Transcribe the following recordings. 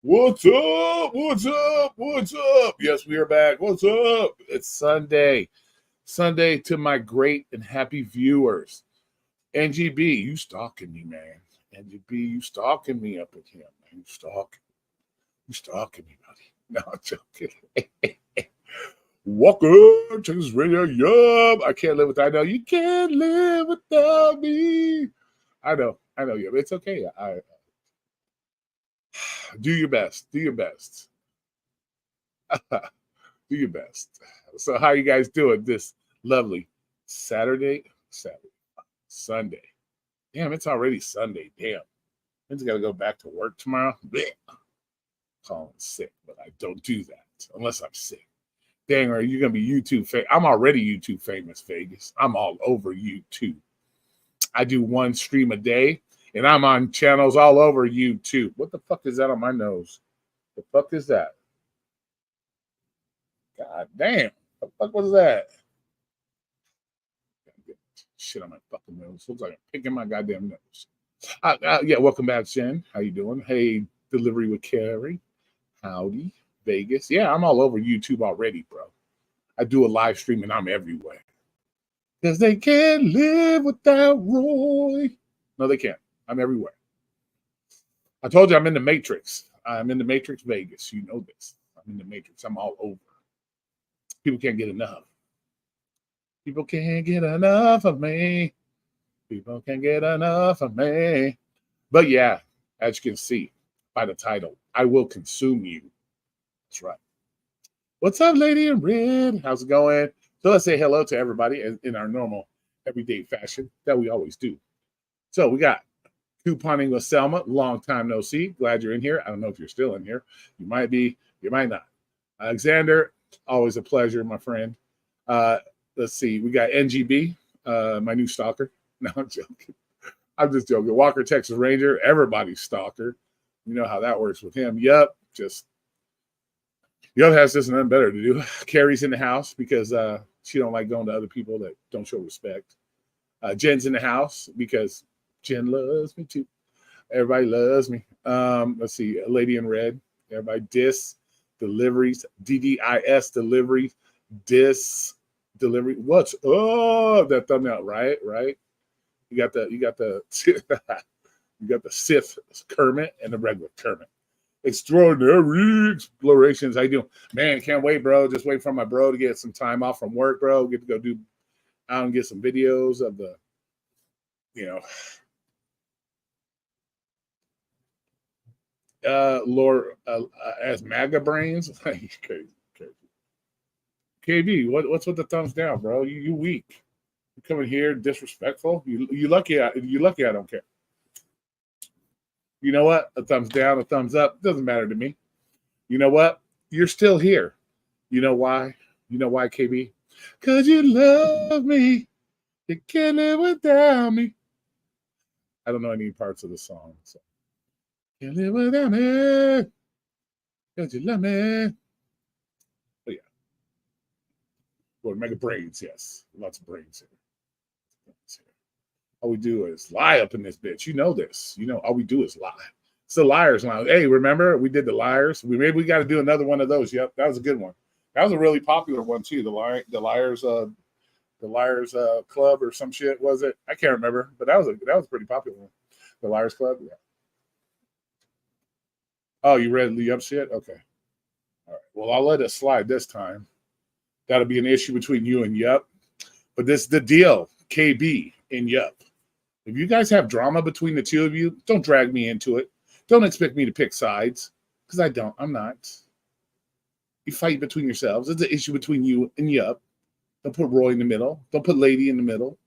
What's up? What's up? What's up? Yes, we are back. What's up? It's Sunday. Sunday to my great and happy viewers. NGB, you stalking me, man. NGB, you stalking me up in here, man. You stalking me, buddy. No, I'm joking. Welcome to this radio. Yup. I can't live without. I know you can't live without me. I know. Yup. It's okay. I do your best. Do your best. Do your best. So, how you guys doing this lovely Saturday, Sunday? Damn, it's already Sunday. Damn, I just got to go back to work tomorrow. Blech. Calling sick, but I don't do that unless I'm sick. Dang, are you gonna be YouTube famous? I'm already YouTube famous, Vegas. I'm all over YouTube. I do one stream a day, and I'm on channels all over YouTube. What the fuck is that on my nose? The fuck is that? God damn. What the fuck was that? Shit on my fucking nose. Looks like I'm picking my goddamn nose. Yeah, welcome back, Jen. How you doing? Hey, Delivery with Carrie. Howdy, Vegas. Yeah, I'm all over YouTube already, bro. I do a live stream and I'm everywhere. Because they can't live without Roy. No, they can't. I'm everywhere. I told you I'm in the Matrix. I'm in the Matrix Vegas. You know this. I'm in the Matrix. I'm all over. People can't get enough. People can't get enough of me. People can't get enough of me. But yeah, as you can see by the title, I will consume you. That's right. What's up, lady in red? How's it going? So let's say hello to everybody in our normal everyday fashion that we always do. So we got couponing with Selma. Long time no see. Glad you're in here. I don't know if you're still in here. You might be. You might not. Alexander, always a pleasure, my friend. Let's see. We got NGB, my new stalker. No, I'm joking. I'm just joking. Walker, Texas Ranger, everybody's stalker. You know how that works with him. Yup. Yup has just nothing better to do. Carrie's in the house because she don't like going to other people that don't show respect. Jen's in the house because Jen loves me too. Everybody loves me. Let's see. A lady in red. Everybody deliveries, DDIS deliveries, delivery. What's that thumbnail, right? You got the you got the Sith Kermit and the regular Kermit. Extraordinary explorations. How you doing? Man, can't wait, bro. Just wait for my bro to get some time off from work, bro. Get to go do out and get some videos of the, Lord as MAGA brains. Crazy. KB, what's with the thumbs down, bro? You weak. You coming here disrespectful. You lucky. You lucky. I don't care. You know what? A thumbs down, a thumbs up doesn't matter to me. You know what? You're still here. You know why? You know why, KB? Because you love me. You can't live without me. I don't know any parts of the song. So. Can't live without me. Because you love me. But yeah. Lord, mega brains, yes. Lots of brains here. All we do is lie up in this bitch. You know this. You know, all we do is lie. It's the liars line. Hey, remember we did the liars? Maybe we got to do another one of those. Yep, that was a good one. That was a really popular one too. The liars club or some shit, was it? I can't remember, but that was a pretty popular one. The Liars Club. Yeah. Oh, you read the up shit? Okay. All right. Well, I'll let it slide this time. That'll be an issue between you and Yup. But this is the deal, KB and Yup. If you guys have drama between the two of you, don't drag me into it. Don't expect me to pick sides, because I don't. I'm not. You fight between yourselves. It's an issue between you and Yup. Don't put Roy in the middle. Don't put Lady in the middle.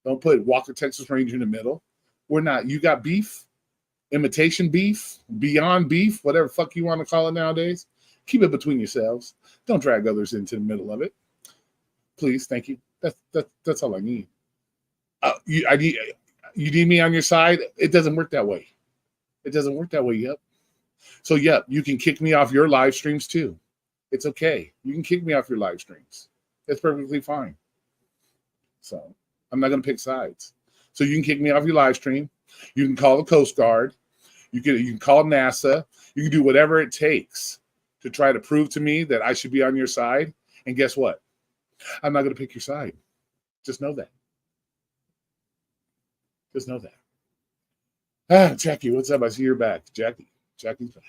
Don't put Walker, Texas Ranger in the middle. We're not. You got beef, imitation beef, beyond beef, whatever fuck you want to call it nowadays. Keep it between yourselves. Don't drag others into the middle of it. Please, thank you. That's all I need. You need me on your side? It doesn't work that way. It doesn't work that way, Yup. So, Yup, you can kick me off your live streams too. It's okay. You can kick me off your live streams. It's perfectly fine. So, I'm not going to pick sides. So, you can kick me off your live stream. You can call the Coast Guard. You can call NASA. You can do whatever it takes to try to prove to me that I should be on your side. And guess what? I'm not going to pick your side. Just know that. Just know that. Jackie, what's up? I see you're back. Jackie's back.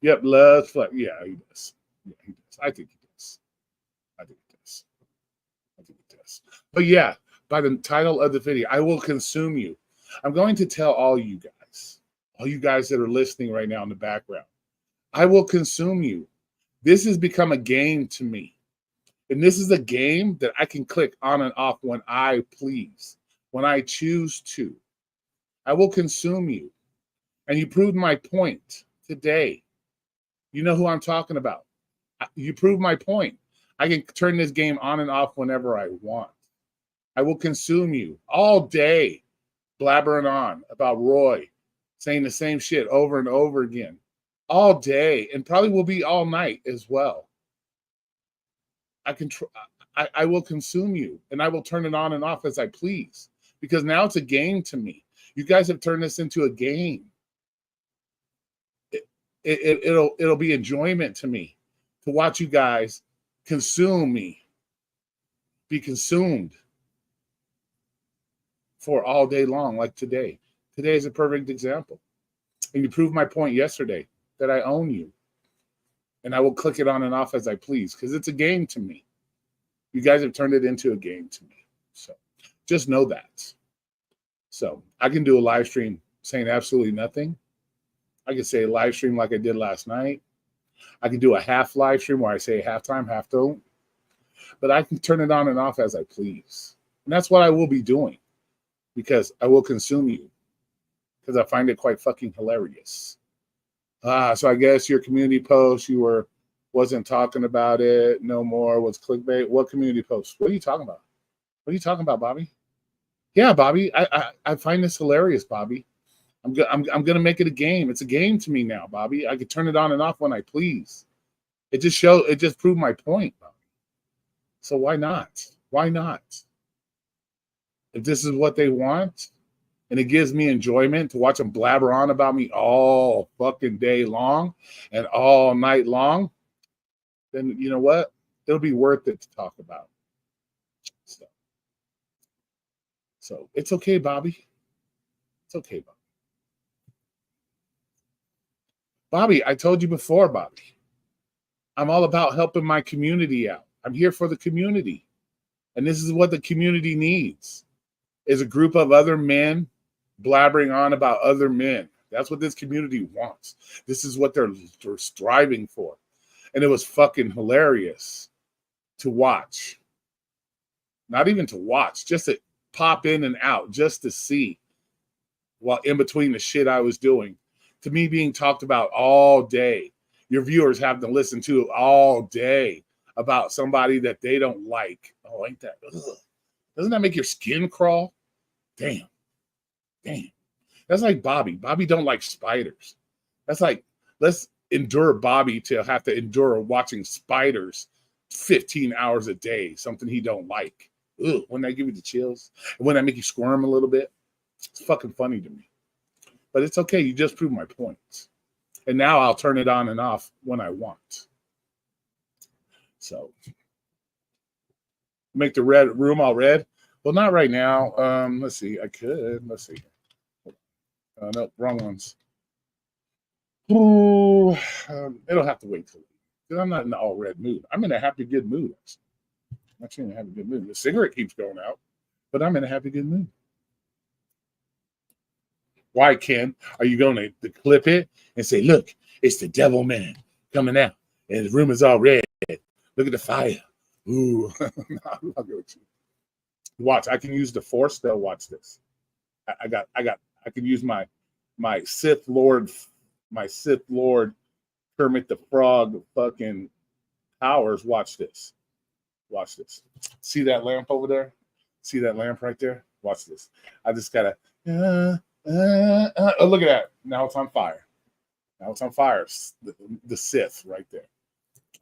Yep, loves flex. Yeah, he does. Yeah, he does. I think he does. I think he does. I think he does. But yeah, by the title of the video, I will consume you. I'm going to tell all you guys that are listening right now in the background, I will consume you. This has become a game to me. And this is a game that I can click on and off when I please, when I choose to. I will consume you. And you proved my point today. You know who I'm talking about. You proved my point. I can turn this game on and off whenever I want. I will consume you all day, blabbering on about Roy, saying the same shit over and over again, all day, and probably will be all night as well. I will consume you, and I will turn it on and off as I please, because now it's a game to me. You guys have turned this into a game. It'll be enjoyment to me to watch you guys consume me, be consumed for all day long, like today. Today is a perfect example. And you proved my point yesterday that I own you. And I will click it on and off as I please, because it's a game to me. You guys have turned it into a game to me. So just know that. So I can do a live stream saying absolutely nothing. I can say a live stream like I did last night. I can do a half live stream where I say halftime, half don't. But I can turn it on and off as I please. And that's what I will be doing, because I will consume you, because I find it quite fucking hilarious. So I guess your community post, you wasn't talking about it no more, was clickbait. What community post? What are you talking about? What are you talking about, Bobby? Yeah, Bobby, I find this hilarious, Bobby. I'm gonna make it a game. It's a game to me now, Bobby. I can turn it on and off when I please. It just proved my point, Bobby. So why not? Why not? If this is what they want, and it gives me enjoyment to watch them blabber on about me all fucking day long and all night long, then you know what? It'll be worth it to talk about. So it's okay, Bobby. It's okay, Bobby. Bobby, I told you before, Bobby, I'm all about helping my community out. I'm here for the community. And this is what the community needs, is a group of other men blabbering on about other men. That's what this community wants. This is what they're striving for. And it was fucking hilarious to watch. Not even to watch, just to pop in and out, just to see, while in between the shit I was doing, to me being talked about all day. Your viewers have to listen to all day about somebody that they don't like. Oh, ain't that? Ugh. Doesn't that make your skin crawl? Damn. That's like Bobby. Bobby don't like spiders. That's like, let's endure Bobby to have to endure watching spiders 15 hours a day, something he don't like. Ugh, wouldn't that give you the chills? And wouldn't that make you squirm a little bit? It's fucking funny to me. But it's okay. You just proved my point. And now I'll turn it on and off when I want. So make the red room all red. Well, not right now. Let's see. I could. Let's see. No, wrong ones. Ooh, it'll have to wait till, because I'm not in the all red mood. I'm in a happy, good mood. I'm actually in a happy, good mood. The cigarette keeps going out, but I'm in a happy, good mood. Why, Ken? Are you going to clip it and say, look, it's the devil man coming out, and the room is all red. Look at the fire. Ooh. No, I'll go with you. Watch, I can use the force though. Watch this. I can use my Sith Lord, Kermit the Frog fucking powers. Watch this. See that lamp over there? See that lamp right there? Watch this. I just gotta oh, look at that. Now it's on fire. The Sith right there.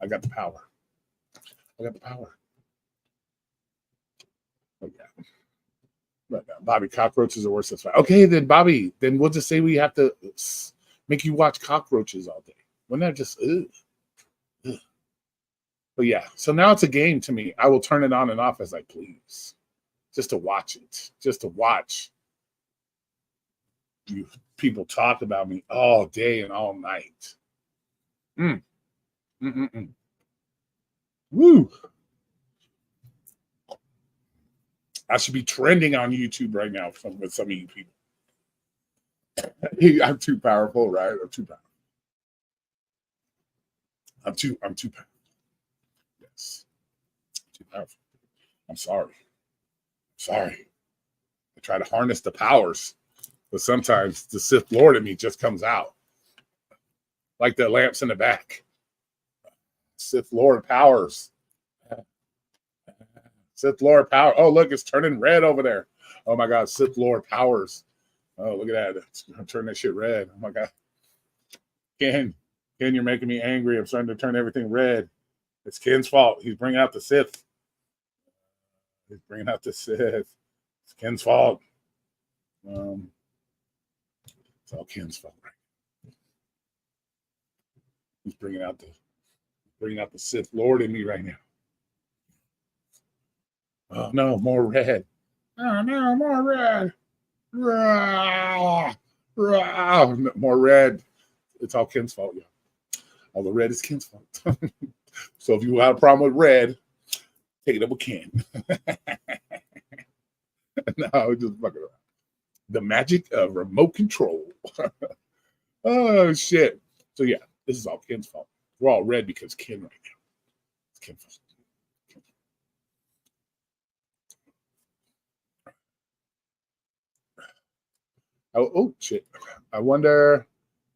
I got the power. Oh yeah. But Bobby, cockroaches are worse than spider. Okay, then Bobby, then we'll just say we have to make you watch cockroaches all day. Wouldn't that just? Ugh, ugh. But yeah, so now it's a game to me. I will turn it on and off as I please, just to watch it, just to watch you people talk about me all day and all night. Mm. Mm-mm-mm. Woo! I should be trending on YouTube right now with some of you people. I'm too powerful, right? I'm too powerful. I'm too powerful. Yes. Too powerful. I'm sorry. Sorry. I try to harness the powers, but sometimes the Sith Lord in me just comes out. Like the lamps in the back. Sith Lord powers. Sith Lord power. Oh, look, it's turning red over there. Oh my God, Sith Lord powers. Oh, look at that. It's gonna turn that shit red. Oh my God. Ken, you're making me angry. I'm starting to turn everything red. It's Ken's fault. He's bringing out the Sith. He's bringing out the Sith. It's Ken's fault. It's all Ken's fault, right? He's bringing out the Sith Lord in me right now. Oh no, more red. Oh no, more red. More red. It's all Ken's fault, yeah. All the red is Ken's fault. So if you have a problem with red, take it up with Ken. No, just fucking around. The magic of remote control. Oh shit. So yeah, this is all Ken's fault. We're all red because Ken right now. It's Ken's fault. Oh shit. I wonder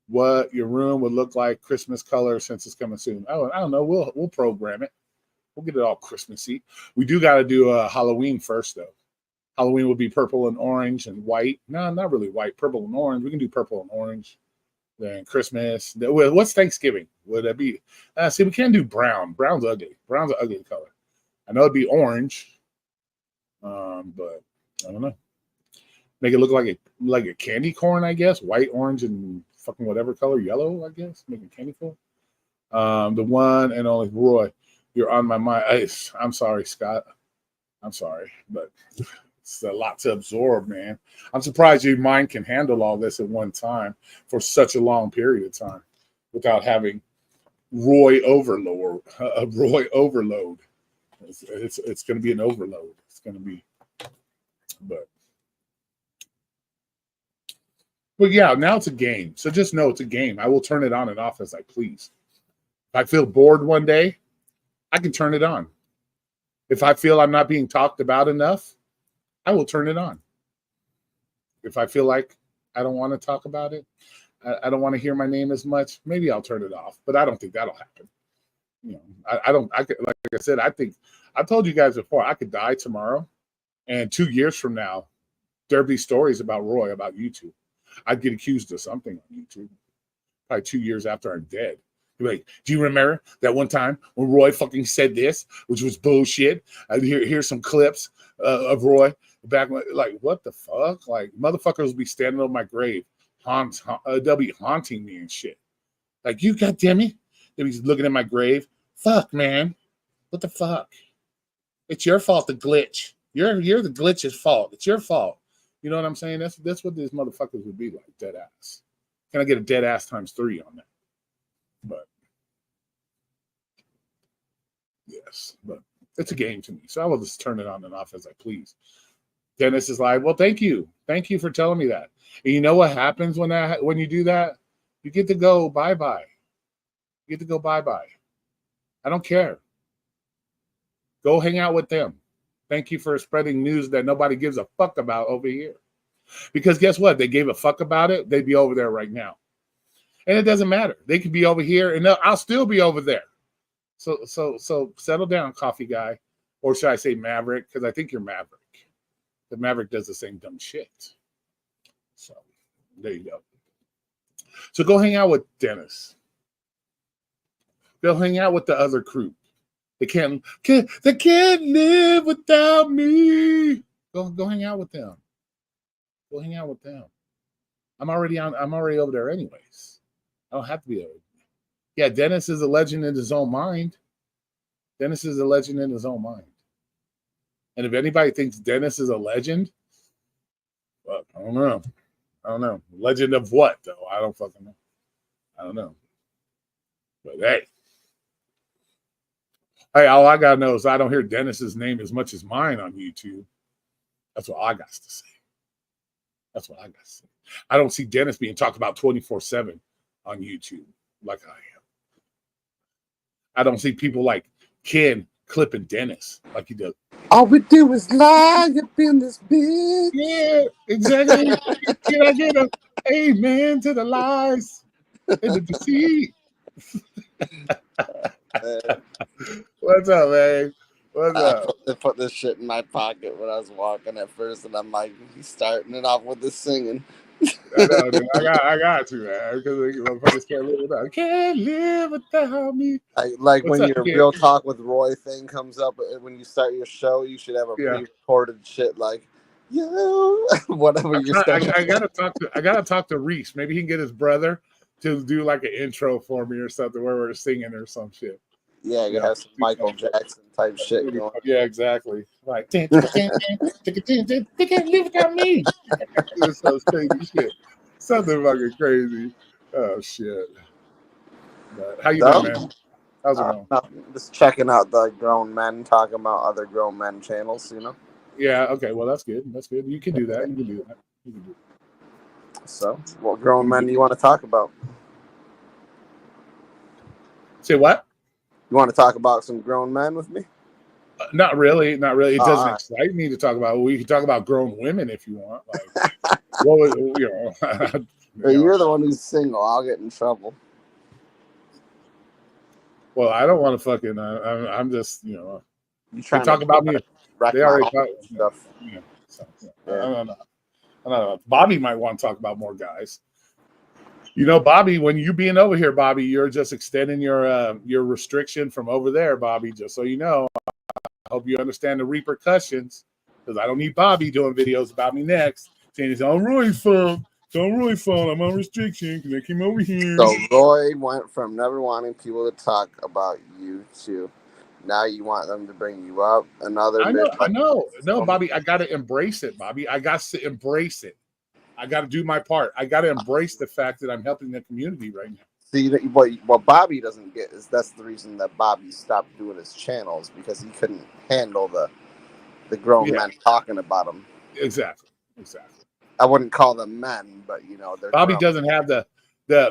what your room would look like Christmas color since it's coming soon. Oh, I don't know. We'll program it. We'll get it all Christmassy. We do got to do Halloween first though. Halloween will be purple and orange and white. No, not really white. Purple and orange. We can do purple and orange. Then Christmas. What's Thanksgiving? Would that be? See, we can't do brown. Brown's ugly. Brown's an ugly color. I know it'd be orange, but I don't know. Make it look like a candy corn, I guess. White, orange, and fucking whatever color, yellow, I guess. Make it candy corn. The one and only Roy, you're on my mind. I'm sorry, Scott. I'm sorry, but it's a lot to absorb, man. I'm surprised your mind can handle all this at one time for such a long period of time without having Roy overload. Roy overload. It's going to be an overload. It's going to be, but yeah, now it's a game. So just know it's a game. I will turn it on and off as I please. If I feel bored one day, I can turn it on. If I feel I'm not being talked about enough, I will turn it on. If I feel like I don't want to talk about it, I don't want to hear my name as much, maybe I'll turn it off. But I don't think that'll happen. You know, I could, like I said, I think I told you guys before, I could die tomorrow, and 2 years from now, there'll be stories about Roy, about YouTube. I'd get accused of something on YouTube. Probably 2 years after I'm dead. Like, do you remember that one time when Roy fucking said this, which was bullshit? Here's some clips of Roy back. Like, what the fuck? Like, motherfuckers will be standing on my grave, they'll be haunting me and shit. Like, you goddamn it, they'll be looking at my grave. Fuck, man, what the fuck? It's your fault. The glitch. You're the glitch's fault. It's your fault. You know what I'm saying? That's what these motherfuckers would be like. Dead ass. Can I get a dead ass times 3 on that? But yes, but it's a game to me. So I will just turn it on and off as I please. Dennis is like, well, thank you. Thank you for telling me that. And you know what happens when you do that? You get to go bye-bye. You get to go bye-bye. I don't care. Go hang out with them. Thank you for spreading news that nobody gives a fuck about over here. Because guess what? They gave a fuck about it. They'd be over there right now. And it doesn't matter. They could be over here and I'll still be over there. So settle down, coffee guy. Or should I say Maverick? Because I think you're Maverick. The Maverick does the same dumb shit. So there you go. So go hang out with Dennis. Go hang out with the other crew. They can't live without me. Go hang out with them. Go hang out with them. I'm already over there anyways. I don't have to be over. Yeah, Dennis is a legend in his own mind. Dennis is a legend in his own mind. And if anybody thinks Dennis is a legend, well, I don't know. I don't know. Legend of what though? I don't fucking know. I don't know. But hey, all I gotta know is I don't hear Dennis's name as much as mine on YouTube. That's what I got to say. That's what I got to say. I don't see Dennis being talked about 24/7 on YouTube like I am. I don't see people like Ken clipping Dennis like he does. All we do is lie up in this bitch. Yeah, exactly. Can I get a amen to the lies and the deceit? What's up, man? What's up? I put this shit in my pocket when I was walking at first, and I'm like, he's starting it off with this singing. I know, dude. I got to, man, because motherfuckers can't live without. Can't live without me. Like when your Real Talk with Roy thing comes up, when you start your show, you should have a pre-recorded shit like, yo, whatever you're saying. I gotta talk to Reese. Maybe he can get his brother to do like an intro for me or something where we're singing or some shit. Yeah, you have some Michael Jackson type shit going. Yeah, exactly. Like, they can't live without me. It's so crazy shit. Something fucking crazy. Oh shit. But how you doing, man? How's it going? Nothing. Just checking out the grown men talking about other grown men channels, you know? Yeah, okay. Well, that's good. That's good. You can do that. You can do that. So, what grown men do you want to talk about? Say what? You want to talk about some grown men with me? Not really. Not really. It doesn't excite me to talk about. We can talk about grown women if you want. Like, well, You're the one who's single. I'll get in trouble. Well, I don't want to fucking. I'm just, You trying to talk about me. They already talk stuff. Yeah. So, I don't know. Bobby might want to talk about more guys. You know, Bobby, when you being over here, Bobby, you're just extending your restriction from over there, Bobby. Just so you know, I hope you understand the repercussions, because I don't need Bobby doing videos about me next, saying it's all Roy's fault. It's all Roy's fault. I'm on restriction because I came over here. So Roy went from never wanting people to talk about you to now you want them to bring you up. I know. No, Bobby, I got to embrace it, Bobby. I got to embrace it. I got to do my part. I got to embrace the fact that I'm helping the community right now. See, what Bobby doesn't get is that's the reason that Bobby stopped doing his channels, because he couldn't handle the grown men talking about him. Exactly. I wouldn't call them men, but they're Bobby doesn't have the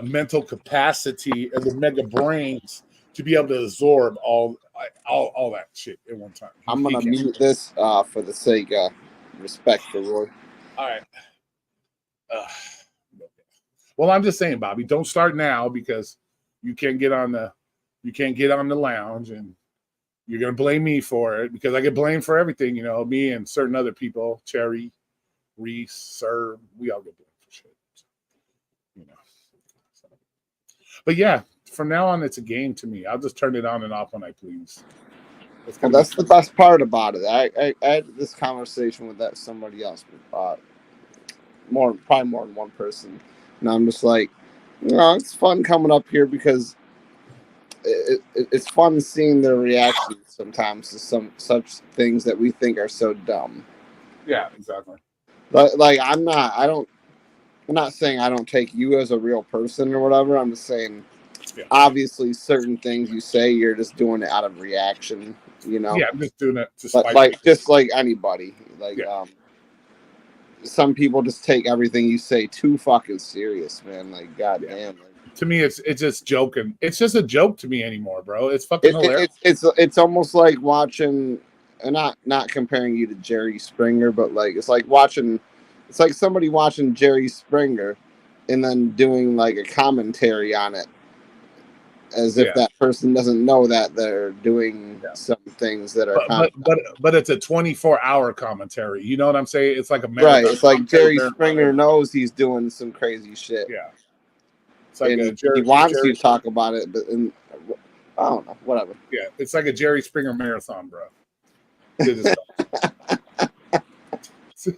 mental capacity and the mega brains to be able to absorb all that shit at one time. I'm gonna mute this for the sake of respect for Roy. All right. Well, I'm just saying, Bobby, don't start now, because you can't get on the lounge, and you're gonna blame me for it, because I get blamed for everything. Me and certain other people, Cherry, Reese, Sir, we all get blamed for shit. But yeah, from now on, it's a game to me. I'll just turn it on and off when I please. Well, that's the best part about it. I had this conversation with somebody else, probably more than one person, and I'm just like, it's fun coming up here because it's fun seeing their reactions sometimes to some such things that we think are so dumb. Yeah, exactly. But I'm not saying I don't take you as a real person or whatever. I'm just saying, obviously, certain things you say, you're just doing it out of reaction. Yeah, I'm just doing it. Just like anybody. Some people just take everything you say too fucking serious, man. Like, goddamn. To me, it's just joking. It's just a joke to me anymore, bro. It's fucking hilarious. It's almost like watching, and not comparing you to Jerry Springer, but it's like somebody watching Jerry Springer and then doing like a commentary on it, as if that person doesn't know that they're doing some things that are but it's a 24-hour commentary. You know what I'm saying? It's like a marathon. Right. It's like Jerry Springer knows he's doing some crazy shit. Yeah. It's like he wants you to talk about it, but I don't know. Whatever. Yeah, it's like a Jerry Springer marathon, bro. What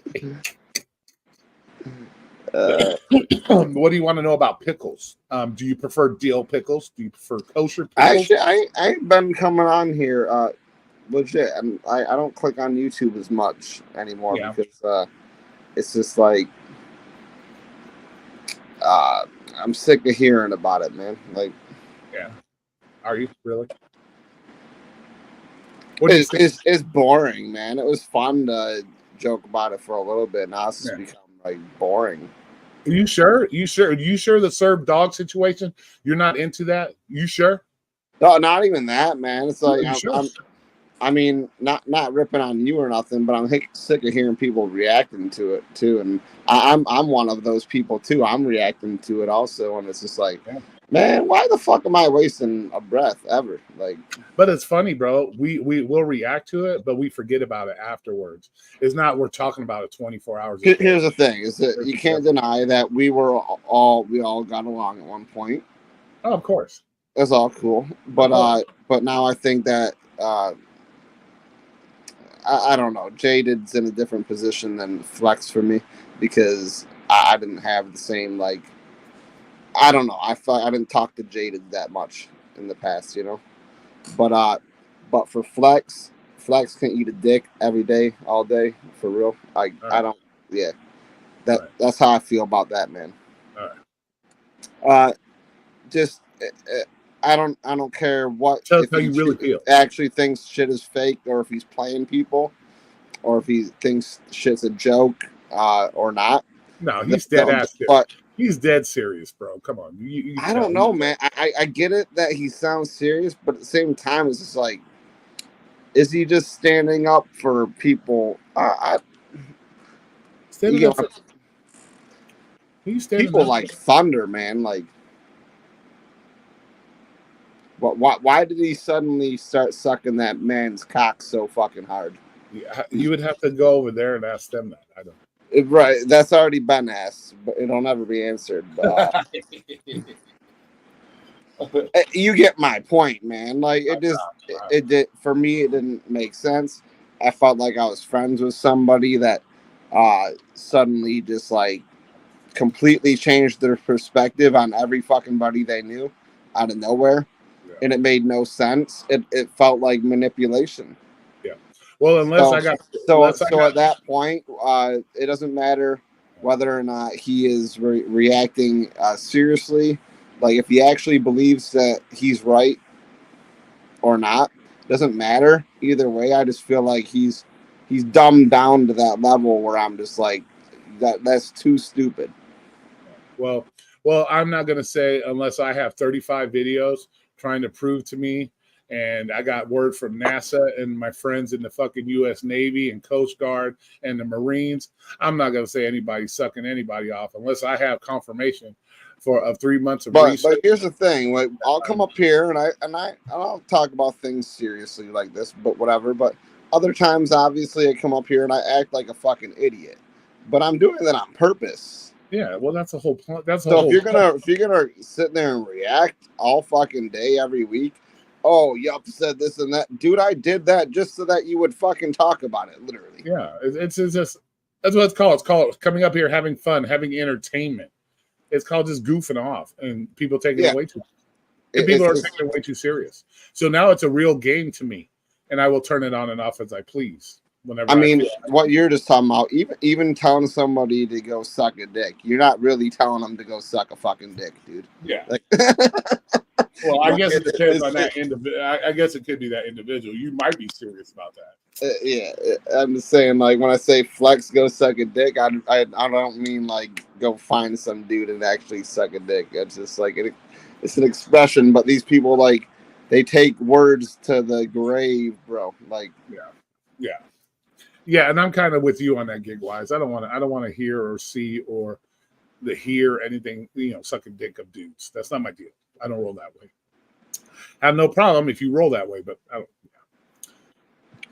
do you want to know about pickles? Do you prefer dill pickles? Do you prefer kosher pickles? Actually, I ain't been coming on here. Legit, I don't click on YouTube as much anymore because it's just like I'm sick of hearing about it, man. Like, yeah, are you really? It's boring, man. It was fun to joke about it for a little bit. Now it's just become like boring. Are you sure? You sure the served dog situation? You're not into that? You sure? No, not even that, man. It's like Sure? I mean, not ripping on you or nothing, but I'm sick of hearing people reacting to it too, and I'm one of those people too. I'm reacting to it also, and it's just like, man, why the fuck am I wasting a breath ever? Like, but it's funny, bro. We will react to it, but we forget about it afterwards. It's not we're talking about it 24 hours. Here's the thing: is that you can't deny that we all got along at one point. Oh, of course, that's all cool. But now I think that. I don't know. Jaded's in a different position than Flex for me because I didn't have the same, like, I don't know. I didn't talk to Jaded that much in the past, you know. But for Flex can eat a dick every day, all day, for real. I don't. Yeah, that's how I feel about that, man. Just. I don't care what how you really feel. Actually thinks shit is fake, or if he's playing people, or if he thinks shit's a joke, or not. No, he's dead ass. But he's dead serious, bro. Come on. I don't know, man. I get it that he sounds serious, but at the same time, it's just like, is he just standing up for people? People like Thunder, man. Like, why did he suddenly start sucking that man's cock so fucking hard? Yeah, you would have to go over there and ask them that. I don't know. Right, that's already been asked, but it'll never be answered. But, you get my point, man. Like, it did for me. It didn't make sense. I felt like I was friends with somebody that suddenly just like completely changed their perspective on every fucking buddy they knew out of nowhere. And it made no sense. It felt like manipulation. Yeah. Well, at that point, it doesn't matter whether or not he is reacting seriously. Like, if he actually believes that he's right or not, doesn't matter. Either way, I just feel like he's dumbed down to that level where I'm just like, that's too stupid. Well, I'm not gonna say unless I have 35 videos trying to prove to me, and I got word from NASA and my friends in the fucking U.S. Navy and Coast Guard and the Marines. I'm not gonna say anybody's sucking anybody off unless I have confirmation of 3 months of research. But here's the thing: like, I'll come up here and I'll talk about things seriously like this, but whatever. But other times, obviously, I come up here and I act like a fucking idiot, but I'm doing that on purpose. Yeah, well, that's the whole point. If you're gonna sit there and react all fucking day every week, oh, yup, said this and that, dude, I did that just so that you would fucking talk about it, literally. Yeah, it's just that's what it's called. It's called coming up here, having fun, having entertainment. It's called just goofing off, and people taking it way too. People are taking it way too serious. So now it's a real game to me, and I will turn it on and off as I please. Whenever what you're just talking about, even telling somebody to go suck a dick, you're not really telling them to go suck a fucking dick, dude. Yeah. Like, well, I guess it depends on that individual. I guess it could be that individual. You might be serious about that. Yeah, I'm just saying, like, when I say Flex go suck a dick, I don't mean like go find some dude and actually suck a dick. It's just like it's an expression, but these people, like, they take words to the grave, bro. Like, yeah, and I'm kind of with you on that, Gigwise. I don't want to hear or see or hear anything, sucking dick of dudes. That's not my deal. I don't roll that way. I have no problem if you roll that way, but I don't.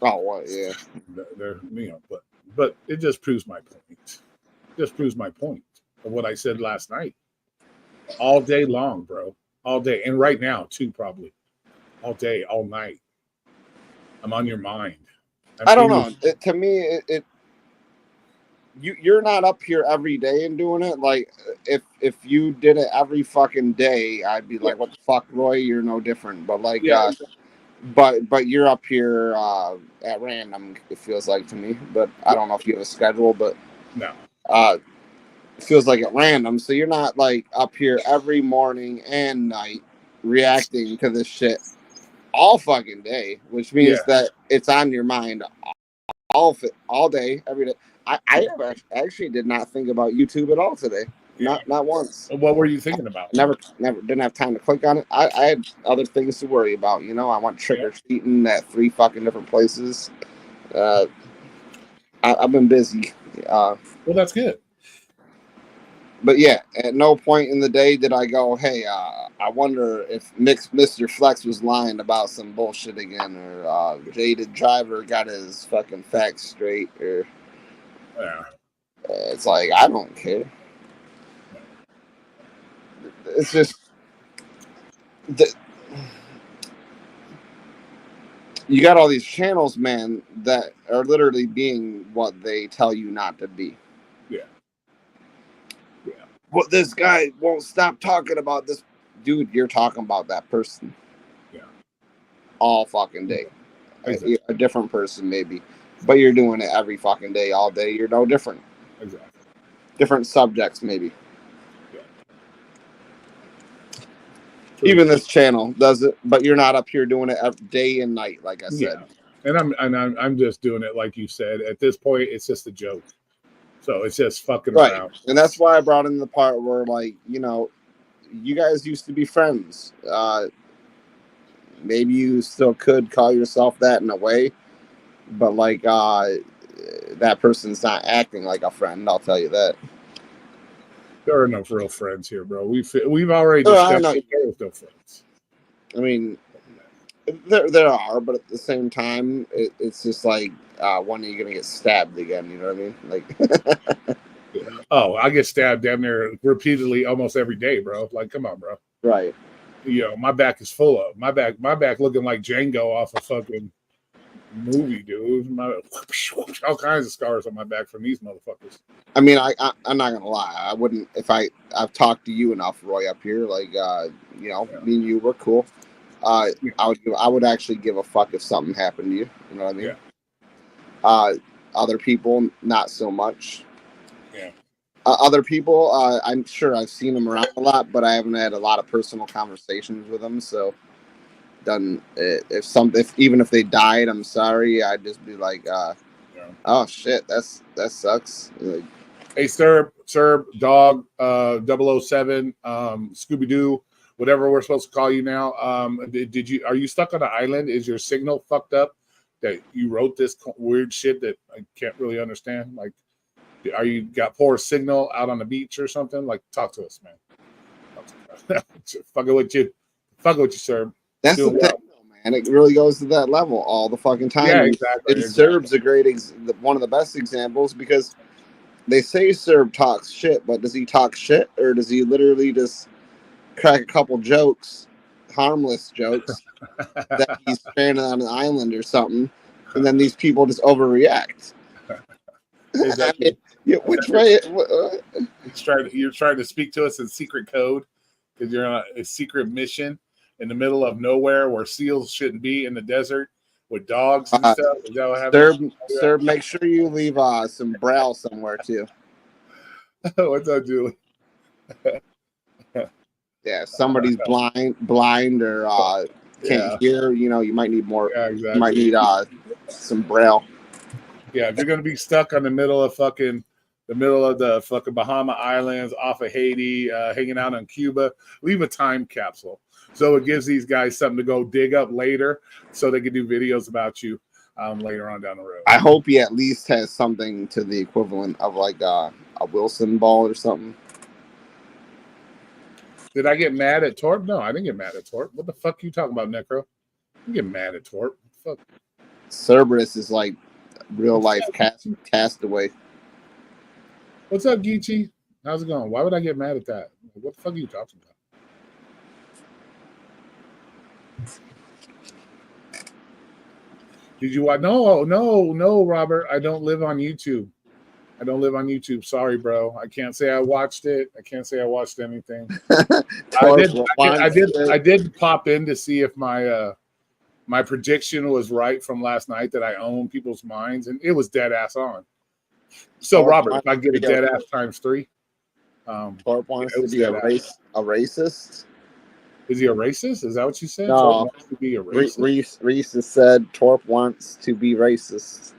Oh, well, yeah. But it just proves my point. Just proves my point of what I said last night. All day long, bro. All day, and right now too, probably. All day, all night. I'm on your mind. I don't know. To me, you're not up here every day and doing it. Like if you did it every fucking day, I'd be like, what the fuck, Roy? You're no different. But like, Yeah. but you're up here at random. It feels like to me. But I don't know if you have a schedule, but No. It feels like at random. So you're not like up here every morning and night reacting to this shit all fucking day, which means that it's on your mind all day, every day. I actually did not think about YouTube at all today. Not once. What were you thinking about? Never didn't have time to click on it. I had other things to worry about. You know, I went trick or treating at 3 fucking different places. I've been busy. Well, that's good. But yeah, at no point in the day did I go, hey, I wonder if Mr. Flex was lying about some bullshit again, or Jaded Driver got his fucking facts straight, or it's like, I don't care. It's just you got all these channels, man, that are literally being what they tell you not to be. Yeah. But this guy won't stop talking about this. Dude, you're talking about that person. Yeah. All fucking day. Exactly. A different person, maybe. But you're doing it every fucking day, all day. You're no different. Exactly. Different subjects, maybe. Yeah. Even this channel does it, but you're not up here doing it day and night, like I said. Yeah. And I'm just doing it like you said. At this point, it's just a joke. So it's just fucking around. And that's why I brought in the part where, like, you know, you guys used to be friends. Maybe you still could call yourself that in a way, but like that person's not acting like a friend. I'll tell you that. There are no real friends here, bro. We've already discussed that there is no friends. I mean, there are, but at the same time, it's just like, when are you gonna get stabbed again? You know what I mean? Like, oh, I get stabbed damn near repeatedly almost every day, bro. Like, come on, bro. Right. You know, my back is full of my back looking like Django off a fucking movie, dude. All kinds of scars on my back from these motherfuckers. I mean, I'm not gonna lie. I wouldn't if I've talked to you enough, Roy, up here. Like, you know, me and you were cool. I would actually give a fuck if something happened to you. You know what I mean? Other people, not so much. Yeah. Other people, I'm sure I've seen them around a lot, but I haven't had a lot of personal conversations with them. So, even if they died, I'm sorry. I'd just be like, oh shit, that sucks. Like, hey, Serb, Dog, 007, Scooby Doo, whatever we're supposed to call you now. Are you stuck on an island? Is your signal fucked up that you wrote this weird shit that I can't really understand? Like, are you got poor signal out on the beach or something? Like, talk to us, man. Fucking with you, Serb. That's the thing, man. It really goes to that level all the fucking time. Yeah, exactly. And Serb's a great one of the best examples, because they say Serb talks shit, but does he talk shit, or does he literally just crack a couple jokes, harmless jokes, that he's stranded on an island or something, and then these people just overreact? Exactly. Which way? You're trying to speak to us in secret code because you're on a secret mission in the middle of nowhere where seals shouldn't be in the desert with dogs and stuff. Is that what happened? Serb, make sure you leave some braille somewhere too. What's up, Julie? Yeah, if somebody's blind or can't hear, you know, you might need more. Yeah, exactly. You might need some braille. Yeah, if you're gonna be stuck on the middle of the fucking Bahama Islands, off of Haiti, hanging out in Cuba, leave a time capsule so it gives these guys something to go dig up later, so they can do videos about you later on down the road. I hope he at least has something to the equivalent of like a Wilson ball or something. Did I get mad at Torp? No, I didn't get mad at Torp. What the fuck are you talking about, Necro? You get mad at Torp? Fuck. Cerberus is like real life castaway. What's up, Geechee? How's it going? Why would I get mad at that? What the fuck are you talking about? Did you watch? No, Robert. I don't live on YouTube. I don't live on YouTube. Sorry, bro. I can't say I watched it. I can't say I watched anything. Torp I did pop in to see if my prediction was right from last night that I own people's minds, and it was dead ass on. So, Robert, if I get a dead ass times 3, Torp wants to be a racist. Is he a racist? Is that what you said? No. Torp wants to be a racist? Reese has said Torp wants to be racist.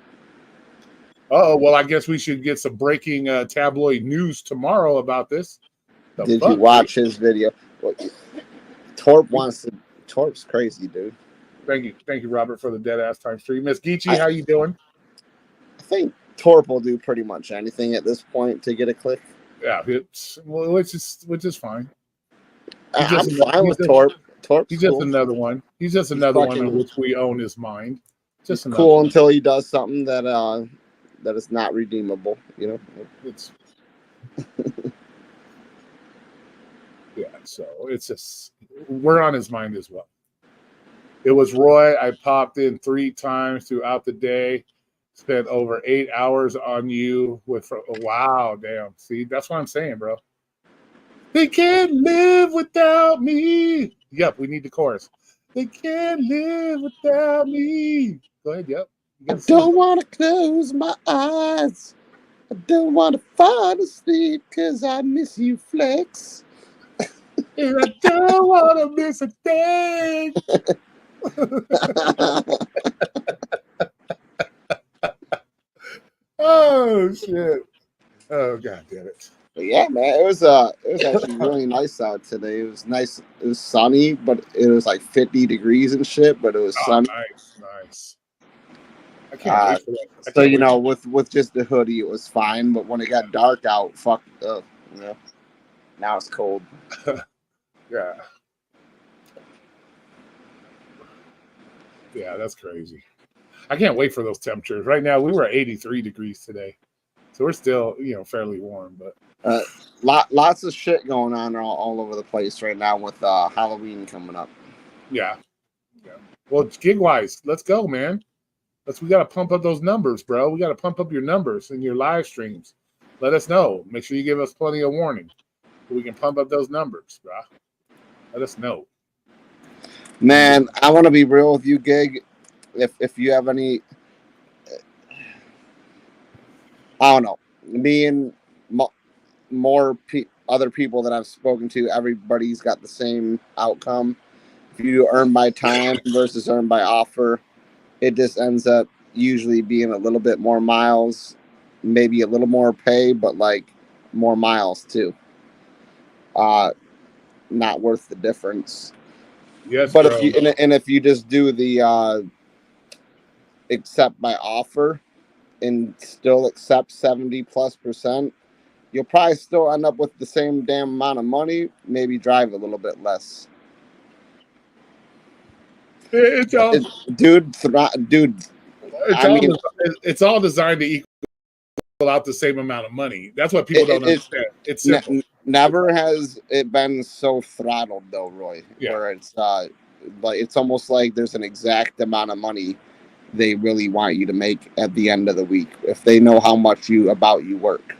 Oh, well, I guess we should get some breaking tabloid news tomorrow about this. Did you watch his video? Torp's crazy, dude. Thank you, Robert, for the dead ass times 3. Miss Geechee, how you doing? I think Torp will do pretty much anything at this point to get a click. Yeah, which is fine. I'm fine with Torp. He's just another one. He's just another one in which we own his mind. Just cool until he does something that is not redeemable. You know, it's yeah. So it's just we're on his mind as well. It was Roy. I popped in 3 times throughout the day. Spent over 8 hours on you with wow, damn. See, that's what I'm saying, bro. They can't live without me. Yep, we need the chorus. They can't live without me. Go ahead, yep. I don't want to close my eyes. I don't want to fall asleep because I miss you, Flex. And I don't want to miss a thing. Oh, shit. Oh, God damn it. But yeah, man, it was actually really nice out today. It was nice. It was sunny, but it was like 50 degrees and shit. But it was sunny. Nice. I can't wait for that. So you know, with just the hoodie, it was fine. But when it got dark out, now it's cold. Yeah. Yeah, that's crazy. I can't wait for those temperatures. Right now, we were at 83 degrees today. So we're still, fairly warm, but lots of shit going on all over the place right now with Halloween coming up. Yeah. Well, Gigwise, let's go, man. We got to pump up those numbers, bro. We got to pump up your numbers in your live streams. Let us know. Make sure you give us plenty of warning so we can pump up those numbers, bro. Let us know. Man, I want to be real with you, Gig. If you have any, I don't know, me and more other people that I've spoken to, everybody's got the same outcome. If you earn by time versus earn by offer, it just ends up usually being a little bit more miles, maybe a little more pay, but like more miles too. Not worth the difference. Yes, but bro. if you just do the accept by offer and still accept 70+%, you'll probably still end up with the same damn amount of money, maybe drive a little bit less. It's all designed to equal out the same amount of money. That's what people don't understand. It's simple. Never has it been so throttled though, Roy. Yeah. Where it's like it's almost like there's an exact amount of money they really want you to make at the end of the week if they know how much you work.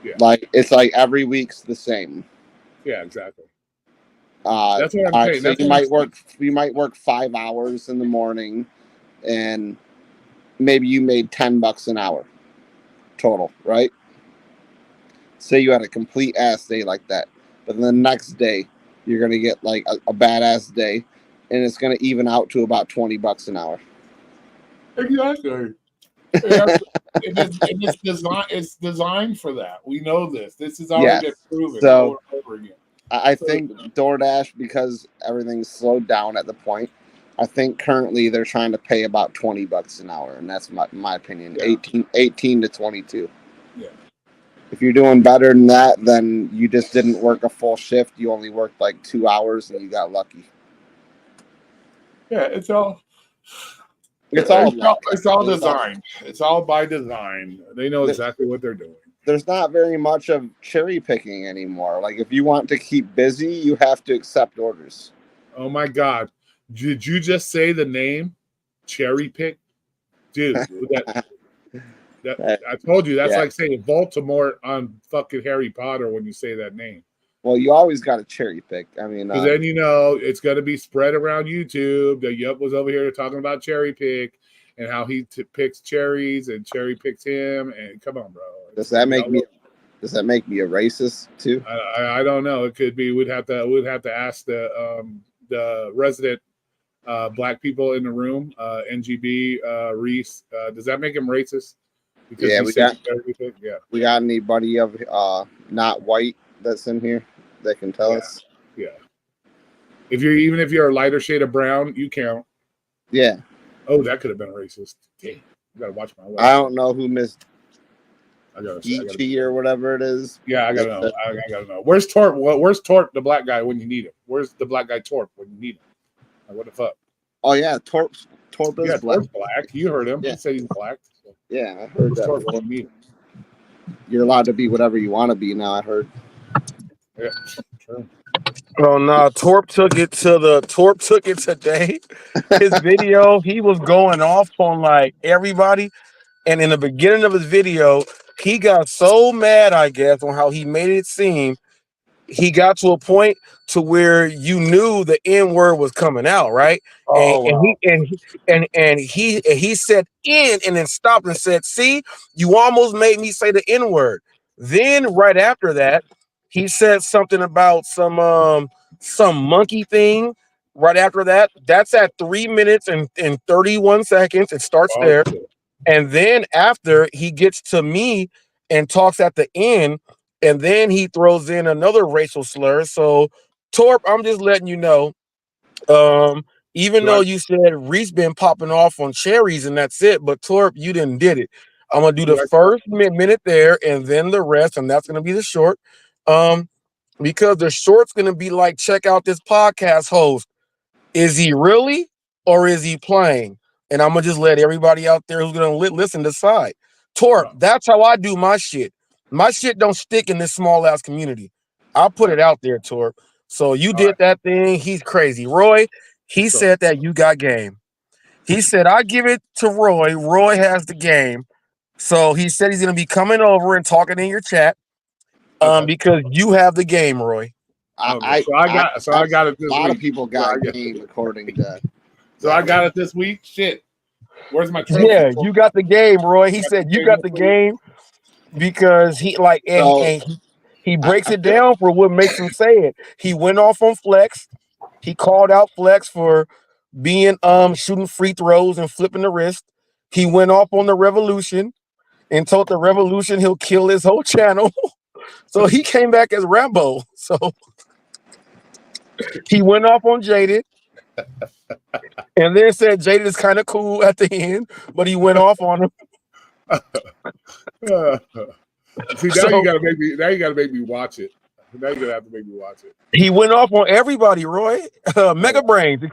Yeah. Like it's like every week's the same. Yeah, exactly. That's what I'm saying. So you might work 5 hours in the morning, and maybe you made $10 an hour total, right? Say you had a complete ass day like that, but then the next day you're gonna get like a badass day, and it's gonna even out to about $20 an hour. Exactly. It's designed for that. We know this. This has already been proven over and over again. I think DoorDash, because everything's slowed down at the point, I think currently they're trying to pay about $20 an hour, and that's my opinion. Yeah. 18 to 22. Yeah. If you're doing better than that, then you just didn't work a full shift. You only worked like 2 hours, and you got lucky. Yeah, it's all designed. It's all by design. They know exactly what they're doing. There's not very much of cherry picking anymore. Like if you want to keep busy, you have to accept orders. Oh my God. Did you just say the name? Cherry pick? Dude, I told you that's Yeah. like saying Voldemort on fucking Harry Potter when you say that name. Well, you always got to cherry pick. I mean, Because then it's going to be spread around YouTube. The Yup was over here talking about cherry pick and how he picks cherries and cherry picks him. And come on, bro. Does that make me a racist too? I don't know. It could be. We'd have to ask the resident black people in the room, NGB Reese. Does that make him racist? Because we got anybody of not white that's in here that can tell us? Yeah. If you're a lighter shade of brown, you count. Yeah. Oh, that could have been racist. Damn. I gotta watch my. I don't know who missed. Ichi or whatever it is. Yeah, I gotta know. I gotta know. Where's Torp? Where's Torp, the black guy, when you need him? Where's the black guy Torp when you need him? Like, what the fuck? Oh yeah, Torp is black. Torp's black. You heard him. Yeah. He said he's black. So. Yeah, I heard that. Torp when you need him. You're allowed to be whatever you want to be now. I heard. Yeah, true. Oh no, Torp took it today. His video, he was going off on like everybody. And in the beginning of his video, he got so mad, I guess, on how he made it seem. He got to a point to where you knew the N word was coming out, right? And he said N and then stopped and said, "See, you almost made me say the N word." Then right after that, he said something about some monkey thing. Right after that, that's at 3 minutes and 31 seconds. It starts there. And then after he gets to me and talks at the end, and then he throws in another racial slur. So Torp, I'm just letting you know, even though you said Reese been popping off on cherries and that's it, but Torp, you didn't did it. I'm gonna do the first minute there and then the rest, and that's gonna be the short. Because the short's gonna be like, check out this podcast host. Is he really or is he playing? And I'm gonna just let everybody out there who's gonna listen decide. Torp, that's how I do my shit. My shit don't stick in this small ass community. I'll put it out there, Torp. So you did that thing. He's crazy. Roy, he said that you got game. He said, I give it to Roy. Roy has the game. So he said he's gonna be coming over and talking in your chat. Because you have the game, Roy. I got it this week. A lot of people got game according to. So I got it this week. Shit. Where's my trophy? Yeah, you got the game, Roy. He said you got the game because he like and he breaks it down for what makes him say it. He went off on Flex. He called out Flex for being shooting free throws and flipping the wrist. He went off on the Revolution and told the Revolution he'll kill his whole channel. So he came back as Rambo. So he went off on Jaded. And then said Jaded is kind of cool at the end, but he went off on him. See, you gotta make me watch it. Now you're gonna have to make me watch it. He went off on everybody, Roy. Mega Brains.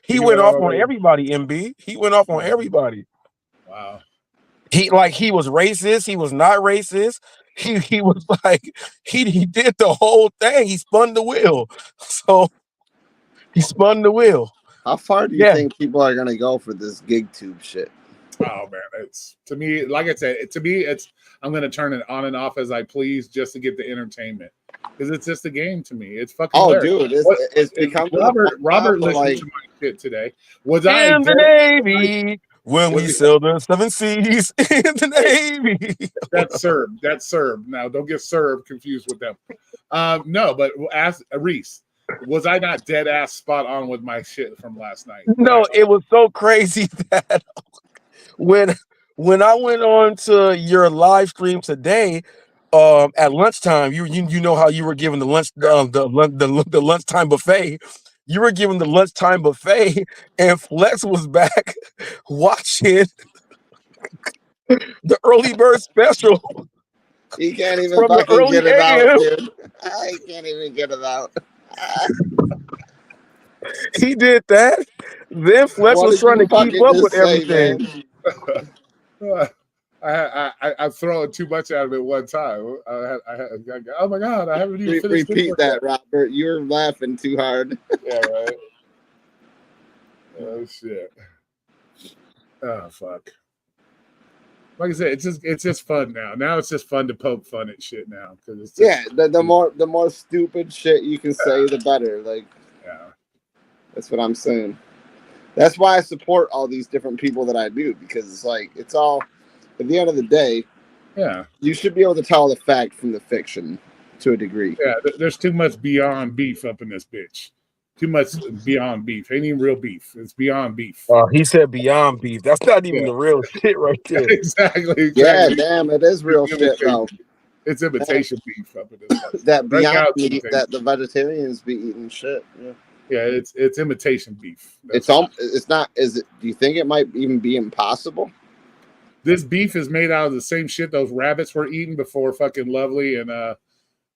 He went off on everybody, MB. He went off on everybody. Wow. He was racist. He was not racist. He was like he did the whole thing. He spun the wheel. So he spun the wheel. How far do you think people are gonna go for this GigTube shit? Oh man, it's to me, like I said, it's I'm gonna turn it on and off as I please just to get the entertainment because it's just a game to me. It's fucking. Oh, hilarious. Dude, it's become Robert listened to my shit today. Was in I the Navy when we sail the 7 seas in the Navy? That's Serb. Now don't get Serb confused with them. No, but ask Reese. Was I not dead ass spot on with my shit from last night? No, it was so crazy that when I went on to your live stream today, at lunchtime, you know how you were giving the lunchtime buffet. You were giving the lunchtime buffet, and Flex was back watching the early bird special. He can't even fucking get it out, dude. I can't even get it out. He did that. Then Flex was trying to keep up with everything. I'm throwing too much out of it one time. Oh my god, I haven't even finished. Repeat that, Robert. You're laughing too hard. Yeah, right. Oh shit. Oh fuck. like I said, it's just fun now. Now it's just fun to poke fun at shit now because it's just, the more stupid shit you can say, the better. Like, yeah. That's what I'm saying. That's why I support all these different people that I do, because it's like, it's all, at the end of the day, Yeah. you should be able to tell the fact from the fiction to a degree. Yeah, there's too much beyond beef up in this bitch. Too much beyond beef. Ain't even real beef. It's beyond beef. He said beyond beef. That's not even Yeah. the real shit right there. exactly. Yeah, damn, it is real It's shit, imitation. though. It's imitation beef up in this place. That Right now, beyond it's meat imitation. that the vegetarians be eating shit. Yeah. Yeah, it's imitation beef. It's not. Is it? Do you think it might even be impossible? This beef is made out of the same shit those rabbits were eating before fucking Lovely and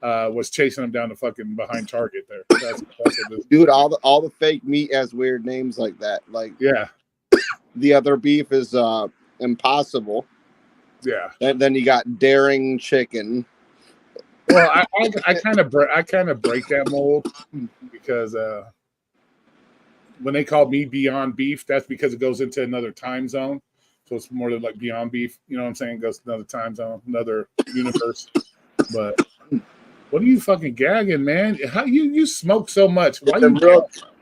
was chasing them down the fucking behind Target there. That's what this Dude, all the fake meat has weird names like that. Like, yeah, the other beef is impossible. yeah. And then you got daring chicken. Well, I kind of break that mold because when they call me Beyond Beef, that's because it goes into another time zone. So it's more like Beyond Beef. You know what I'm saying? It goes to another time zone, another universe. But what are you fucking gagging, man? How you smoke so much? Why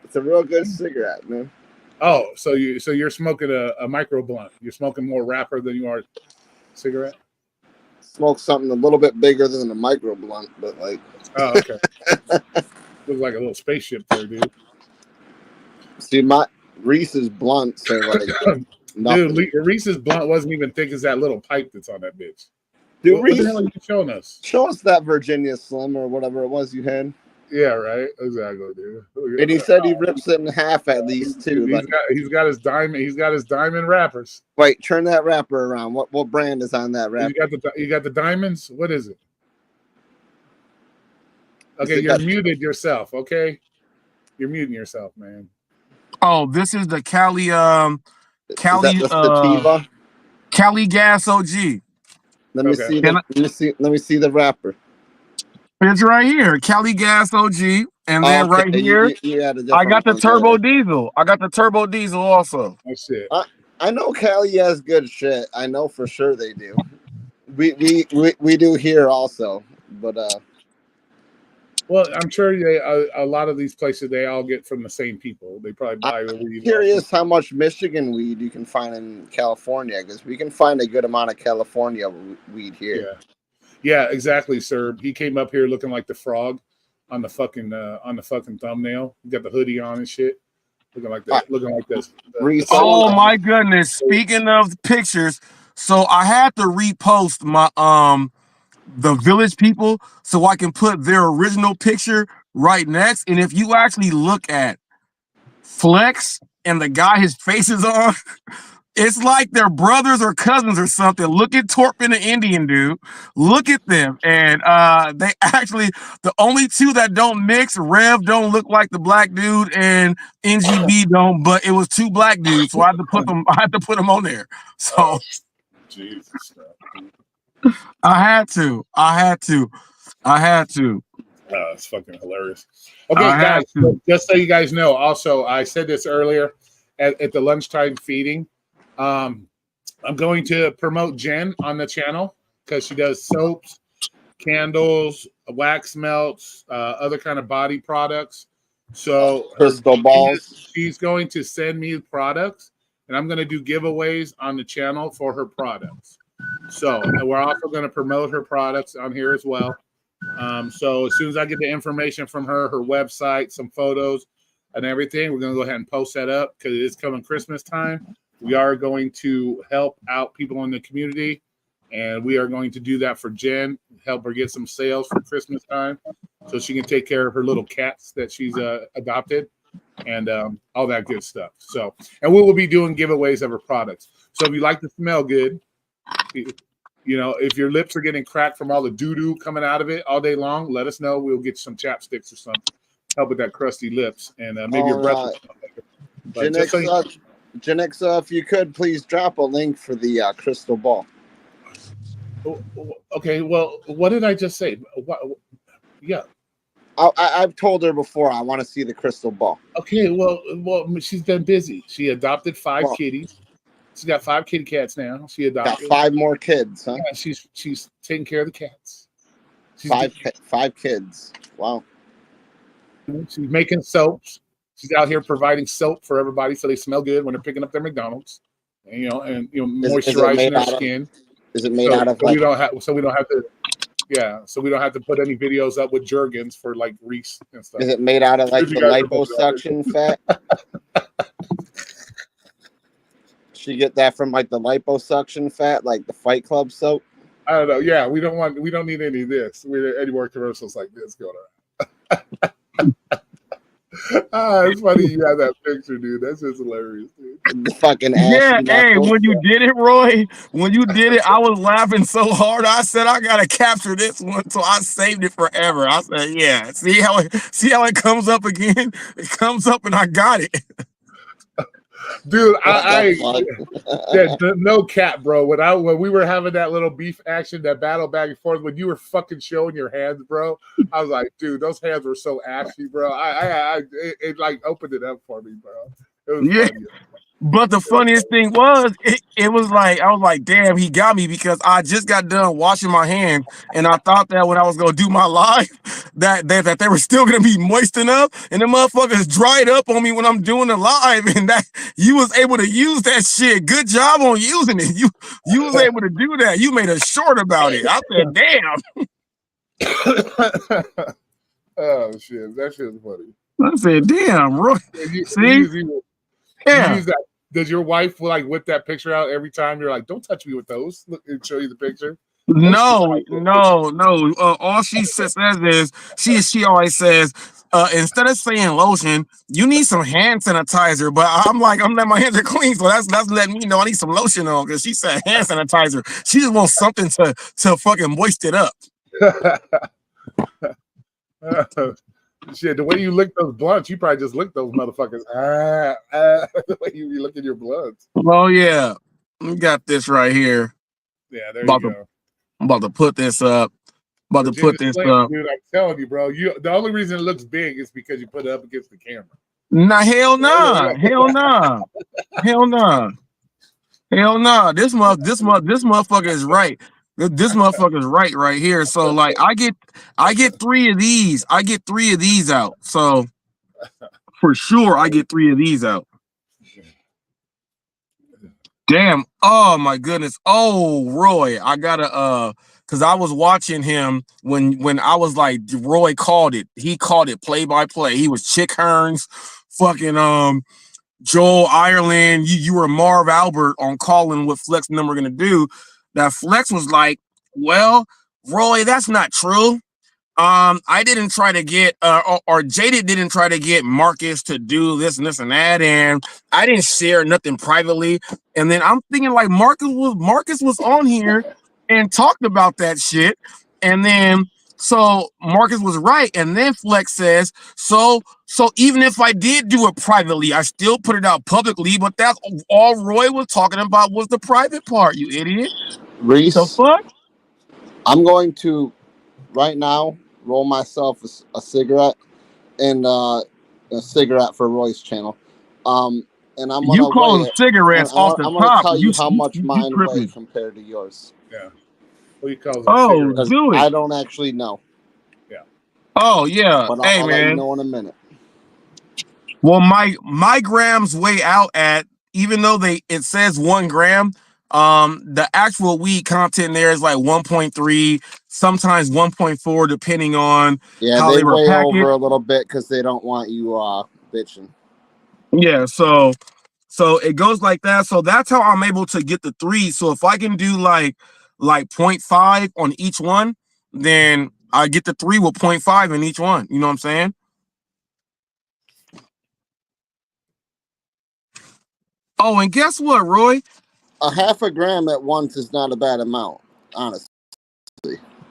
It's a real good cigarette, man. Oh, so you're smoking a micro blunt. You're smoking more wrapper than you are cigarette? Smoke something a little bit bigger than a micro blunt, but like. Oh, okay. Looks like a little spaceship there, dude. See, my Reese's blunts are like nothing. Dude, Reese's blunt wasn't even thick as that little pipe that's on that bitch. Dude, What the hell are you showing us? Show us that Virginia Slim or whatever it was you had. Yeah, right. Exactly, dude. And he said he rips it in half at least too. He's got his diamond. He's got his diamond wrappers. Wait, turn that wrapper around. What brand is on that wrapper? You got the diamonds. What is it? Okay, you're muted yourself. Okay, you're muting yourself, man. Oh, this is the Cali Sativa? Cali Gas OG. Let me see the wrapper. It's right here, Cali Gas OG, and then right here, I got the Turbo Diesel. I got the Turbo Diesel also. That's it. I know Cali has good shit. I know for sure they do. We do here also, but well, I'm sure a lot of these places they all get from the same people. They probably buy the weed. I'm curious how much Michigan weed you can find in California, because we can find a good amount of California weed here. Yeah, exactly, sir. He came up here looking like the frog on the fucking thumbnail. He got the hoodie on and shit, looking like that. Looking like this. Oh my goodness! Speaking of pictures, so I had to repost my the Village people so I can put their original picture right next. And if you actually look at Flex and the guy his face is on, it's like they're brothers or cousins or something. Look at Torp and the Indian dude. Look at them. And they actually, the only two that don't mix, Rev don't look like the black dude and NGB don't, but it was two black dudes. So I had to put them on there. So Jesus. I had to. It's fucking hilarious. Okay, guys, just so you guys know, also, I said this earlier at the lunchtime feeding. I'm going to promote Jen on the channel because she does soaps, candles, wax melts, other kind of body products. So crystal balls. She's going to send me products, and I'm going to do giveaways on the channel for her products. So we're also going to promote her products on here as well. So as soon as I get the information from her website, some photos and everything, we're going to go ahead and post that up because it's coming Christmas time. We are going to help out people in the community, and we are going to do that for Jen, help her get some sales for Christmas time so she can take care of her little cats that she's adopted and all that good stuff. So, and we will be doing giveaways of her products. So if you like to smell good, you know, if your lips are getting cracked from all the doo-doo coming out of it all day long, let us know. We'll get you some chapsticks or something. Help with that crusty lips. And maybe your breath will smell better. Genexa, if you could, please drop a link for the crystal ball. Okay, well, what did I just say? Yeah. I've told her before I want to see the crystal ball. Okay, well, she's been busy. She adopted 5 kitties. She's got 5 kitty cats now. She Got adopted 5 more kids, huh? Yeah, she's taking care of the cats. She's 5 kids. Wow. She's making soaps. She's out here providing soap for everybody so they smell good when they're picking up their McDonald's. And, moisturizing their skin. Is it made out of like? So we don't have to put any videos up with Jergens for like Reese and stuff. Is it made out of like the liposuction fat? She get that from like the liposuction fat, like the Fight Club soap? I don't know. Yeah, we don't need any of this. Any more commercials like this going on. It's funny you have that picture, dude. That's just hilarious, dude. The fucking yeah. Hey, when you did it, Roy, I was laughing so hard. I said I gotta capture this one, so I saved it forever. I said, yeah. See how it comes up again? It comes up, and I got it. Dude, no cap, bro. When we were having that little beef action, that battle back and forth, when you were fucking showing your hands, bro, I was like, dude, those hands were so ashy, bro. It like opened it up for me, bro. It was funny. But the funniest thing was, it was like, I was like, damn, he got me, because I just got done washing my hands, and I thought that when I was going to do my live, that they were still going to be moist enough, and the motherfuckers dried up on me when I'm doing the live, and that you was able to use that shit. Good job on using it. You was able to do that. You made a short about it. I said, damn. Oh, shit. That shit was funny. I said, damn, Roy. See? Yeah. Does your wife like whip that picture out every time you're like, don't touch me with those? Look and show you the picture. No. All she says is she always says, instead of saying lotion, you need some hand sanitizer. But I'm letting my hands are clean, so that's letting me know I need some lotion on, because she said hand sanitizer. She just wants something to fucking moist it up. Shit, the way you lick those blunts, you probably just lick those motherfuckers. The way you be licking your blunts. Oh yeah, we got this right here. Yeah, there you go. I'm about to put this up. Dude, I'm telling you, bro. The only reason it looks big is because you put it up against the camera. Nah, hell nah. This motherfucker is right. This motherfucker's right here. So like I get 3 of these. I get 3 of these out. So for sure I get 3 of these out. Damn. Oh my goodness. Oh, Roy, I gotta because I was watching him when I was like, Roy called it. He called it play by play. He was Chick Hearns, fucking Joel Ireland. You were Marv Albert on calling what Flex and them were gonna do. That Flex was like, well, Roy, that's not true. I didn't try to get or Jaded didn't try to get Marcus to do this and this and that, and I didn't share nothing privately. And then I'm thinking like Marcus was on here and talked about that shit. And then so Marcus was right. And then Flex says, so even if I did do it privately, I still put it out publicly, but that's all Roy was talking about was the private part, you idiot. Reese, the fuck? I'm going to right now roll myself a cigarette and a cigarette for Roy's channel. And I'm gonna you call them cigarettes off the top. I'm gonna tell you how much mine weigh compared to yours. Yeah. What do you call them? Oh, do it. I don't actually know. Yeah. Oh yeah. But I'll let you know in a minute. Well, my grams weigh out at, even though it says 1 gram, the actual weed content there is like 1.3, sometimes 1.4, depending on how they were weigh packaged. over a little bit because they don't want you bitching. Yeah, so it goes like that. So that's how I'm able to get the 3. So if I can do like 0.5 on each one, then I get the 3 with 0.5 in each one. You know what I'm saying? Oh, and guess what, Roy? A half a gram at once is not a bad amount, honestly.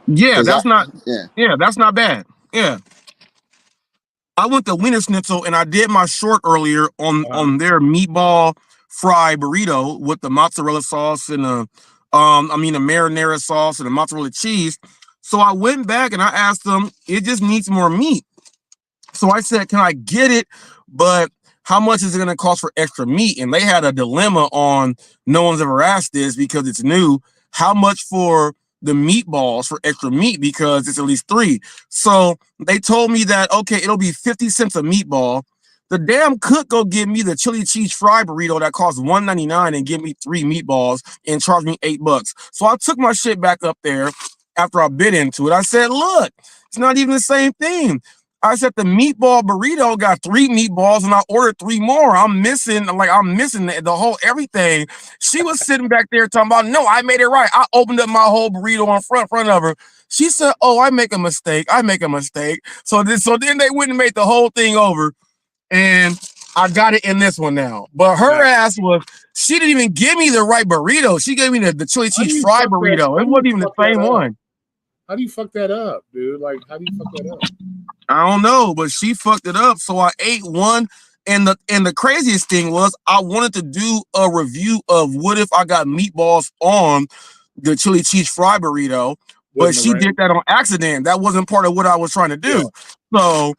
Yeah, that's not bad. Yeah. I went to Wiener Schnitzel and I did my short earlier on their meatball fry burrito with the mozzarella sauce and the marinara sauce and the mozzarella cheese. So I went back and I asked them, it just needs more meat. So I said, can I get it, but how much is it going to cost for extra meat? And they had a dilemma on, no one's ever asked this because it's new, how much for the meatballs for extra meat, because it's at least 3. So they told me that, okay, it'll be 50 cents a meatball. The damn cook go give me the chili cheese fry burrito that costs $1.99 and give me 3 meatballs and charge me $8. So I took my shit back up there after I bit into it. I said, look, it's not even the same thing. I said the meatball burrito got 3 meatballs and I ordered 3 more. I'm missing the whole everything. She was sitting back there talking about, no, I made it right. I opened up my whole burrito in front of her. She said, oh, I make a mistake. So then they went and made the whole thing over. And I got it in this one now. But her ass she didn't even give me the right burrito. She gave me the chili cheese fry burrito. It wasn't even the same one. How do you fuck that up, dude? Like, how do you fuck that up? I don't know, but she fucked it up. So I ate one. And the craziest thing was I wanted to do a review of what if I got meatballs on the chili cheese fry burrito, but she did that on accident. That wasn't part of what I was trying to do. Yeah. So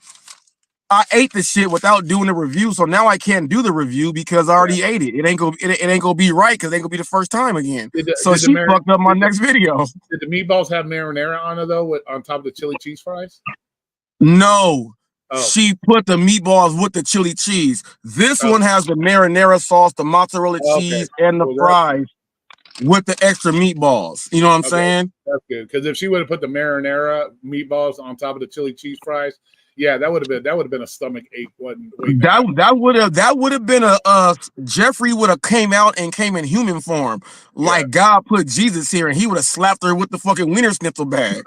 I ate the shit without doing the review. So now I can't do the review because I already ate it. It ain't gonna be right because it ain't gonna be the first time again. So she fucked up my next video. Did the meatballs have marinara on it though, on top of the chili cheese fries? No. Oh. She put the meatballs with the chili cheese. This one has the marinara sauce, the mozzarella cheese, and the fries with the extra meatballs. You know what I'm saying? That's good. Because if she would have put the marinara meatballs on top of the chili cheese fries, yeah, that would have been a stomach ache. That would have been a Jeffrey would have came in human form, like God put Jesus here, and he would have slapped her with the fucking wiener schnitzel bag.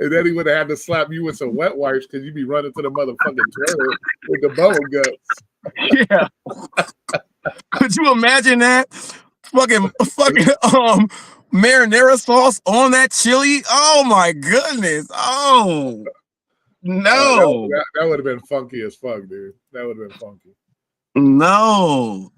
And then he would have had to slap you with some wet wipes because you'd be running to the motherfucking trailer with the bubble guts. Yeah. Could you imagine that? Fucking marinara sauce on that chili. Oh my goodness. Oh no. That would have been funky as fuck, dude. That would have been funky. No.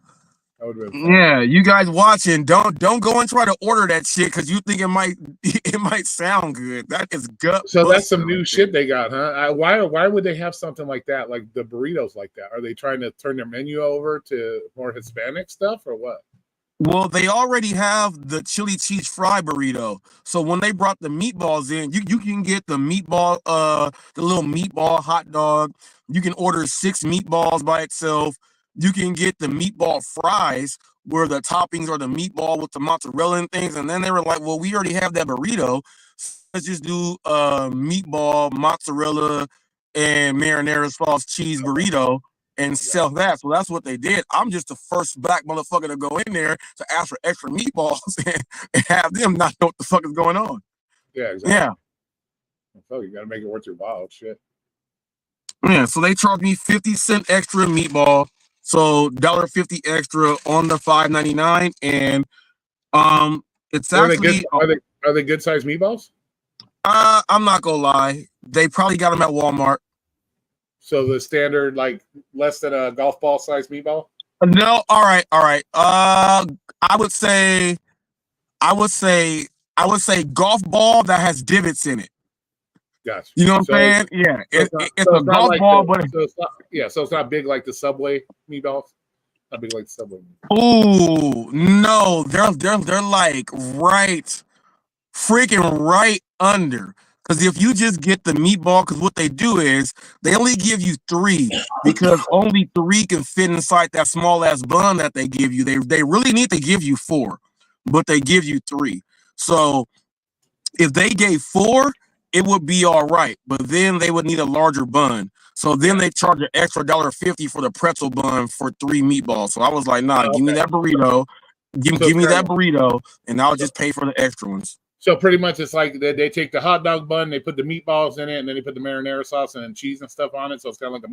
That would have been funky. Yeah, you guys watching, don't go and try to order that shit because you think it might sound good. That is gut. So that's some new shit they got, huh? Why would they have something like that, like the burritos like that? Are they trying to turn their menu over to more Hispanic stuff or what? Well, they already have the chili cheese fry burrito. So when they brought the meatballs in, you can get the meatball, the little meatball hot dog. You can order 6 meatballs by itself. You can get the meatball fries where the toppings are the meatball with the mozzarella and things. And then they were like, well, we already have that burrito. So let's just do meatball, mozzarella, and marinara sauce cheese burrito and sell that. So that's what they did. I'm just the first black motherfucker to go in there to ask for extra meatballs and have them not know what the fuck is going on. Yeah, exactly. Yeah. So you got to make it worth your while. Shit. Yeah, so they charged me 50 cents extra meatball. So $1.50 extra on the $5.99, and it's actually are they good sized meatballs? I'm not gonna lie, they probably got them at Walmart. So the standard, like less than a golf ball size meatball? No, all right. I would say golf ball that has divots in it. Gotcha. You know what I'm saying? Yeah, it's a golf ball, but so it's not big like the Subway meatballs. Not big like the Subway. Oh no, they're like freaking right under. Because if you just get the meatball, because what they do is they only give you 3 because only 3 can fit inside that small ass bun that they give you. They really need to give you 4, but they give you 3. So if they gave 4, it would be all right, but then they would need a larger bun. So then they charge an extra $1.50 for the pretzel bun for 3 meatballs. So I was like, nah, give me that burrito. Give me that burrito, and I'll just pay for the extra ones. So pretty much it's like they take the hot dog bun, they put the meatballs in it, and then they put the marinara sauce and cheese and stuff on it. So it's kind of like a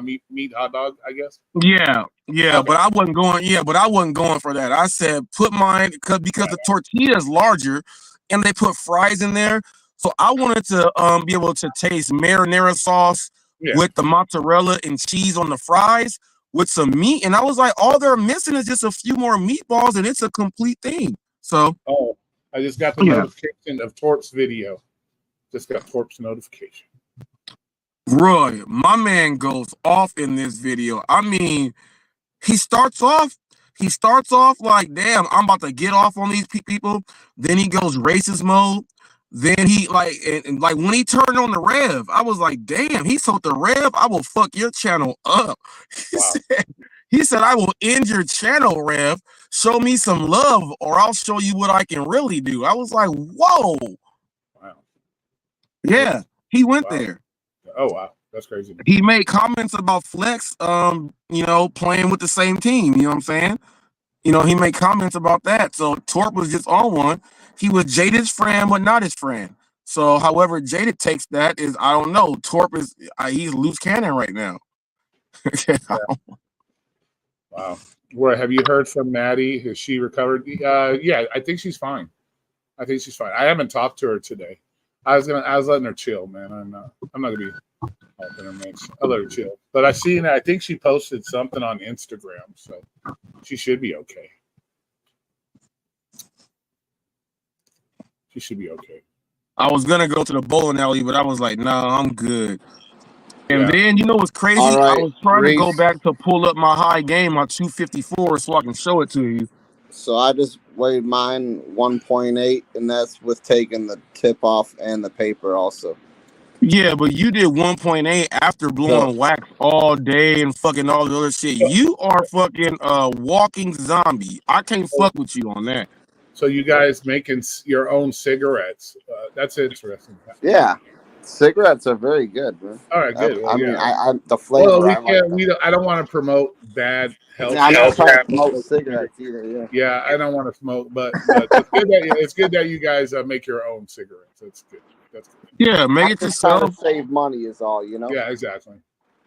meat hot dog, I guess. Yeah, okay. But I wasn't going. Yeah, but I wasn't going for that. I said put mine because the tortilla is larger, and they put fries in there. So I wanted to be able to taste marinara sauce with the mozzarella and cheese on the fries with some meat, and I was like, all they're missing is just a few more meatballs, and it's a complete thing. So. I just got the notification of Torp's video. Just got Torp's notification. Roy, my man goes off in this video. I mean, he starts off like, damn, I'm about to get off on these people. Then he goes racist mode. Then he like, and like when he turned on the rev, I was like, damn, he told the rev, I will fuck your channel up. Wow. He said, I will end your channel, rev. Show me some love, or I'll show you what I can really do. I was like, whoa. Wow. Yeah, he went there. Oh wow, that's crazy. He made comments about Flex, you know, playing with the same team. You know what I'm saying? You know, he made comments about that. So Torp was just on one. He was Jaded's friend, but not his friend. So, however, Jaded takes that is, I don't know. Torp is he's loose cannon right now. Yeah. Wow. Where have you heard from Maddie? Has she recovered? Yeah, I think she's fine. I think she's fine. I haven't talked to her today. I was letting her chill, man. I'm not gonna be helping her mix. I'll let her chill. But I think she posted something on Instagram, so she should be okay. She should be okay. I was gonna go to the bowling alley, but I was like, nah, I'm good. And Yeah. then you know what's crazy? All right, I was trying to go Reese. back to pull up my high game, my 254, so I can show it to you. So I just weighed mine 1.8, and that's with taking the tip off and the paper also. Yeah, but you did 1.8 after blowing wax all day and fucking all the other shit. You are fucking a walking zombie. I can't fuck with you on that. So you guys making your own cigarettes? That's interesting. Yeah, cigarettes are very good, man. All right, good. I mean, the flavor. Well, I don't want to promote bad health. I'm not trying to promote cigarettes either. Yeah. Yeah, I don't want to smoke, but it's good that you guys make your own cigarettes. That's good. That's good. Yeah, make it just trying yourself. to save money is all, you know. Yeah, exactly.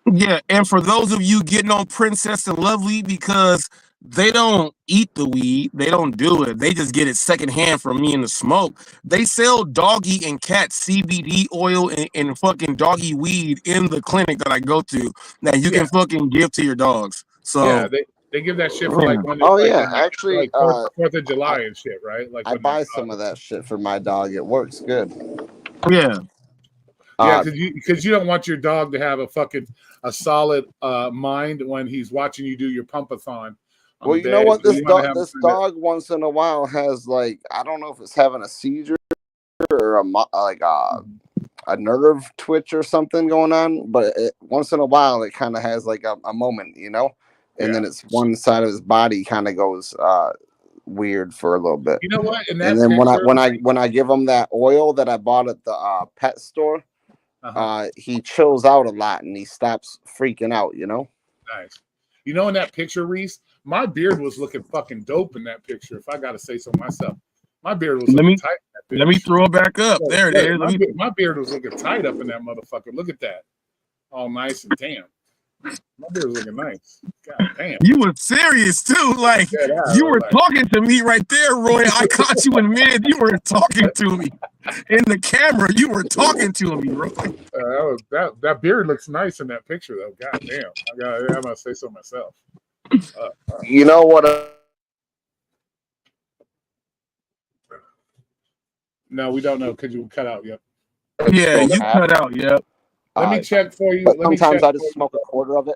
Yeah, and for those of you getting on Princess and Lovely because they don't eat the weed, they don't do it. They just get it secondhand from me in the smoke. They sell doggy and cat CBD oil and fucking doggy weed in the clinic that I go to that you can fucking give to your dogs. So yeah, they give that shit for like when actually, like 4th of July and shit, right? Like I buy some of that shit for my dog. It works good. Yeah. Yeah, because you don't want your dog to have a solid mind when he's watching you do your pump-a-thon. Well, you know what? This dog once in a while has, like, I don't know if it's having a seizure or a nerve twitch or something going on, but once in a while it kind of has like a moment, you know, and then it's one side of his body kind of goes weird for a little bit. You know what? And then when I give him that oil that I bought at the pet store, he chills out a lot and he stops freaking out, you know. Nice. You know, in that picture, Reese, my beard was looking fucking dope in that picture. If I got to say so myself, my beard was looking tight. Let me throw it back up. There it is. My beard was looking tight up in that motherfucker. Look at that. All nice and tan. My beard was looking nice. God damn. You were serious too. Like you were talking to me right there, Roy. I caught you in mid. You were talking to me in the camera. You were talking to me, Roy. That beard looks nice in that picture, though. God damn. I'm gonna say so myself. You know what? No, we don't know because you cut out. Yep. Yeah, you cut out. Yep. Let me check for you. Sometimes I just smoke a quarter of it.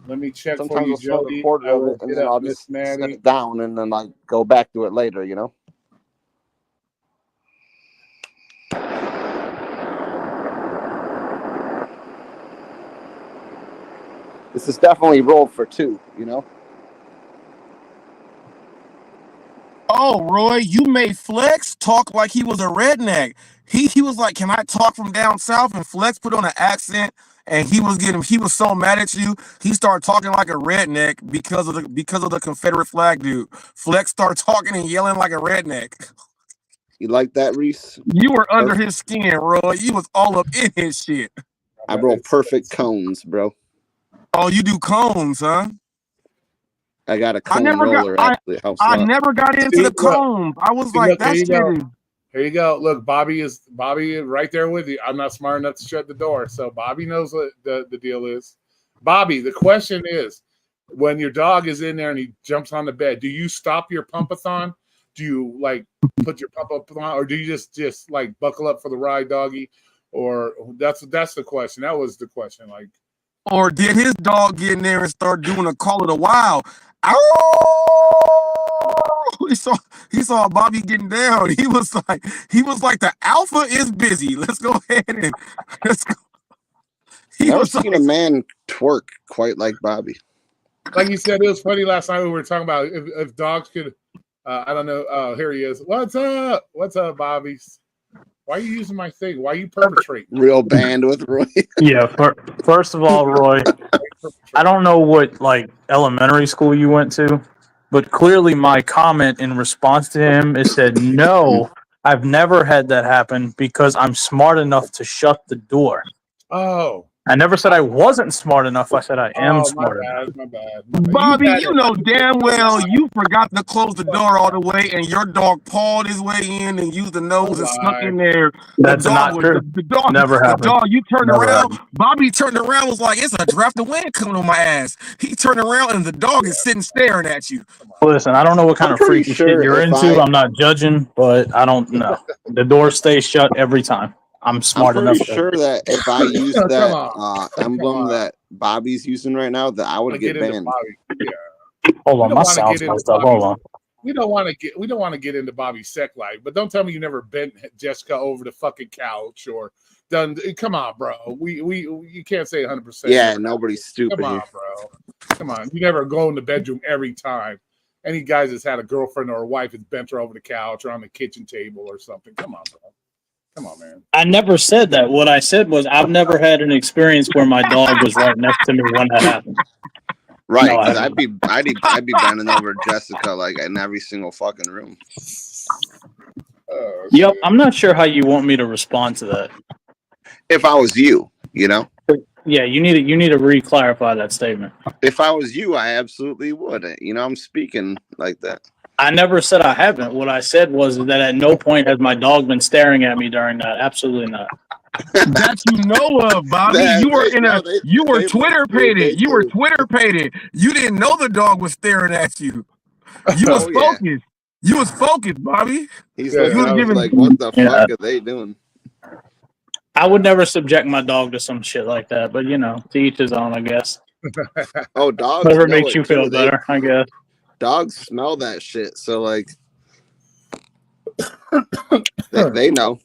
Let me check Sometimes for you, I'll smoke Jody. a quarter of it, and then I'll just set it down, and then like go back to it later. You know. This is definitely rolled for two. You know. Oh, Roy, you made Flex talk like he was a redneck. He was like, "Can I talk from down south?" And Flex put on an accent, and he was so mad at you. He started talking like a redneck because of the Confederate flag, dude. Flex started talking and yelling like a redneck. You like that, Reese? You were under his skin, Roy. You was all up in his shit. I roll perfect cones, bro. Oh, you do cones, huh? I got a cone roller. I never got into the cones. I was like, that shit is. Here you go. Look, Bobby is right there with you. I'm not smart enough to shut the door, so Bobby knows what the deal is. Bobby, the question is, when your dog is in there and he jumps on the bed, do you stop your pump-a-thon? Do you like put your pump-a-thon, or do you just like buckle up for the ride, doggy? Or that's the question. That was the question. Like, or did his dog get in there and start doing a call of the wild? Ow! He saw Bobby getting down. He was like the alpha is busy. Let's go ahead and let's go. Never seen a man twerk quite like Bobby. Like you said, it was funny last night when we were talking about if dogs could. I don't know. Here he is. What's up? What's up, Bobby's? Why are you using my thing? Why are you perpetrating? Real band with Roy. Yeah. First of all, Roy, I don't know what like elementary school you went to, but clearly my comment in response to him is said, no, I've never had that happen because I'm smart enough to shut the door. Oh. I never said I wasn't smart enough. I said I am smart enough. My bad. Bobby, you know damn well you forgot to close the door all the way, and your dog pawed his way in and used the nose and snuck in there. That's not true. The dog, never happened. The dog, you turned Never around. happened. Bobby turned around, was like, "It's a draft of wind coming on my ass." He turned around, and the dog is sitting staring at you. Listen, I don't know what kind of freaky shit you're into. I'm not judging, but I don't know. The door stays shut every time. I'm smart enough. I'm pretty sure that if I use that emblem that Bobby's using right now, that I would get banned. Yeah. Hold on, my sound's messed up. Hold on. We don't want to get into Bobby's sex life, but don't tell me you never bent Jessica over the fucking couch or done. Come on, bro. You can't say 100%. Yeah, nobody's stupid. Come on, bro. Come on. You never go in the bedroom every time. Any guys that's had a girlfriend or a wife has bent her over the couch or on the kitchen table or something. Come on, bro. Come on, man. I never said that. What I said was I've never had an experience where my dog was right next to me when that happened. Right, because I'd be bending over Jessica like in every single fucking room. Yep, I'm not sure how you want me to respond to that. If I was you, you know. Yeah, you need to re-clarify that statement. If I was you, I absolutely would. You know, I'm speaking like that. I never said I haven't. What I said was that at no point has my dog been staring at me during that. Absolutely not. That you know of, Bobby. You were Twitter pated. You were Twitter pated. You didn't know the dog was staring at you. You was focused. Yeah. You was focused, Bobby. He's like, what the fuck are they doing? I would never subject my dog to some shit like that, but to each his own, I guess. Oh, dogs. Whatever makes you feel better, I guess. Dogs smell that shit, so like they know.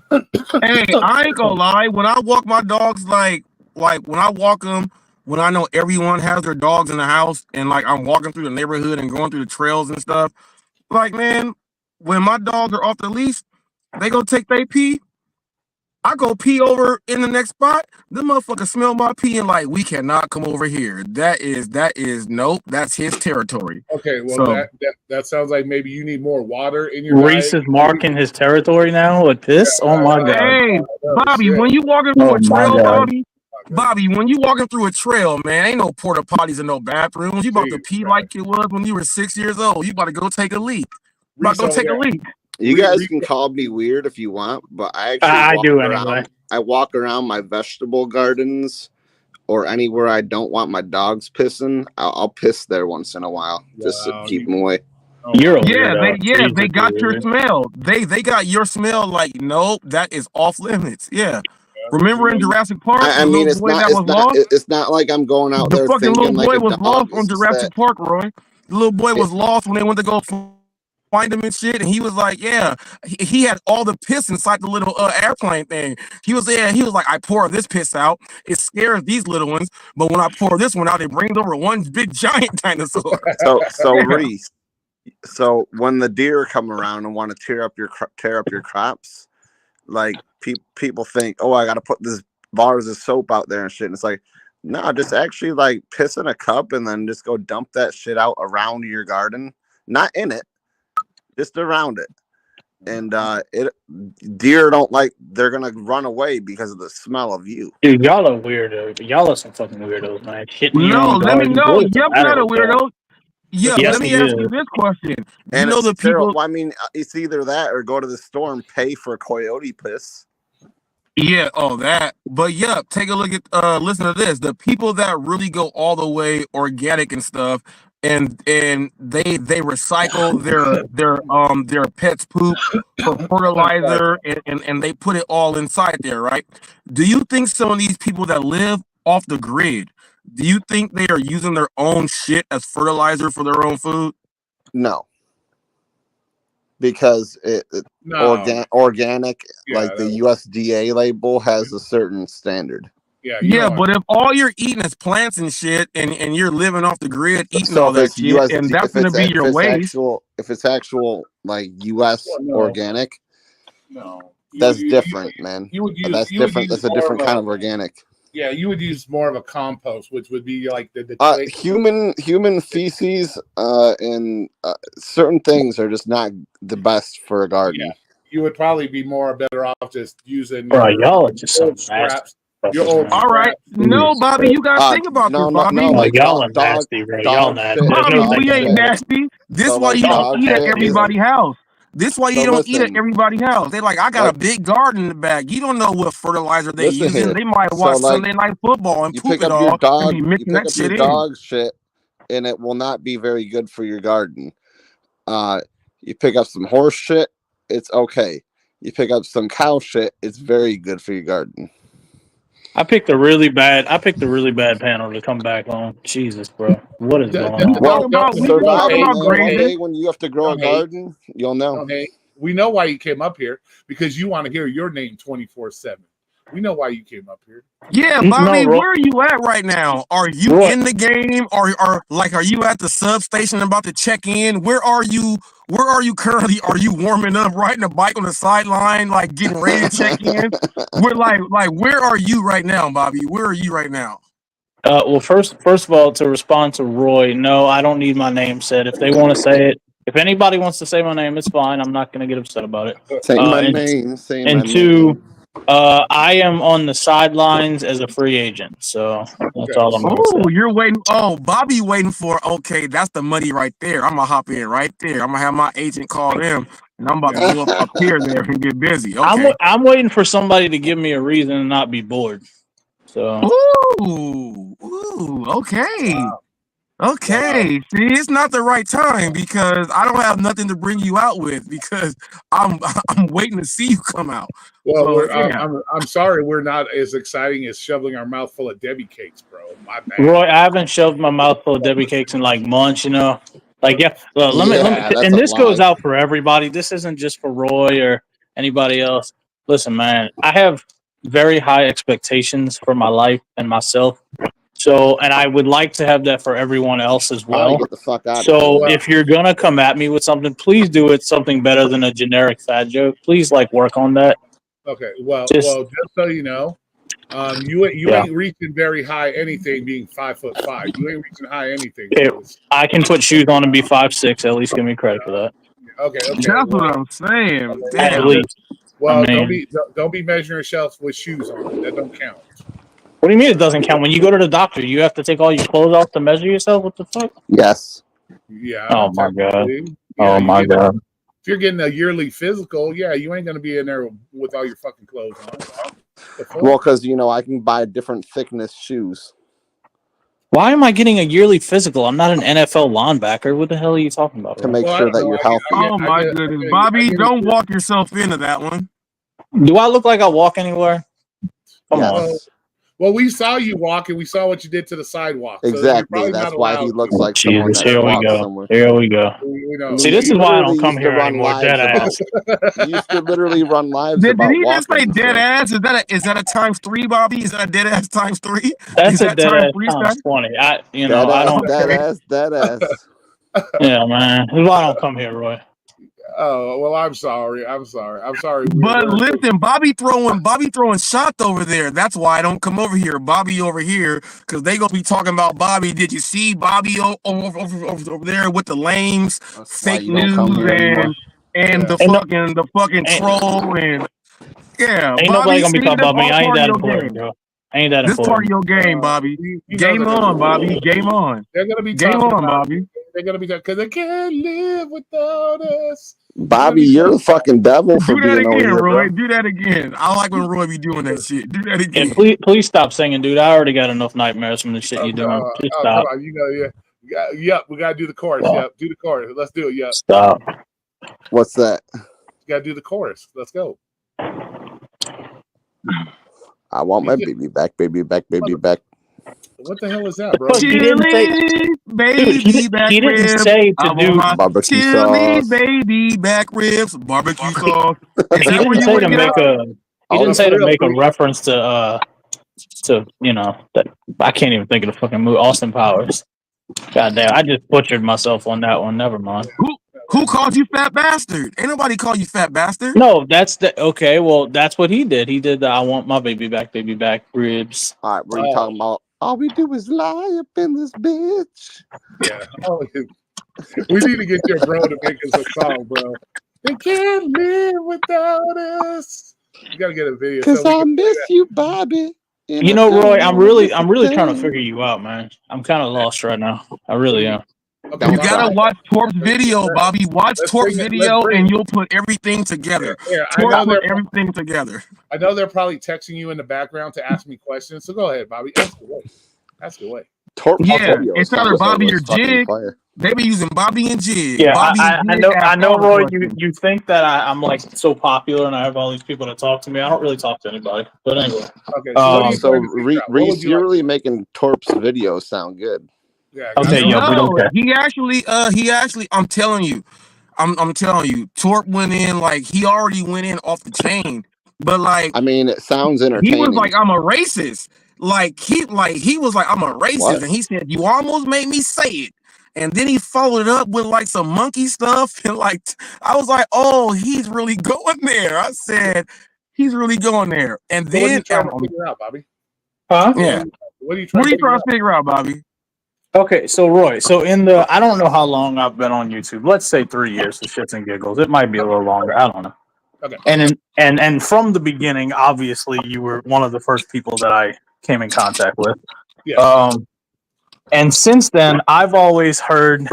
Hey, I ain't gonna lie. When I walk my dogs, like when I walk them, when I know everyone has their dogs in the house, and like I'm walking through the neighborhood and going through the trails and stuff, like man, when my dogs are off the leash, they go take their pee. I go pee over in the next spot. The motherfucker smell my pee and like, we cannot come over here. That is nope. That's his territory. Okay, well so, that sounds like maybe you need more water in your Reese diet. Is marking his territory now with piss. Yeah, oh my god! Hey, Bobby, when you walking through a trail, Bobby, when you walking through a trail, man, ain't no porta potties and no bathrooms. You about to pee like it was when you were 6 years old. You about to go take a leak. A leak. You guys can call me weird if you want, but I walk around my vegetable gardens or anywhere I don't want my dogs pissing. I'll piss there once in a while just to keep them away. They got your smell. They got your smell. Like, nope, that is off limits. Yeah. Remember in Jurassic Park? I mean, it's not like I'm going out there. The fucking little boy was lost on Jurassic Park, Roy. The little boy was lost when they went to go find him and shit, and he was like, yeah, he had all the piss inside the little airplane thing. He was like, I pour this piss out, it scares these little ones, but when I pour this one out, it brings over one big giant dinosaur. So Reese, so when the deer come around and want to tear up your crops, like people think, oh, I gotta put this bars of soap out there and shit, and it's like, no, just actually like piss in a cup and then just go dump that shit out around your garden, not in it. Just around it, and deer don't like. They're gonna run away because of the smell of you. Dude, y'all are weirdos. Y'all are some fucking weirdos, man. Let me know. You're not a weirdo. Yeah, yes, let me ask you this question. And you know the people. I mean, it's either that or go to the store and pay for coyote piss. Yeah, that. But yeah, take a look at listen to this. The people that really go all the way organic and stuff, and they recycle their pets poop for fertilizer, and they put it all inside there, right? Do you think some of these people that live off the grid, do you think they are using their own shit as fertilizer for their own food? No, because No. organic, Yeah, like the USDA label has a certain standard. Yeah, you Yeah, don't but if all you're eating is plants and shit, and you're living off the grid eating So all if that it's shit, and USD, that's gonna be your waste. if it's actual like US Well, no. organic, no. that's different, man. You would use That's you would different. use That's a more different of kind of organic. Yeah, you would use more of a compost, which would be like the Human feces and certain things are just not the best for a garden. Yeah. You would probably be better off just using Bro, your y'all are just old some nasty scraps. Your old All right, scraps. no, Bobby, you gotta think about this, Bobby. No, like like y'all are dog nasty, bro. Y'all dog nasty. shit. There's no Bobby, we thinking ain't about it. nasty. This So, why like, you don't dog eat at shit everybody's house. This why you So don't eat at listen. everybody's house. They like, I got Like- a big garden in the back. You don't know what fertilizer they Listen using. here. They might So, watch like, Sunday Night Football and You poop pick it up your all dog. and be You mixing pick that up shit your in. dog shit, and it will not be very good for your garden. You pick up some horse shit, it's okay. You pick up some cow shit, it's very good for your garden. I picked a really bad panel to come back on. Jesus, bro. What is going We on? can talk about One grazing. day when you have to grow a garden, you'll know. Okay. We know why you came up here, because you want to hear your name 24/7. We know why you came up here. Yeah, Bobby, where are you at right now? Are you in the game? Or like, are you at the substation about to check in? Where are you? Where are you currently? Are you warming up, riding a bike on the sideline, like getting ready to check in? We're like where are you right now, Bobby? Where are you right now? Well, first of all, to respond to Roy, no, I don't need my name said. If they want to say it, if anybody wants to say my name, it's fine. I'm not going to get upset about it. Say my name. Say my And two, name. I am on the sidelines as a free agent, so that's all I'm going to say. Oh, you're waiting. Oh, Bobby waiting for. Okay, that's the money right there. I'm gonna hop in right there. I'm gonna have my agent call them, and I'm about to go up here there and get busy. Okay. I'm waiting for somebody to give me a reason to not be bored. So. Ooh, okay. Wow. Okay. Wow. See, it's not the right time because I don't have nothing to bring you out with because I'm waiting to see you come out. Well, so, I'm sorry we're not as exciting as shoveling our mouth full of Debbie cakes, bro. My bad. Roy, I haven't shoved my mouth full of Debbie cakes in like months, you know. Like, yeah, let me, and this goes out for everybody. This isn't just for Roy or anybody else. Listen, man, I have very high expectations for my life and myself. So, and I would like to have that for everyone else as well. Get the fuck out so, if you're gonna come at me with something, please do it something better than a generic fat joke. Please, like, work on that. Okay. Well, just so you know, you ain't reaching very high anything being 5'5". You ain't reaching high anything. I can put shoes on and be 5'6". At least give me credit for that. Okay. That's what I'm saying. Damn. At least. Well, don't be measuring yourself with shoes on. That don't count. What do you mean it doesn't count? When you go to the doctor, you have to take all your clothes off to measure yourself? What the fuck? Yes. Yeah. Oh my god. Yeah, my god. If you're getting a yearly physical, yeah, you ain't gonna be in there with all your fucking clothes on. Well, because I can buy different thickness shoes. Why am I getting a yearly physical? I'm not an NFL linebacker. What the hell are you talking about? To make sure that you're healthy. Oh my goodness, Bobby! Don't walk yourself into that one. Do I look like I walk anywhere? Come on. Well, we saw you walk, and we saw what you did to the sidewalk. Exactly. So that's why he looks like someone that here we go. somewhere. Here we go. See, this is why I don't come here anymore. Dead ass. You used to literally run lives Did about he just say walking, dead ass? Is that a times 3, Bobby? Is that a dead ass times 3? That's a dead ass times 20. I don't. Dead ass. Yeah, man. This is why I don't come here, Roy. Oh, well, I'm sorry. But listen, Bobby throwing shots over there. That's why I don't come over here. Bobby over here, because they gonna be talking about Bobby. Did you see Bobby over there with the lames, fake news, and the fucking troll and ain't nobody gonna be talking about me. I ain't that important, bro. I ain't that important. This part of your game, Bobby. Game on, Bobby. Game on. They're gonna be game on, Bobby. They're gonna be because they can't live without us. Bobby, you're the fucking devil for being over here, Roy. Bro. Do that again. I like when Roy be doing that shit. Do that again. And please stop singing, dude. I already got enough nightmares from the shit you're doing. Just stop. Come on, Yep, we gotta do the chorus. Yep, do the chorus. Let's do it. Yep. Stop. What's that? You gotta do the chorus. Let's go. I want my baby back, baby back, baby back. What the hell is that, bro? He didn't say, baby dude, back he didn't ribs. say I to want do. my Barbecue chili sauce. baby back ribs, barbecue sauce. Is He that where didn't you say want to to make go? a. He didn't say to make a reference to you know that I can't even think of the fucking movie Austin Powers. God damn, I just butchered myself on that one. Never mind. Who called you fat bastard? Ain't nobody call you fat bastard. No, that's the okay. Well, that's what he did. He did the "I want my baby back" ribs. All right, what are you talking about? All we do is lie up in this bitch. Yeah. Oh, we need to get your bro to make us a song, bro. They can't live without us. You gotta get a video. Cause So I miss you, Bobby. You know, Roy, I'm really trying to figure you out, man. I'm kind of lost right now. I really am. Okay, You gotta watch Torp's video, Bobby. Watch Torp's video, and you'll put everything together. Torp put everything together. I know they're probably texting you in the background to ask me questions. So go ahead, Bobby. Ask away. Ask away. Torp it's either Bobby or Jig. They be using Bobby and Jig. Yeah, Bobby I know, Roy. You think that I'm like so popular and I have all these people to talk to me. I don't really talk to anybody. But anyway. Okay. So Reese, you're really making Torp's video sound good. Yeah. Okay. No, he actually. I'm telling you. I'm telling you. Torp went in like he already went in off the chain. But like, I mean, it sounds entertaining. He was like, I'm a racist. He was like, I'm a racist, and he said, you almost made me say it. And then he followed it up with like some monkey stuff, and like I was like, oh, he's really going there. I said, he's really going there. And then what are you trying to figure out, Bobby? Huh? Yeah. What are you trying to figure out, Bobby? Okay, so Roy, I don't know how long I've been on YouTube. Let's say 3 years for shits and giggles. It might be a little longer. I don't know. Okay. And from the beginning, obviously, you were one of the first people that I came in contact with. Yeah. And since then, I've always heard,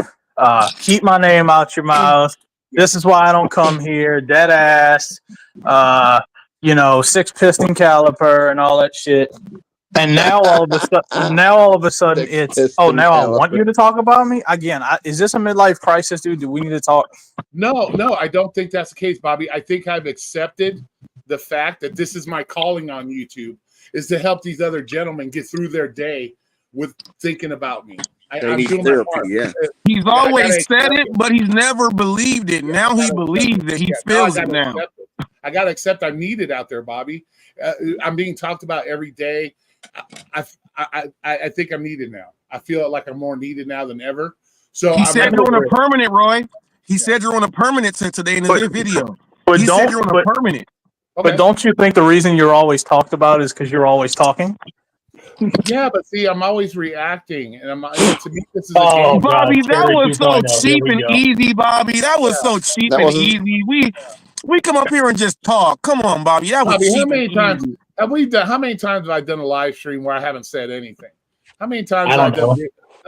keep my name out your mouth. This is why I don't come here. Dead ass. 6-piston caliper and all that shit. And now all of a sudden, it's now I want you to talk about me again. Is this a midlife crisis, dude? Do we need to talk? No, I don't think that's the case, Bobby. I think I've accepted the fact that this is my calling on YouTube, is to help these other gentlemen get through their day with thinking about me. I'm doing my part. Yeah. He's always said it, but he's never believed it. Now he believes that he feels it now. I gotta accept I'm needed out there, Bobby. I'm being talked about every day. I think I'm needed now. I feel like I'm more needed now than ever. So he said you're on a permanent, Roy. He said you're on a permanent today in his video. He said you're on a permanent. Okay. But don't you think the reason you're always talked about is because you're always talking? Yeah, but see, I'm always reacting, and to me, this is a game. Bobby, that was so cheap and easy, Bobby. That was so cheap and easy. We come up here and just talk. Come on, Bobby. That was cheap. How many times have we done? How many times have I done a live stream where I haven't said anything? How many times have I done?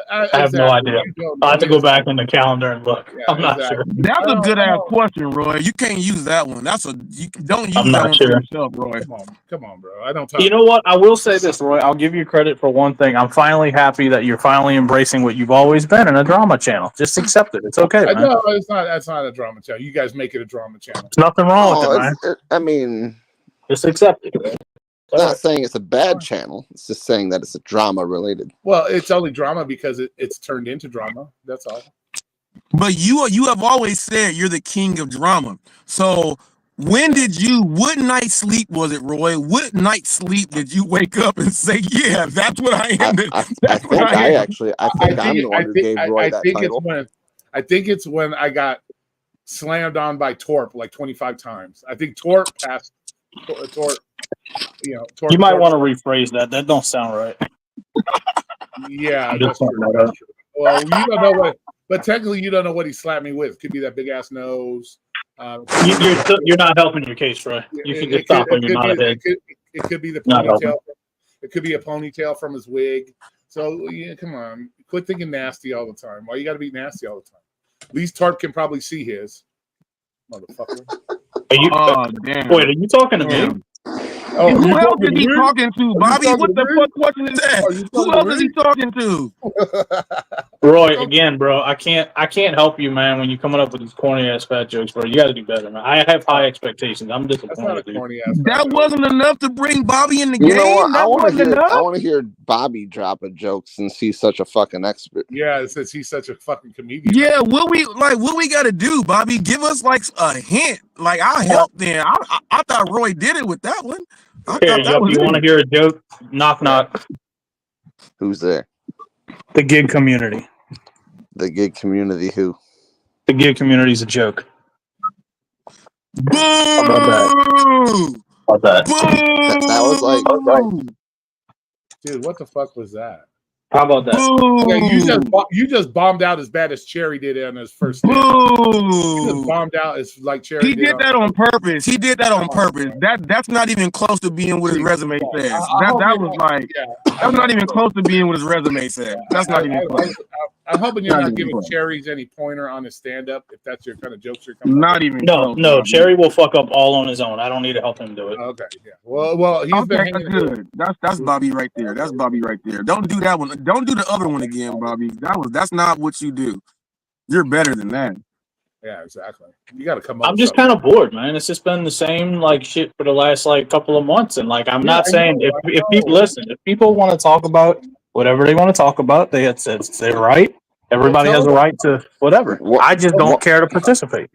I have no idea. I have to go back in the calendar and look. Yeah, I'm not sure. That's a good ass question, Roy. You can't use that one. Don't use that one for yourself, Roy. Come on, bro. I don't talk. You know what? I will say this, Roy. I'll give you credit for one thing. I'm finally happy that you're finally embracing what you've always been in a drama channel. Just accept it. It's okay, man. No, it's not. That's not a drama channel. You guys make it a drama channel. There's nothing wrong with it, man. I mean, just accept it. I'm not saying it's a bad channel. It's just saying that it's a drama related. Well, it's only drama because it's turned into drama. That's all. But you have always said you're the king of drama. So what night's sleep was it, Roy? What night's sleep did you wake up and say, yeah, that's what I am? I think I'm the one who gave Roy that title. I think it's when I got slammed on by Torp like 25 times. I think Torp passed Torp. You might want to rephrase that. That don't sound right. Yeah, that's true. Well, you don't know what, but technically, you don't know what he slapped me with. Could be that big ass nose. You're not helping your case, Troy. You can just stop when you're not ahead. It could be the ponytail. It could be a ponytail from his wig. So come on, quit thinking nasty all the time. Why you got to be nasty all the time? At least Torp can probably see his motherfucker. Damn. Wait, are you talking to me? Oh, And who you else talking is to he me? talking to, Are you Bobby? talking What to the me? fuck question is that? Are you Who talking else to is he me? talking to? Roy, again, bro, I can't help you, man. When you're coming up with these corny ass fat jokes, bro, you got to do better, man. I have high expectations. I'm That's not a disappointed, dude. corny ass fat That joke. wasn't enough to bring Bobby in the You know what? game. That I wasn't enough. want to hear Bobby drop a joke since he's such a fucking expert. Yeah, it says he's such a fucking comedian. Yeah, what we got to do, Bobby? Give us like a hint. Like I'll help. Then I thought Roy did it with that one. I Here, thought that yup, was you want to it. hear a joke? Knock, knock. Who's there? The gig community. The gig community who? The gig community's a joke. Boo! How about that? How about that? Boo! That was like Dude, what the fuck was that? How about that? Boo! You just bombed out as bad as Cherry did on his first stand. You just Boo! bombed out as like Cherry He did that on purpose. He did that on Come on, purpose. That's not even close to being what his Please, resume come on. says. I That hope that you're was not- like yeah. that's not even close to being what his resume said. That's not even close. I'm hoping you're Not not even giving close. Cherry's any pointer on his stand-up if that's your kind of jokes you're coming up Not with. even No, close. no, Bobby. Cherry will fuck up all on his own. I don't need to help him do it. Okay, yeah. Well, he's been Okay, hanging. good. That's Bobby right there. That's Bobby right there. Don't do that one. Don't do the other one again, Bobby. That's not what you do. You're better than that. Yeah, exactly. You got to come up. I'm with just something. kind of bored, man. It's just been the same like shit for the last like couple of months, and like I'm Yeah, not I saying know, if people listen, if people want to talk about whatever they want to talk about, it's their right. Everybody has a right to whatever. What- I just don't what- care to participate.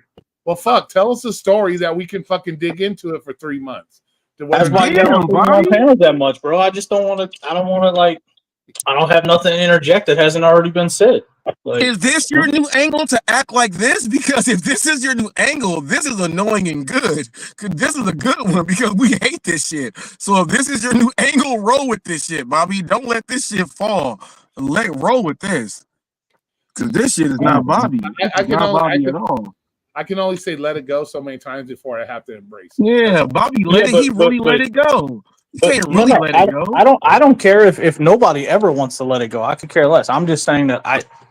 Well, fuck. Tell us a story that we can fucking dig into it for 3 months. That's why I Damn, don't put me on Bobby. panels that much, bro. I just don't want to. I don't want to like. I don't have nothing to interject that hasn't already been said. Like, Is this your new angle to act like this? Because if this is your new angle, this is annoying and good. 'Cause this is a good one because we hate this shit. So if this is your new angle, roll with this shit, Bobby. Don't let this shit fall. Roll with this. Because this shit is not Bobby. It's not Bobby at all. I can only say let it go so many times before I have to embrace it. Yeah, Bobby let it. He really let it go. You can't really let it go. I don't care if nobody ever wants to let it go. I could care less. I'm just saying that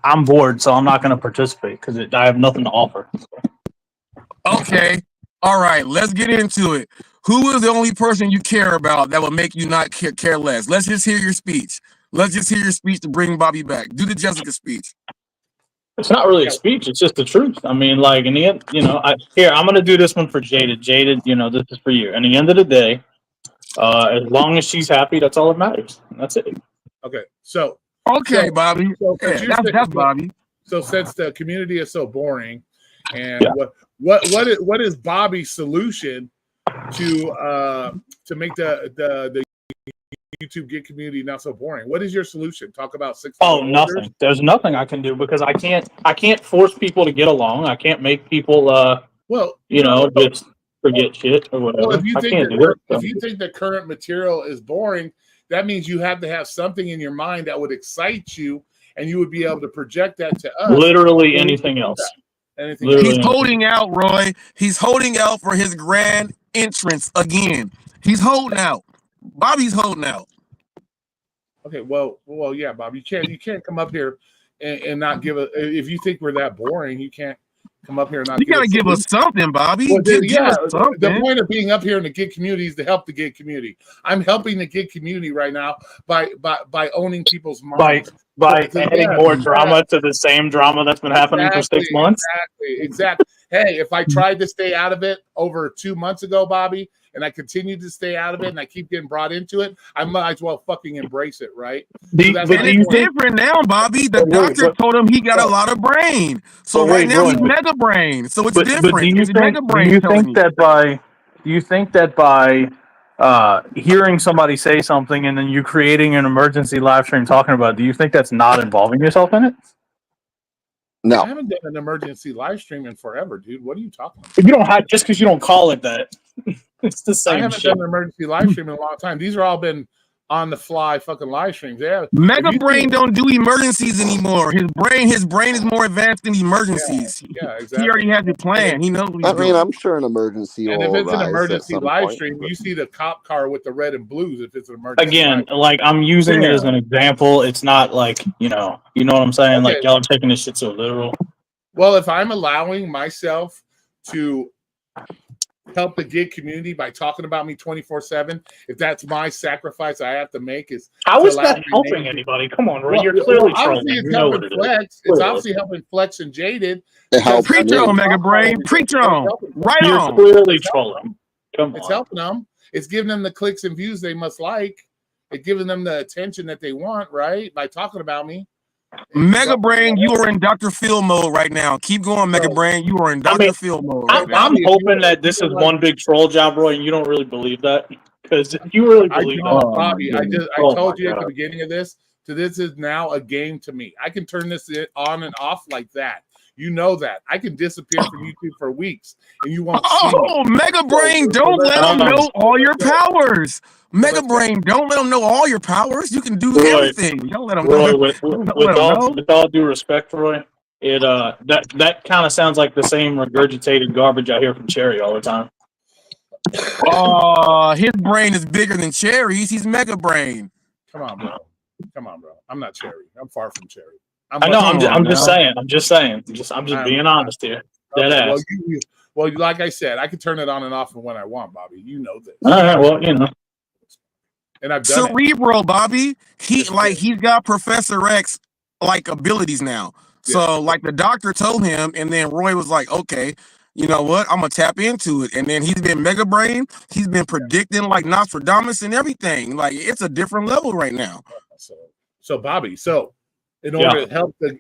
I'm bored, so I'm not going to participate because I have nothing to offer. Okay. All right. Let's get into it. Who is the only person you care about that will make you not care less? Let's just hear your speech. Let's just hear your speech to bring Bobby back. Do the Jessica speech. It's not really a speech. It's just the truth. I mean, like in the end, I'm going to do this one for Jaded. Jaded, this is for you. In the end of the day, as long as she's happy, that's all that matters. That's it. Okay, so okay, Bobby. That's Bobby. So since the community is so boring, and what is Bobby's solution to make the YouTube gig community not so boring? What is your solution? Talk about 6. Oh, nothing. There's nothing I can do because I can't force people to get along. I can't make people just forget shit or whatever. Well, if you I think can't do it. if you think the current material is boring, that means you have to have something in your mind that would excite you, and you would be able to project that to us. Literally anything else. He's holding out, Roy. He's holding out for his grand entrance again. He's holding out. Bobby's holding out. Okay, well, yeah, Bob. You can't come up here and not give a. If you think we're that boring, you can't come up here and not. You gotta give us something, Bobby. Well, give us something. The point of being up here in the gig community is to help the gig community. I'm helping the gig community right now by owning people's minds. By adding more drama to the same drama that's been happening for 6 months. Exactly. Hey, if I tried to stay out of it over 2 months ago, Bobby, and I continue to stay out of it and I keep getting brought into it, I might as well fucking embrace it, right? It's different now, Bobby. The doctor told him he got a lot of brain. So right now he's mega brain. So it's different. But do you think that by hearing somebody say something and then you creating an emergency live stream talking about it, do you think that's not involving yourself in it? No. I haven't done an emergency live stream in forever, dude. What are you talking about? But you don't have, just because you don't call it that. It's the same. I haven't done an emergency live stream in a long time. These are all been on the fly fucking live streams. Yeah. Mega brain don't do emergencies anymore. His brain is more advanced than emergencies. Yeah, exactly. He already has a plan. He knows what he's doing. I'm sure an emergency. And if it's an emergency live point, stream, you see the cop car with the red and blues. If it's an emergency, again, like I'm using it as an example. It's not like you know what I'm saying. Okay. Like y'all are taking this shit so literal. Well, if I'm allowing myself to help the gig community by talking about me 24/7. If that's my sacrifice I have to make, is How to is allow that my helping name anybody? Come on, Roy. well, You're clearly obviously trolling. it's You know helping what it is. Flex. It's Clearly. obviously helping Flex and Jaded. It helps Preach me. on, Mega Brain. Preach on. Right You're on. clearly trolling. Come It's on. helping them. It's giving them the clicks and views they must like. It's giving them the attention that they want, right? By talking about me. Mega Brain, you are in Dr. Phil mode right now. Keep going, Mega Brain. You are in Dr. Phil mode right now. I'm hoping that this is one big troll job, Roy, and you don't really believe that. Because if you really believe I don't, that, Bobby. I Oh told my you at the God. beginning of this. So this is now a game to me. I can turn this on and off like that. You know that. I can disappear from YouTube for weeks and you won't see me. Oh, Mega Brain, So don't let them know all your let's go. powers. Mega Brain, don't let them know all your powers. You can do Roy, everything. Don't let them Roy, know. with Don't let them know. all due respect, Roy, it that kind of sounds like the same regurgitated garbage I hear from Cherry all the time. His brain is bigger than Cherry's. He's Mega Brain. Come on, bro. I'm not Cherry. I'm far from Cherry. I know. I'm just saying. I'm just being honest here. Dead Okay, ass. well, like I said, I can turn it on and off when I want, Bobby. You know this. All right. Well, you know. And I've done Cerebral, Bobby. He's got Professor X like abilities now. So like the doctor told him, and then Roy was like, okay, you know what? I'm gonna tap into it. And then he's been Mega Brain. He's been predicting like Nostradamus and everything. Like it's a different level right now. So Bobby, in order to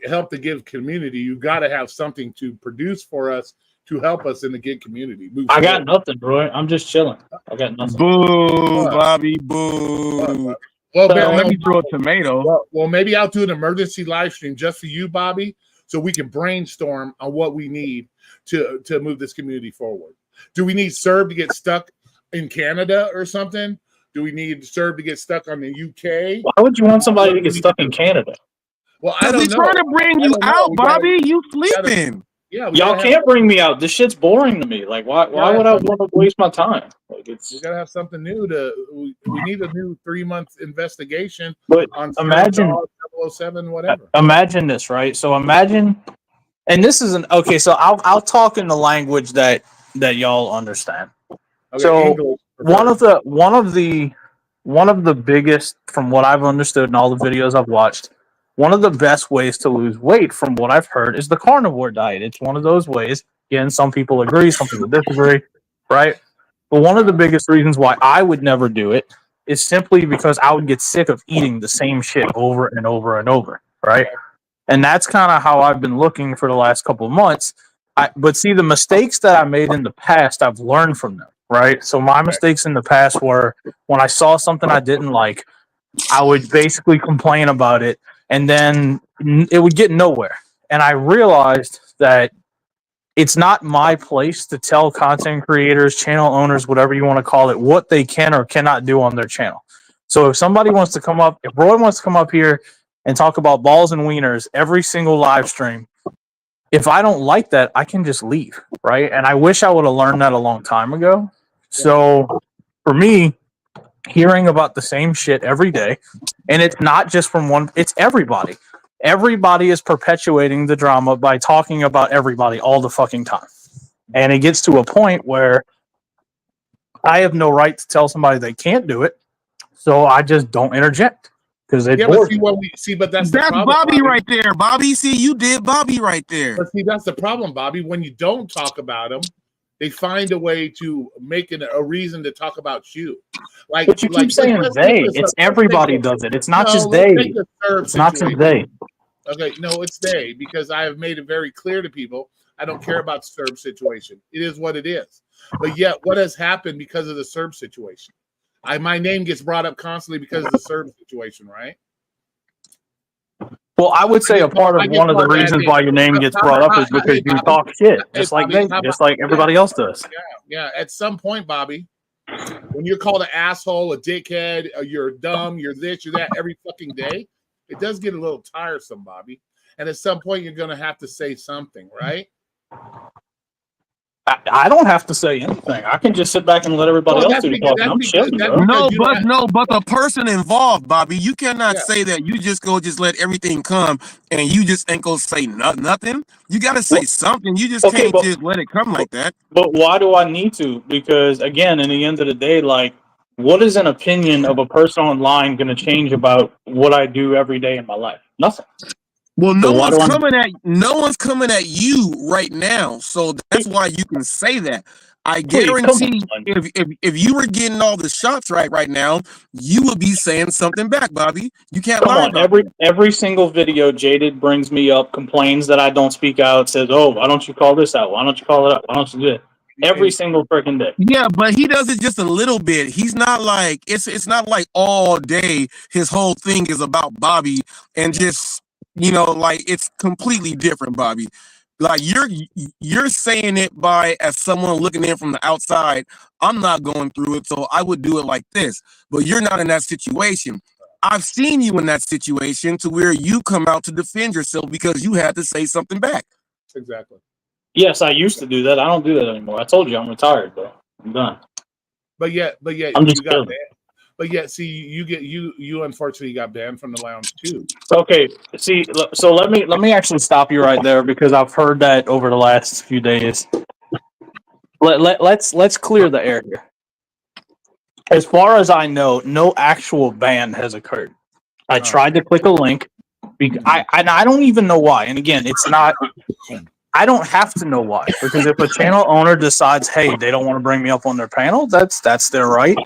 help the gig community, you got to have something to produce for us to help us in the gig community. I got nothing, Roy. I'm just chilling. I got nothing. Boo, Bobby, boo. Well, let me throw a tomato. Well, maybe I'll do an emergency live stream just for you, Bobby, so we can brainstorm on what we need to move this community forward. Do we need Serb to get stuck in Canada or something? Do we need Serb to get stuck on the UK? Why would you want somebody to get stuck in Canada? Well, I don't know. Trying to bring you out, Bobby. You sleeping? Y'all can't bring me out. This shit's boring to me. Like, why would I want to waste my time? Like, we gotta have something new we need a new 3-month investigation. But on imagine 007, whatever. Imagine this, right? So imagine, and this isn't okay. So I'll talk in the language that y'all understand. Okay, so English, one of the biggest, from what I've understood in all the videos I've watched, one of the best ways to lose weight, from what I've heard, is the carnivore diet. It's one of those ways. Again, some people agree, some people disagree, right? But one of the biggest reasons why I would never do it is simply because I would get sick of eating the same shit over and over and over, right? And that's kind of how I've been looking for the last couple of months. But see, the mistakes that I made in the past, I've learned from them, right? So my mistakes in the past were when I saw something I didn't like, I would basically complain about it, and then it would get nowhere. And I realized that it's not my place to tell content creators, channel owners, whatever you want to call it, what they can or cannot do on their channel. So if somebody wants to come up, if Roy wants to come up here and talk about balls and wieners every single live stream, if I don't like that, I can just leave, right? And I wish I would have learned that a long time ago. So for me, hearing about the same shit every day, and it's not just from one, it's everybody. Everybody is perpetuating the drama by talking about everybody all the fucking time. And it gets to a point where I have no right to tell somebody they can't do it, so I just don't interject. Because it but that's the problem, Bobby right there. Bobby, see, you did Bobby right there. But see, that's the problem, Bobby. When you don't talk about them, they find a way to make it a reason to talk about you. Like, but you keep saying they. It's everybody does it. It's not just they. It's not just they. Okay, no, it's they, because I have made it very clear to people I don't care about the Serb situation. It is what it is. But yet, what has happened because of the Serb situation? My name gets brought up constantly because of the Serb situation, right? Well, I would say a part of one of the reasons why your name gets brought up is because you talk shit, just like everybody else does. Yeah. At some point, Bobby, when you're called an asshole, a dickhead, you're dumb, you're this, you're that every fucking day, it does get a little tiresome, Bobby. And at some point, you're going to have to say something, right? I don't have to say anything. I can just sit back and let everybody Well, else do the talking. I'm chilling, that's bro. because you don't have, No, but the person involved, Bobby, you cannot yeah. say that you just let everything come and you just ain't gonna say nothing. You gotta say Well, something. You just okay, can't just let it come like that. but why do I need to? Because again, in the end of the day, like, what is an opinion of a person online going to change about what I do every day in my life? Nothing. Well, So why do I? no one's coming at you right now, so that's why you can say that. I Please come guarantee on. if you were getting all the shots right now, you would be saying something back, Bobby. You can't Come lie on, about that. every single video, Jaded brings me up, complains that I don't speak out, says, "Oh, why don't you call this out? Why don't you call it out? Why don't you do it?" Every single freaking day. Yeah, but he does it just a little bit. He's not like it's not like all day his whole thing is about Bobby and just like it's completely different, Bobby. Like you're saying it by as someone looking in from the outside. I'm not going through it, so I would do it like this. But you're not in that situation. I've seen you in that situation to where you come out to defend yourself because you had to say something back. Exactly. Yes, I used to do that. I don't do that anymore. I told you I'm retired, bro. I'm done. But yet I'm you just got chilling. banned. But yet, see, you unfortunately got banned from the lounge too. Okay, see, so let me actually stop you right there because I've heard that over the last few days. Let's clear the air here. As far as I know, no actual ban has occurred. I tried to click a link. I don't even know why. And again, it's not. I don't have to know why because if a channel owner decides, hey, they don't want to bring me up on their panel, that's their right.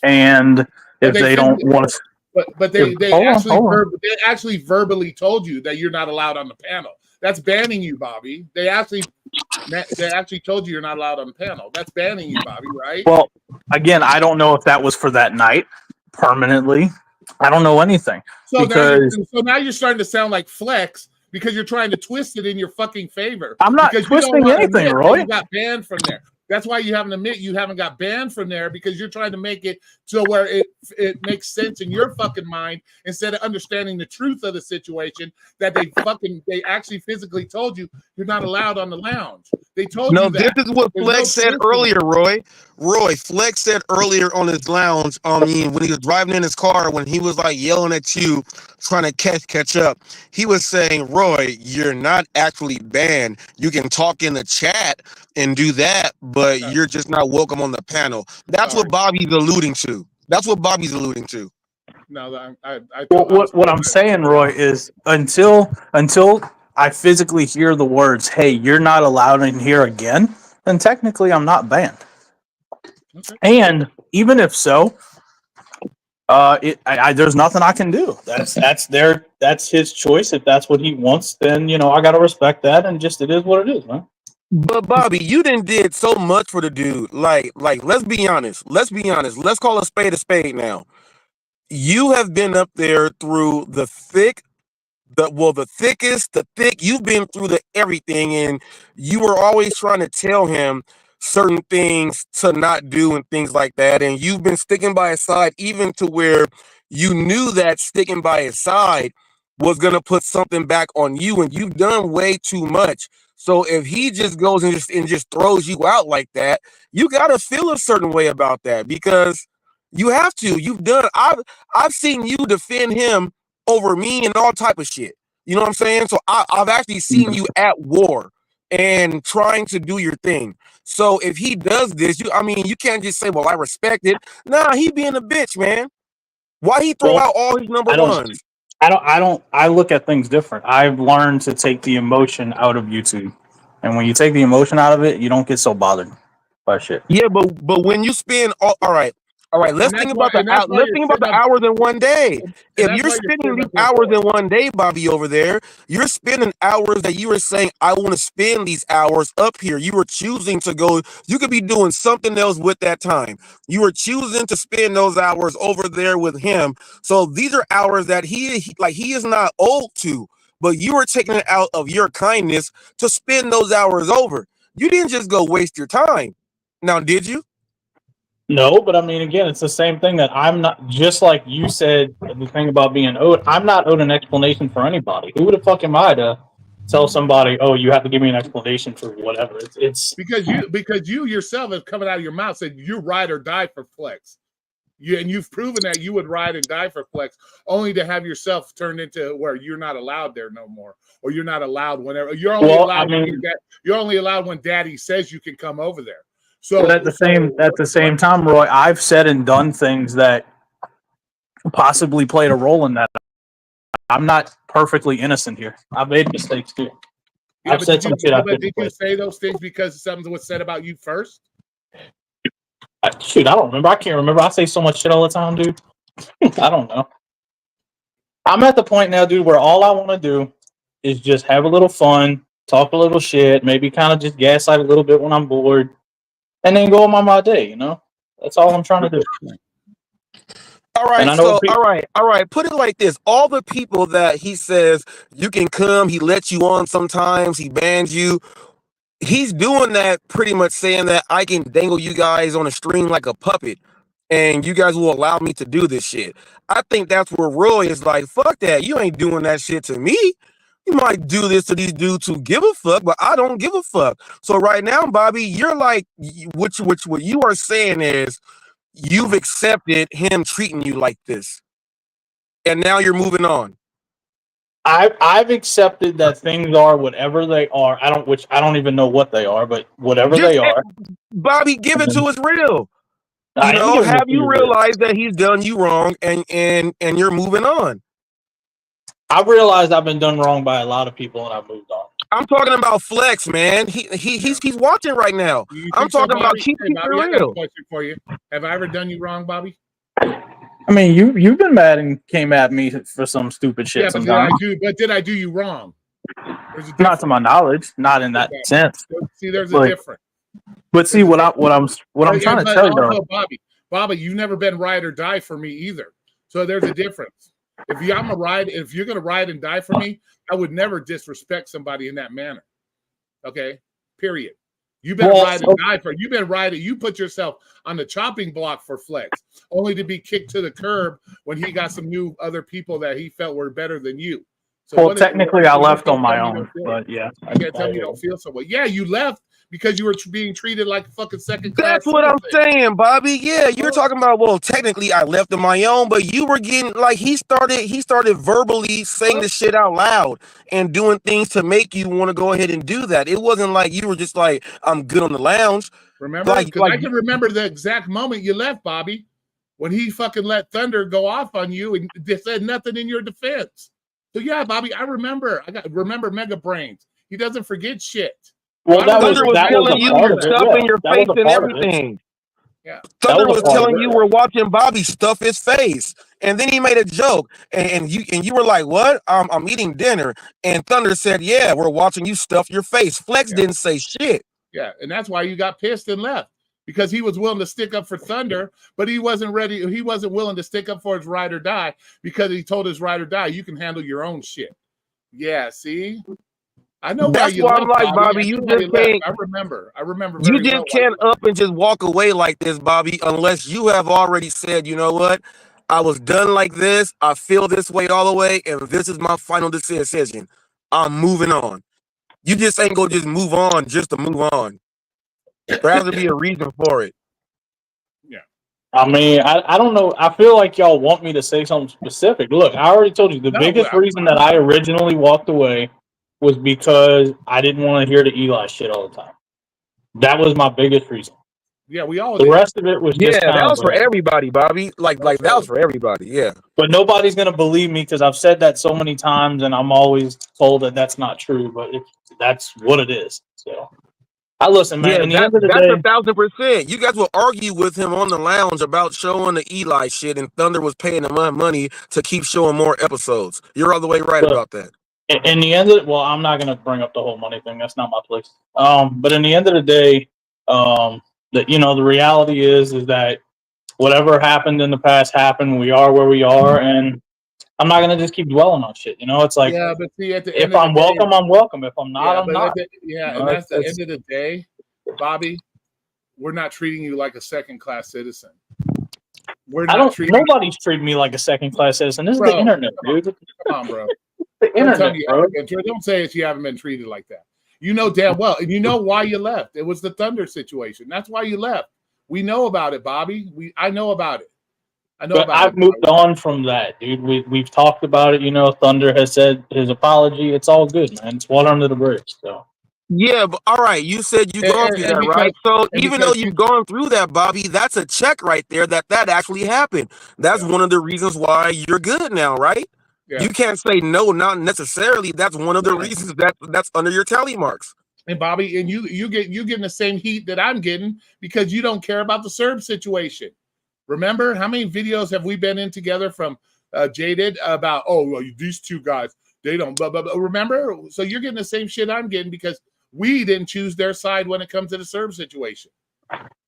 And But if they don't want to, but they actually verbally told you that you're not allowed on the panel. That's banning you, Bobby. They actually told you you're not allowed on the panel. That's banning you, Bobby, right? well, again, I don't know if that was for that night permanently. I don't know anything because So now you're starting to sound like Flex because you're trying to twist it in your fucking favor. I'm not Because twisting you don't want to anything, admit Roy. that you got banned from there. That's why you haven't admit you haven't got banned from there because you're trying to make it to where it makes sense in your fucking mind instead of understanding the truth of the situation that they actually physically told you you're not allowed on the lounge. They told No, you this that. is what There's Flex no said twisting earlier, it. Roy. Flex said earlier on his lounge, when he was driving in his car, when he was like yelling at you, trying to catch up, he was saying, Roy, you're not actually banned. You can talk in the chat and do that, but you're just not welcome on the panel. That's what Bobby's alluding to. No, I Well, thought I was what told I'm that. saying, Roy, is until I physically hear the words, "Hey, you're not allowed in here again," then technically I'm not banned. Okay. And even if so, there's nothing I can do. That's his choice. If that's what he wants, then I got to respect that, and just it is what it is, man. But Bobby, you did so much for the dude. Like, let's be honest. Let's call a spade now. You have been up there through the thick. You've been through the everything, and you were always trying to tell him certain things to not do and things like that. And you've been sticking by his side, even to where you knew that sticking by his side was gonna put something back on you, and you've done way too much. So if he just goes and just throws you out like that, you gotta feel a certain way about that because you have to. I've seen you defend him over me and all type of shit. You know what I'm saying? So I've actually seen you at war and trying to do your thing. So if he does this, you can't just say, "Well, I respect it." Nah, he being a bitch, man. Why he throw Well, out all his number I don't. ones? I look at things different. I've learned to take the emotion out of YouTube, and when you take the emotion out of it, you don't get so bothered by shit. Yeah, but when you spend all right. And that's why Let's you're think about sitting the up hours in one day. and If that's you're why you're spending sitting these up here hours for. in one day, Bobby, over there, you're spending hours that you were saying, I want to spend these hours up here. You were choosing to go, you could be doing something else with that time. You were choosing to spend those hours over there with him. So these are hours that he is not owed to, but you were taking it out of your kindness to spend those hours over. You didn't just go waste your time. Now, did you? No, but I mean, again, it's the same thing that I'm not. Just like you said, the thing about being owed, I'm not owed an explanation for anybody. Who the fuck am I to tell somebody, oh, you have to give me an explanation for whatever. It's because you yourself have coming out of your mouth said you ride or die for Flex. And you've proven that you would ride and die for Flex, only to have yourself turned into where you're not allowed there no more, or you're not allowed whenever you're only allowed. You're only allowed when Daddy says you can come over there. So but at the same time, Roy, I've said and done things that possibly played a role in that. I'm not perfectly innocent here. I've made mistakes too. Yeah, I've said some shit. Did you say those things because something was said about you first? Shoot, I don't remember. I can't remember. I say so much shit all the time, dude. I don't know. I'm at the point now, dude, where all I want to do is just have a little fun, talk a little shit, maybe kind of just gaslight a little bit when I'm bored, and then go on my day, you know? That's all I'm trying to do. All right, so all right. Put it like this: all the people that he says you can come, he lets you on sometimes, he bans you. He's doing that pretty much saying that I can dangle you guys on a string like a puppet, and you guys will allow me to do this shit. I think that's where Roy is like, fuck that. You ain't doing that shit to me. You might do this to these dudes who give a fuck, but I don't give a fuck. So right now, Bobby, you're like, what you are saying is you've accepted him treating you like this, and now you're moving on. I've accepted that things are whatever they are. I don't even know what they are, but whatever they are. Bobby, give it to us real. You know, have you realized that he's done you wrong and you're moving on? I've realized I've been done wrong by a lot of people and I've moved on. I'm talking about Flex, man. He's watching right now. I'm talking about keep it real. I got a question for you. Have I ever done you wrong, Bobby? I mean, you've been mad and came at me for some stupid shit. Yeah, but did I do you wrong? Not to my knowledge, not in that sense. See, there's a difference. But see, what I'm trying to tell you, Bobby, you've never been ride or die for me either. So there's a difference. If you're gonna ride and die for me, I would never disrespect somebody in that manner. Okay, period. You've been riding and die for. You've been riding. You put yourself on the chopping block for Flex, only to be kicked to the curb when he got some new other people that he felt were better than you. So technically, I left on my own, but yeah, I can't tell me you don't feel so well. Yeah, you left because you were being treated like a fucking second class. That's what I'm saying, Bobby. Yeah, you're talking about, well, technically I left on my own, but you were getting like he started verbally saying the shit out loud and doing things to make you want to go ahead and do that. It wasn't like you were just like, I'm good on the lounge. Remember? Because I can remember the exact moment you left, Bobby, when he fucking let Thunder go off on you and they said nothing in your defense. So yeah, Bobby, I remember Mega Brains. He doesn't forget shit. Well, Thunder was telling you your stuff in your face and everything. Yeah, Thunder was telling you we're watching Bobby stuff his face, and then he made a joke, and you were like, "What? I'm eating dinner," and Thunder said, "Yeah, we're watching you stuff your face." Flex didn't say shit. Yeah, and that's why you got pissed and left, because he was willing to stick up for Thunder, but he wasn't ready. He wasn't willing to stick up for his ride or die, because he told his ride or die, "You can handle your own shit." Yeah, see. I know that's why I'm like, Bobby, you just can't. I remember. You just can't up and just walk away like this, Bobby, unless you have already said, you know what, I was done like this. I feel this way all the way, and this is my final decision. I'm moving on. You just ain't gonna just move on just to move on. There has to be a reason for it. Yeah. I mean, I don't know. I feel like y'all want me to say something specific. Look, I already told you the biggest reason that I originally walked away was because I didn't want to hear the Eli shit all the time. That was my biggest reason. Yeah, we all. The rest of it was just that was for everybody, Bobby. Like that was for everybody. Yeah, but nobody's gonna believe me because I've said that so many times, and I'm always told that that's not true. But that's what it is. So I listen, man. Yeah, that's 1,000%. You guys will argue with him on the lounge about showing the Eli shit, and Thunder was paying him money to keep showing more episodes. You're all the way right about that. In the end of it, well, I'm not going to bring up the whole money thing. That's not my place. But in the end of the day, the reality is that whatever happened in the past happened. We are where we are, and I'm not going to just keep dwelling on shit. You know, it's like, yeah, but see, at the if I'm welcome, I'm welcome. If I'm not, I'm not. And that's the end of the day, Bobby. We're not treating you like a second-class citizen. Nobody's treating me like a second-class citizen. This is the internet, dude. Come on, bro. The Don't tell internet, me you bro. haven't been treated. Don't say it's you haven't been treated like that. You know damn well, and you know why you left. It was the Thunder situation. That's why you left. We know about it, Bobby. I know about it. I know But about I've it, Bobby. moved on from that, dude. We've talked about it. You know, Thunder has said his apology. It's all good, man. It's water under the bridge. So Yeah, but all right, you said you've gone through And that, because right? So and even though because you've gone through that, Bobby, that's a check right there that actually happened. That's yeah, one of the reasons why you're good now, right? You yes. can't say no, not necessarily. That's one of the Yeah. reasons that's under your tally marks. And Bobby, and you getting the same heat that I'm getting because you don't care about the Serb situation. Remember how many videos have we been in together from Jaded about well, these two guys they don't blah, blah, blah. Remember, so you're getting the same shit I'm getting because we didn't choose their side when it comes to the Serb situation.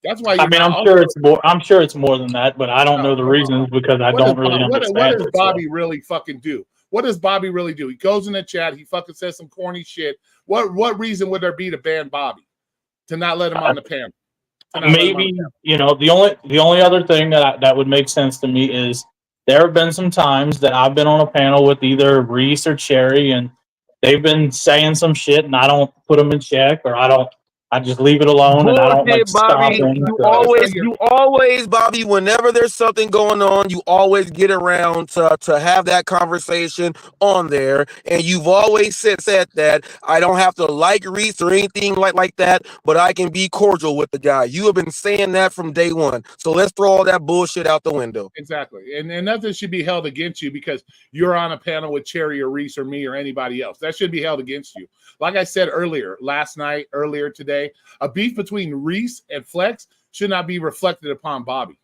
That's why I you're mean, not I'm also. sure it's more. I'm sure it's more than that, but I don't know Oh, the come on. reasons because I don't really What understand does it. So. Bobby really fucking do? What does Bobby really do? He goes in the chat, he fucking says some corny shit. What reason would there be to ban Bobby? To not let him on the panel? Maybe the only other thing that would make sense to me is there have been some times that I've been on a panel with either Reese or Cherry, and they've been saying some shit, and I don't put them in check, or I just leave it alone, and I don't like Bullshit, stop Bobby. them. So. You always, Bobby. Whenever there's something going on, you always get around to have that conversation on there, and you've always said that I don't have to like Reese or anything like that, but I can be cordial with the guy. You have been saying that from day one. So let's throw all that bullshit out the window. Exactly. And nothing should be held against you because you're on a panel with Cherry or Reese or me or anybody else. That should be held against you. Like I said earlier, earlier today, a beef between Reese and Flex should not be reflected upon Bobby.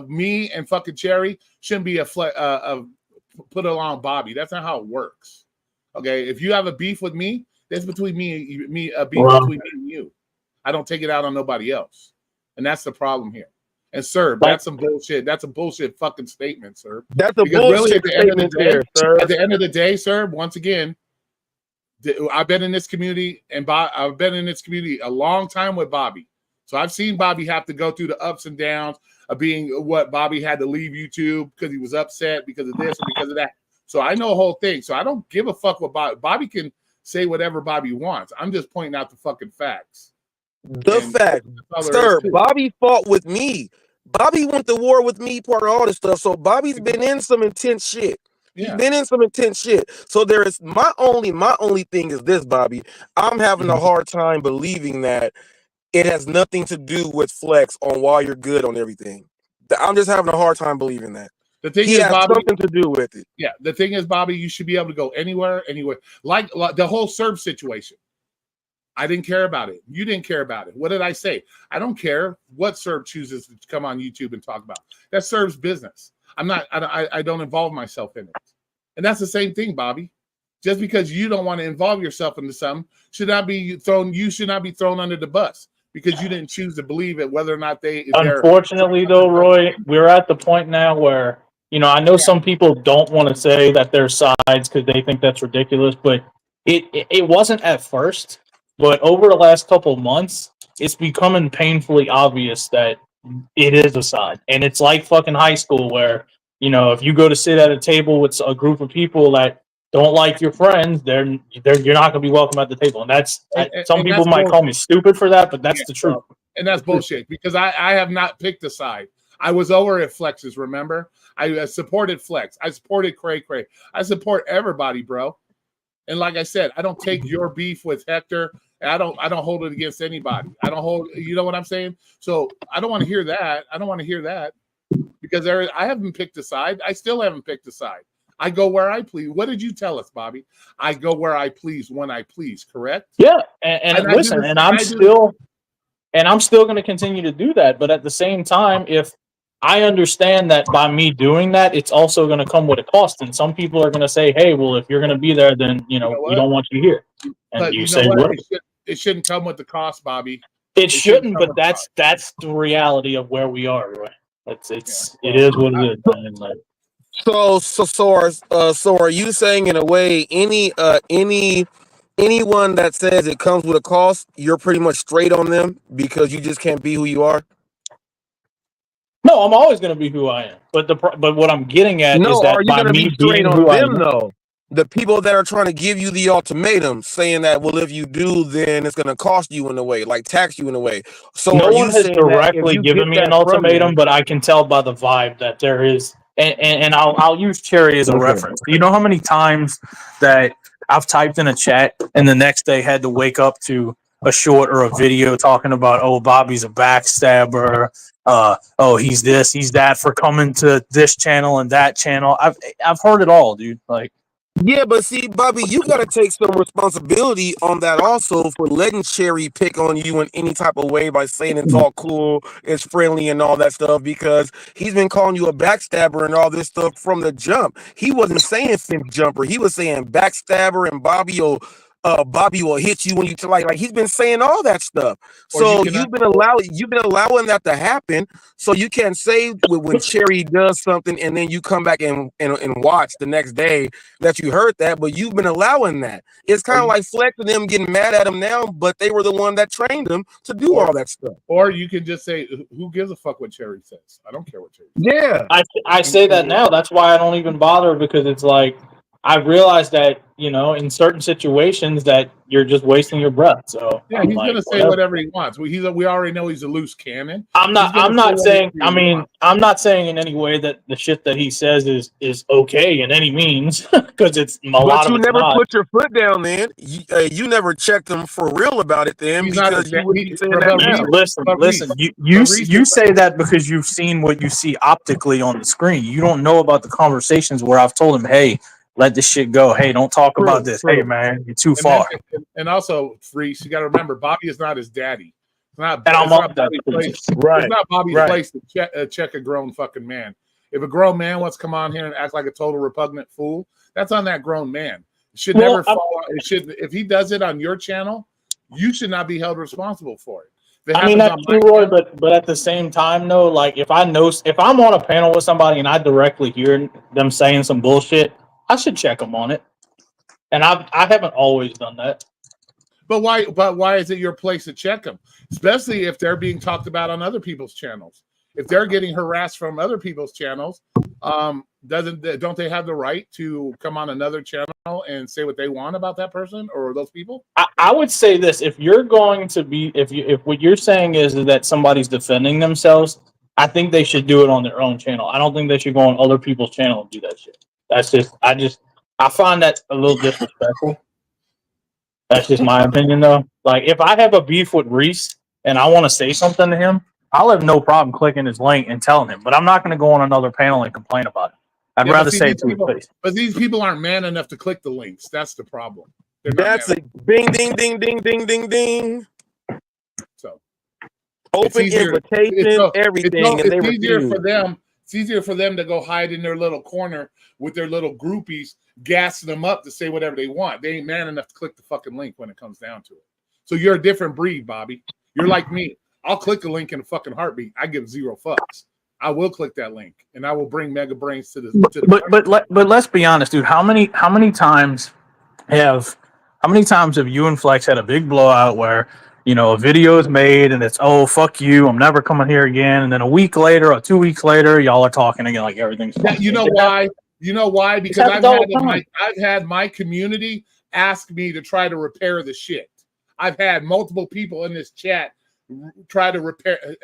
Me and fucking Cherry shouldn't be put along Bobby. That's not how it works. Okay. If you have a beef with me, that's between me, a beef between me and you. I don't take it out on nobody else. And that's the problem here. And sir, that's some bullshit. That's a bullshit fucking statement, sir. That's a bullshit statement there, sir. At the end of the day, sir, once again, I've been in this community and I've been in this community a long time with Bobby. So I've seen Bobby have to go through the ups and downs of being what Bobby had to leave YouTube because he was upset because of this and because of that. So I know the whole thing. So I don't give a fuck what Bobby. Bobby can say whatever Bobby wants. I'm just pointing out the fucking facts. Fact, sir, Bobby fought with me. Bobby went to war with me, part of all this stuff. So Bobby's been in some intense shit. He's been in some intense shit. So there is my only thing is this, Bobby. I'm having a hard time believing that it has nothing to do with Flex on why you're good on everything. I'm just having a hard time believing that. The thing he is, has Bobby, something to do with it. Yeah, the thing is, Bobby, you should be able to go anywhere. Like the whole Serb situation. I didn't care about it. You didn't care about it. What did I say? I don't care what Serb chooses to come on YouTube and talk about. That's Serb's business. I don't involve myself in it. And that's the same thing, Bobby. Just because you don't want to involve yourself into something should not be thrown. You should not be thrown under the bus because you didn't choose to believe it, whether or not Unfortunately, though, Roy, we're at the point now where, I know some people don't want to say that their sides because they think that's ridiculous, but it wasn't at first. But over the last couple of months, it's becoming painfully obvious that it is a side. And it's like fucking high school where, if you go to sit at a table with a group of people that don't like your friends, you're not going to be welcome at the table. And some people might call me stupid for that, but that's the truth. And that's bullshit because I have not picked a side. I was over at Flex's, remember? I supported Flex. I supported Cray Cray. I support everybody, bro. And like I said, I don't take your beef with Hector. I don't hold it against anybody. I don't hold, you know what I'm saying? So I don't want to hear that. I don't want to hear that because I haven't picked a side. I still haven't picked a side. I go where I please. What did you tell us, Bobby? I go where I please when I please, correct? Yeah. And listen, I'm still going to continue to do that. But at the same time, if I understand that by me doing that, it's also going to come with a cost. And some people are going to say, hey, well, if you're going to be there, then, we don't want you here. And but you say, what? It shouldn't come with the cost, Bobby. It shouldn't, but that's the reality of where we are, right? It is what it is, man. Like, So are you saying in a way anyone that says it comes with a cost, you're pretty much straight on them because you just can't be who you are? No, I'm always going to be who I am. But what I'm getting at is No, that are you by gonna be me straight being on who I them am, though? The people that are trying to give you the ultimatum, saying that, well, if you do, then it's gonna cost you in a way, like tax you in a way. So no are one you has saying that if directly you given get me an that from ultimatum, them? but I can tell by the vibe that there is. And I'll use Cherry as a Okay. reference. You know how many times that I've typed in a chat and the next day had to wake up to a short or a video talking about, oh, Bobby's a backstabber, oh, he's this, he's that for coming to this channel and that channel. I've heard it all, dude. Like, Yeah, but see, Bobby, you got to take some responsibility on that also for letting Cherry pick on you in any type of way by saying it's all cool, it's friendly, and all that stuff because he's been calling you a backstabber and all this stuff from the jump. He wasn't saying fifth jumper, he was saying backstabber, and Bobby will hit you when you like he's been saying all that stuff. Or you So can you've been allowing that to happen. So you can't say when Cherry does something and then you come back and watch the next day that you heard that, but you've been allowing that. It's kind of like Flex and them getting mad at him now, but they were the one that trained him to do all that stuff. Or you can just say, who gives a fuck what Cherry says? I don't care what Cherry says. Yeah. I say that now. That's why I don't even bother because it's like I realized that in certain situations that you're just wasting your breath. So Yeah, I'm he's like, gonna say whatever. whatever he wants. We already know he's a loose cannon. I'm He's gonna not say saying. whatever he wants. I'm not saying in any way that the shit that he says is okay in any means because it's a lot But of you it's never not. put your foot down then. You never checked him for real about it then He's not because you would be saying that Man, now. listen. You say that because you've seen what you see optically on the screen. You don't know about the conversations where I've told him, "Hey, let this shit go. Hey, don't talk about this. Hey, man, you're too far." and also, Freeze, you got to remember, Bobby is not his daddy. It's not. And I'm It's on not that. Bobby's place. Right. It's not Bobby's Right. place to check a grown fucking man. If a grown man wants to come on here and act like a total repugnant fool, that's on that grown man. It should never fall. It should. If he does it on your channel, you should not be held responsible for it. If it I mean, happens that's on true, my Roy, channel, but at the same time, though, like if I'm on a panel with somebody and I directly hear them saying some bullshit, I should check them on it. And I haven't always done that. but why? But why is it your place to check them? Especially if they're being talked about on other people's channels. If they're getting harassed from other people's channels, don't they have the right to come on another channel and say what they want about that person or those people? I would say this: if you're going to be, if what you're saying is that somebody's defending themselves, I think they should do it on their own channel. I don't think they should go on other people's channel and do that shit. I find that a little disrespectful. That's just my opinion, though. Like, if I have a beef with Reese and I want to say something to him, I'll have no problem clicking his link and telling him. But I'm not going to go on another panel and complain about it. I'd rather say it to his face. But these people aren't man enough to click the links. That's the problem. That's a ding, ding, ding, ding, ding, ding, ding. So open invitation, everything, and they easier refuse. for them. It's easier for them to go hide in their little corner with their little groupies, gassing them up to say whatever they want. They ain't man enough to click the fucking link when it comes down to it. So you're a different breed, Bobby. You're like me. I'll click a link in a fucking heartbeat. I give zero fucks. I will click that link, and I will bring Mega Brains to the. But let's be honest, dude. How many times have you and Flex had a big blowout where a video is made and it's, oh, fuck you, I'm never coming here again, and then a week later or 2 weeks later, y'all are talking again like everything's fine. You know why? You know why? Because I've had my community ask me to try to repair the shit. I've had multiple people in this chat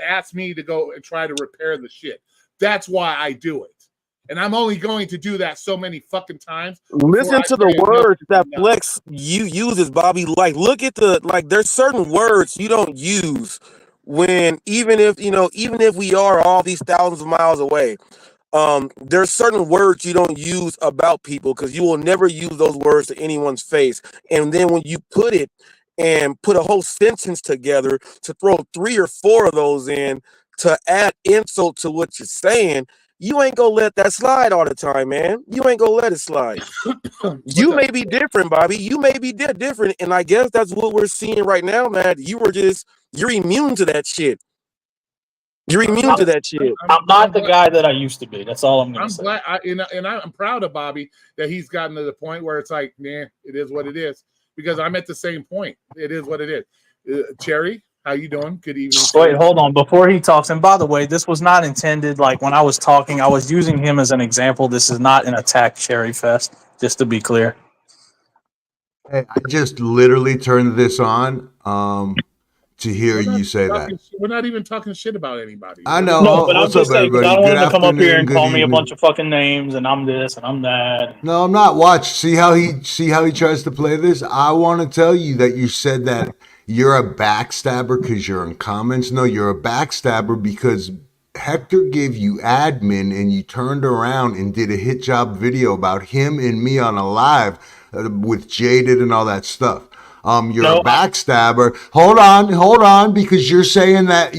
ask me to go and try to repair the shit. That's why I do it. And I'm only going to do that so many fucking times. Listen to the words that Flex uses, Bobby. Like, look at there's certain words you don't use when even if we are all these thousands of miles away. There's certain words you don't use about people because you will never use those words to anyone's face. And then when you put it and put a whole sentence together to throw 3 or 4 of those in to add insult to what you're saying, you ain't gonna let that slide all the time, man. You ain't gonna let it slide. You may be different, Bobby. You may be different, and I guess that's what we're seeing right now, man. You're immune to that shit. You're immune to that shit. I'm not the guy that I used to be. That's all I'm gonna say. Glad, I'm proud of Bobby that he's gotten to the point where it's like, man, it is what it is. Because I'm at the same point. It is what it is. Cherry, How you doing? Good evening. Wait, hold on. Before he talks, and by the way, this was not intended. Like when I was talking, I was using him as an example. This is not an attack Cherry Fest. Just to be clear. Hey, I just literally turned this on to hear you say that. We're not even talking shit about anybody. I know. No, but I'm What's up, just saying because everybody? I don't Good want him to come up here afternoon, and good call me a evening. bunch of fucking names, and I'm this and I'm that. No, I'm not. Watch. See how he tries to play this? I want to tell you that you said that you're a backstabber because you're in comments. No, you're a backstabber because Hector gave you admin and you turned around and did a hit job video about him and me on a live with Jaded and all that stuff. You're No, a backstabber. Hold on, because you're saying that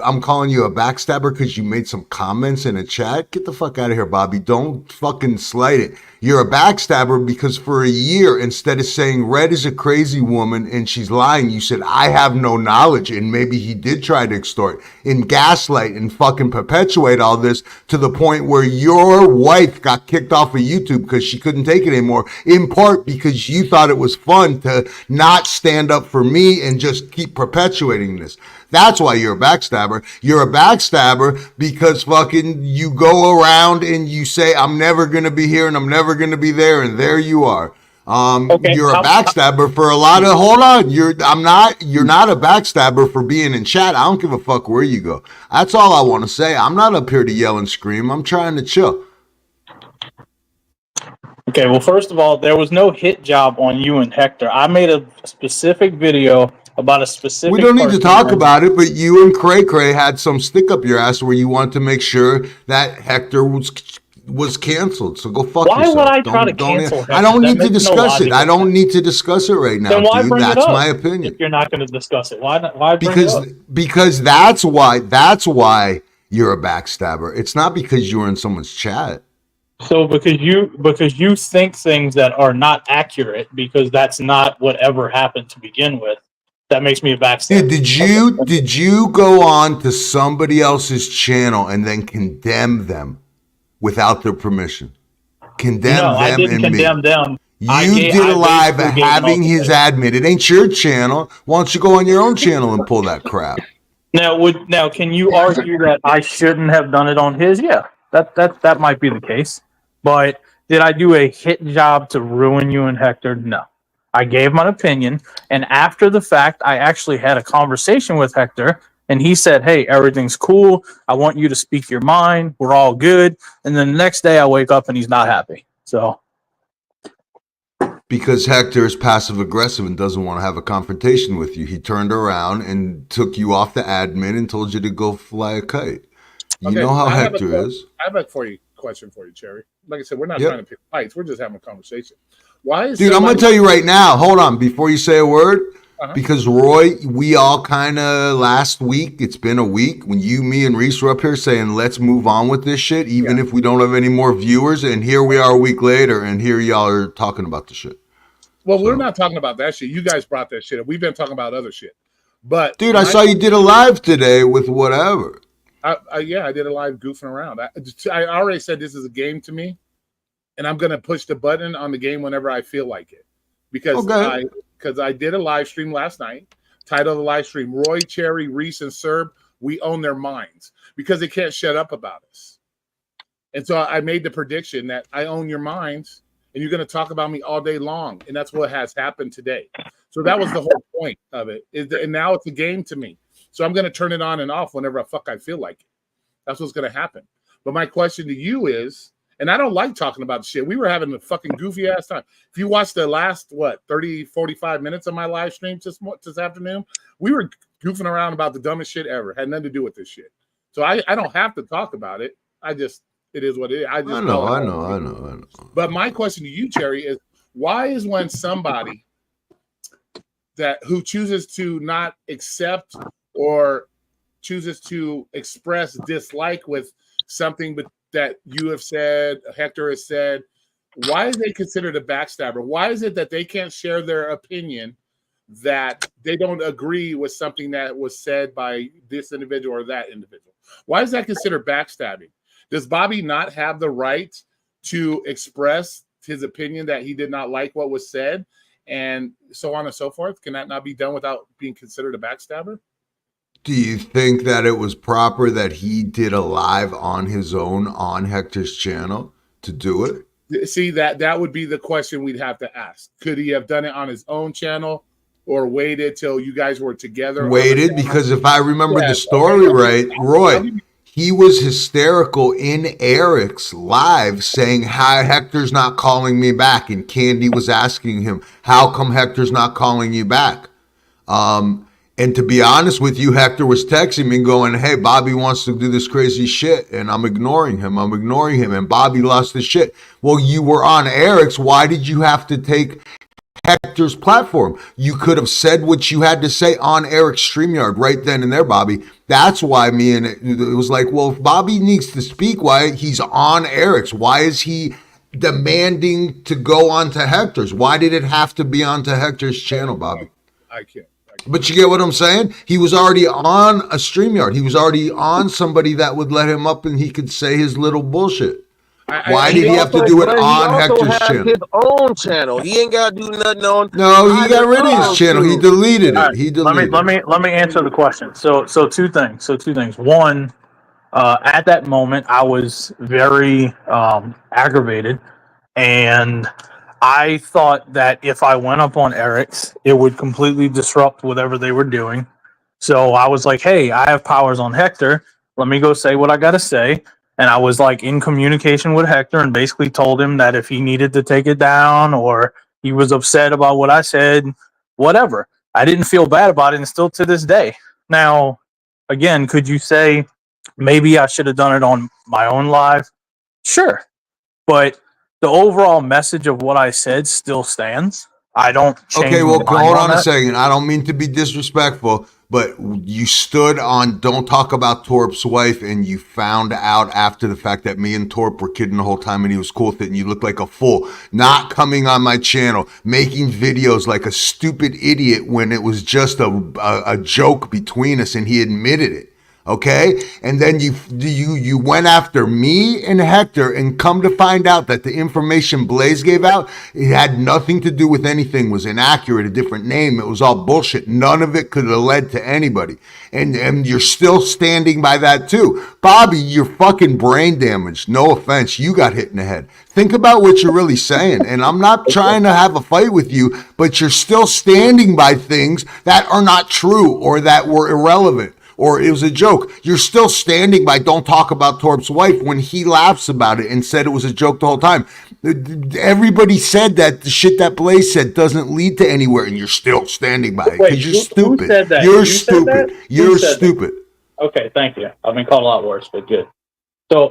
I'm calling you a backstabber because you made some comments in a chat. Get the fuck out of here, Bobby. Don't fucking slight it. You're a backstabber because for a year, instead of saying Red is a crazy woman and she's lying, you said I have no knowledge, and maybe he did try to extort and gaslight and fucking perpetuate all this to the point where your wife got kicked off of YouTube because she couldn't take it anymore, in part because you thought it was fun to not stand up for me and just keep perpetuating this. That's why you're a backstabber. You're a backstabber because fucking you go around and you say, I'm never going to be here and I'm never going to be there. And there you are. Okay, You're a backstabber for a lot of, hold on. You're not a backstabber for being in chat. I don't give a fuck where you go. That's all I want to say. I'm not up here to yell and scream. I'm trying to chill. Okay, well, first of all, there was no hit job on you and Hector. I made a specific video about a specific. We don't need to person talk that- about it, but you and Cray Cray had some stick up your ass where you wanted to make sure that Hector was canceled. So go fuck Why yourself. would I try to cancel Hector? I don't That need to makes no discuss it. logical I don't sense. need to discuss it right now, Then why dude. bring it That's up my opinion. if you're not going to discuss it? Why not? Why bring it up? Because that's why you're a backstabber. It's not because you were in someone's chat. So because you think things that are not accurate because that's not what ever happened to begin with. That makes me a backstabber. Did you go on to somebody else's channel and then condemn them without their permission? Condemn No, them I didn't and condemn me. them. You did a live having his admin. It ain't your channel. Why don't you go on your own channel and pull that crap? Now can you argue that I shouldn't have done it on his? Yeah, that might be the case. But did I do a hit job to ruin you and Hector? No. I gave my opinion, and after the fact, I actually had a conversation with Hector, and he said, "Hey, everything's cool. I want you to speak your mind. We're all good." And then the next day, I wake up and he's not happy. So because Hector is passive aggressive and doesn't want to have a confrontation with you, he turned around and took you off the admin and told you to go fly a kite. You know how Hector is. I have a question for you, Cherry. Like I said, we're not trying to pick fights. We're just having a conversation. Why is Dude, I'm going to tell you right now. Hold on. Before you say a word, because Roy, we all kind of last week, it's been a week when you, me, and Reese were up here saying, let's move on with this shit, even if we don't have any more viewers. And here we are a week later, and here y'all are talking about the shit. Well, we're not talking about that shit. You guys brought that shit up. We've been talking about other shit. But dude, I saw you did a live today with whatever. I did a live goofing around. I already said this is a game to me, and I'm gonna push the button on the game whenever I feel like it, because I did a live stream last night. Title of the live stream: Roy, Cherry, Reese, and Serb. We own their minds because they can't shut up about us. And so I made the prediction that I own your minds, and you're gonna talk about me all day long, and that's what has happened today. So that was the whole point of it. And now it's a game to me. So I'm going to turn it on and off whenever I feel like it. That's what's going to happen. But my question to you is, and I don't like talking about shit. We were having a fucking goofy ass time. If you watched the last, 30, 45 minutes of my live stream this afternoon, we were goofing around about the dumbest shit ever. Had nothing to do with this shit. So I don't have to talk about it. it is what it is. I know. But my question to you, Cherry, is why is when somebody who chooses to not accept or chooses to express dislike with something that you have said, Hector has said, why is they considered a backstabber? Why is it that they can't share their opinion, that they don't agree with something that was said by this individual or that individual? Why is that considered backstabbing? Does Bobby not have the right to express his opinion that he did not like what was said and so on and so forth? Can that not be done without being considered a backstabber? Do you think that it was proper that he did a live on his own on Hector's channel to do it? See, that would be the question we'd have to ask. Could he have done it on his own channel or waited till you guys were together? Waited, because if I remember the story right, Roy, he was hysterical in Eric's live saying, "How Hector's not calling me back?" And Candy was asking him, "How come Hector's not calling you back?" And to be honest with you, Hector was texting me going, "Hey, Bobby wants to do this crazy shit, and I'm ignoring him. And Bobby lost his shit. Well, you were on Eric's. Why did you have to take Hector's platform? You could have said what you had to say on Eric's StreamYard right then and there, Bobby. That's why it was like, well, if Bobby needs to speak, why he's on Eric's? Why is he demanding to go onto Hector's? Why did it have to be onto Hector's channel, Bobby? I can't. But you get what I'm saying? He was already on a StreamYard. He was already on somebody that would let him up and he could say his little bullshit. Why did he have to do it on Hector's channel? His own channel. He ain't got to do nothing on. No, he got rid of his channel. He deleted it. He deleted it. Let me answer the question. So two things. One, at that moment, I was very aggravated, and I thought that if I went up on Eric's, it would completely disrupt whatever they were doing. So I was like, hey, I have powers on Hector. Let me go say what I got to say. And I was like in communication with Hector and basically told him that if he needed to take it down or he was upset about what I said, whatever. I didn't feel bad about it, and still to this day. Now, again, could you say maybe I should have done it on my own live? Sure. But the overall message of what I said still stands. I don't change. Okay, well, hold on a second. I don't mean to be disrespectful, but you stood on Don't Talk About Torp's wife, and you found out after the fact that me and Torp were kidding the whole time and he was cool with it, and you looked like a fool. Not coming on my channel, making videos like a stupid idiot when it was just a joke between us, and he admitted it. Okay, and then you went after me and Hector, and come to find out that the information Blaze gave out, it had nothing to do with anything, was inaccurate, a different name, it was all bullshit. None of it could have led to anybody, and you're still standing by that too. Bobby, you're fucking brain damaged. No offense, you got hit in the head. Think about what you're really saying, and I'm not trying to have a fight with you, but you're still standing by things that are not true or that were irrelevant, or it was a joke. You're still standing by Don't Talk About Torp's wife when he laughs about it and said it was a joke the whole time. Everybody said that the shit that Blaze said doesn't lead to anywhere, and you're still standing by it because you're stupid. Who said that? You're stupid. You're stupid. Okay, thank you. I've been called a lot worse, but good.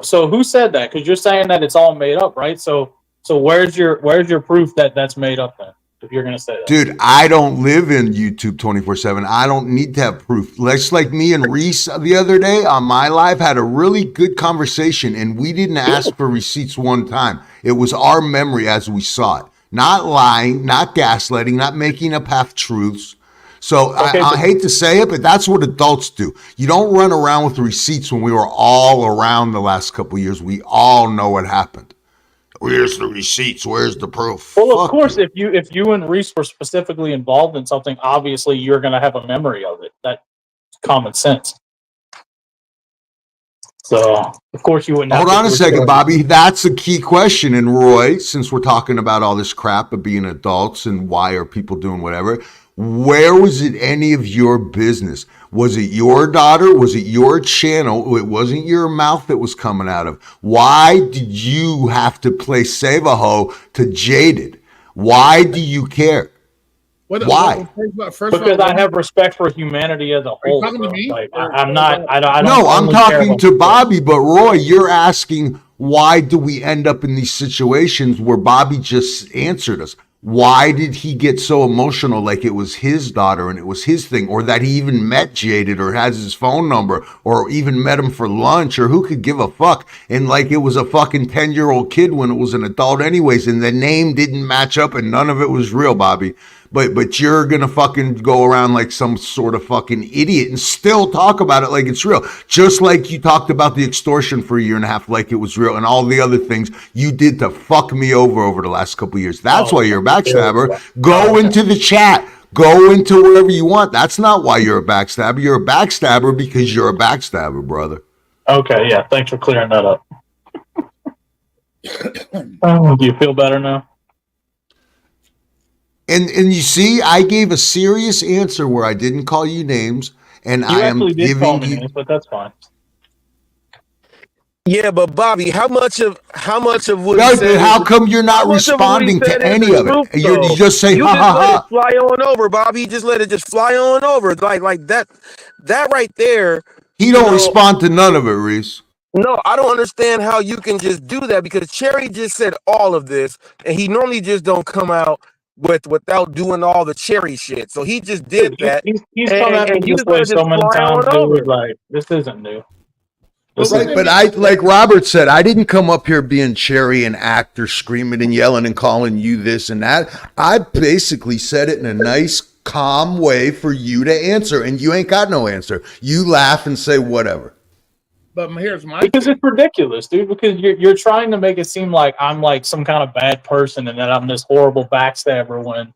So who said that? Because you're saying that it's all made up, right? So where's your proof that that's made up then? If you're going to say that. Dude, I don't live in YouTube 24/7. I don't need to have proof. Just like me and Reese the other day on my live had a really good conversation, and we didn't ask for receipts one time. It was our memory as we saw it. Not lying, not gaslighting, not making up half-truths. So okay, I hate to say it, but that's what adults do. You don't run around with receipts when we were all around the last couple of years. We all know what happened. Where's the receipts? Where's the proof? Well, of course, if you and Reese were specifically involved in something, obviously you're going to have a memory of it. That's common sense. So, of course, you wouldn't. Hold on a second, Bobby. That's a key question. And Roy, since we're talking about all this crap of being adults and why are people doing whatever, where was it any of your business? Was it your daughter? Was it your channel? It wasn't your mouth that was coming out of. Why did you have to play Save-A-Ho to Jaded? Why do you care? Why? Because I have respect for humanity as a whole. Are you talking to me? Like, I'm not. I don't. No, I'm talking to Bobby. But Roy, you're asking why do we end up in these situations where Bobby just answered us? Why did he get so emotional like it was his daughter and it was his thing, or that he even met Jaded or has his phone number or even met him for lunch, or who could give a fuck? And like it was a fucking 10-year-old kid when it was an adult anyways, and the name didn't match up and none of it was real, Bobby. But you're gonna fucking go around like some sort of fucking idiot and still talk about it like it's real. Just like you talked about the extortion for a year and a half like it was real, and all the other things you did to fuck me over the last couple of years. That's why you're a backstabber. Go into the chat. Go into wherever you want. That's not why you're a backstabber. You're a backstabber because you're a backstabber, brother. Okay, yeah. Thanks for clearing that up. Do you feel better now? And you see, I gave a serious answer where I didn't call you names, and I am giving you. Names, but that's fine. Yeah, but Bobby, how much of what No, he said? how come you're not responding to any of it? You just say you ha just ha let ha. it fly on over, Bobby. You just let it just fly on over, like that. That right there. He don't respond to none of it, Reese. No, I don't understand how you can just do that because Cherry just said all of this, and he normally just don't come out without doing all the Cherry shit. So he just did that. He's come at me this way so many times, dude. Like, this isn't new. Right, but I, like Robert said, I didn't come up here being Cherry and actor screaming and yelling and calling you this and that. I basically said it in a nice, calm way for you to answer, and you ain't got no answer. You laugh and say whatever. But here's my because it's ridiculous, dude. Because you're trying to make it seem like I'm like some kind of bad person and that I'm this horrible backstabber when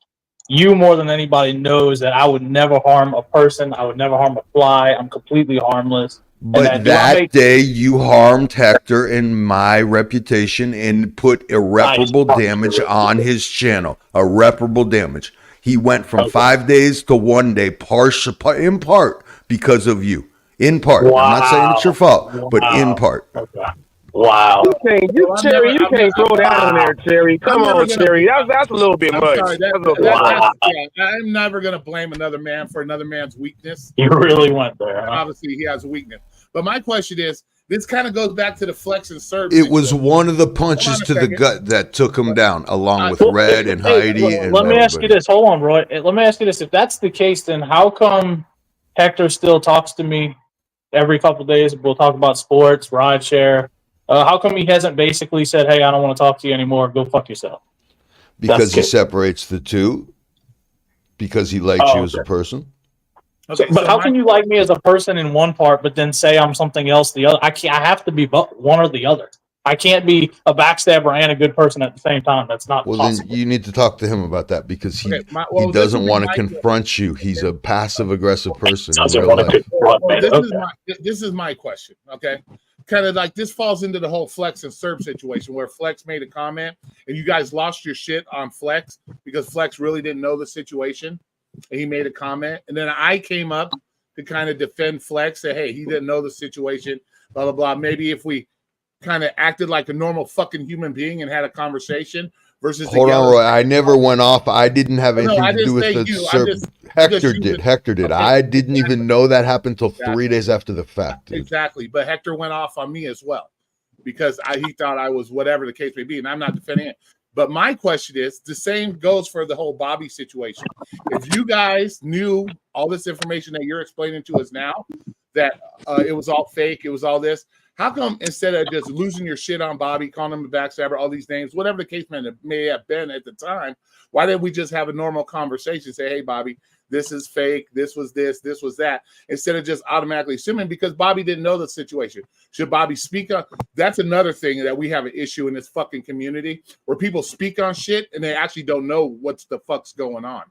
you more than anybody knows that I would never harm a person. I would never harm a fly. I'm completely harmless. But that day you harmed Hector and my reputation and put irreparable damage on his channel. Irreparable damage. He went from 5 days to 1 day, in part because of you. In part. Wow. I'm not saying it's your fault, but in part. Okay. Wow. Cherry, you can't throw that on there, Cherry. Come on, Cherry. That's a little bit much. I'm never going to blame another man for another man's weakness. You really went there. Huh? Obviously, he has a weakness. But my question is, this kind of goes back to the flex and serve. It was one of the punches to the gut that took him down, along with Red and Heidi. And let me ask you this. Hold on, Roy. Let me ask you this. If that's the case, then how come Hector still talks to me every couple of days? We'll talk about sports, ride share. How come he hasn't basically said, hey, I don't want to talk to you anymore. Go fuck yourself? Because he separates the two. Because he likes you as a person. Okay, but how can you like me as a person in one part, but then say I'm something else the other? I can't. I have to be one or the other. I can't be a backstabber and a good person at the same time. That's not possible. Then you need to talk to him about that because he doesn't want to confront you. He's a passive aggressive person. This is my question. Okay, kind of like this falls into the whole Flex and Serb situation where Flex made a comment and you guys lost your shit on Flex because Flex really didn't know the situation. And he made a comment, and then I came up to kind of defend Flex, say, hey, he didn't know the situation, blah, blah, blah. Maybe if we kind of acted like a normal fucking human being and had a conversation versus... Hold on, Roy. I never went off. I didn't have anything to do with the... Hector did. I didn't even know that happened until 3 days after the fact. Dude. Exactly. But Hector went off on me as well because he thought I was whatever the case may be, and I'm not defending it. But my question is, the same goes for the whole Bobby situation. If you guys knew all this information that you're explaining to us now, that it was all fake, it was all this, how come instead of just losing your shit on Bobby, calling him a backstabber, all these names, whatever the case may have been at the time, why didn't we just have a normal conversation, say, hey, Bobby, this is fake, this was that, instead of just automatically assuming because Bobby didn't know the situation. Should Bobby speak on? That's another thing that we have an issue in this fucking community where people speak on shit and they actually don't know what the fuck's going on.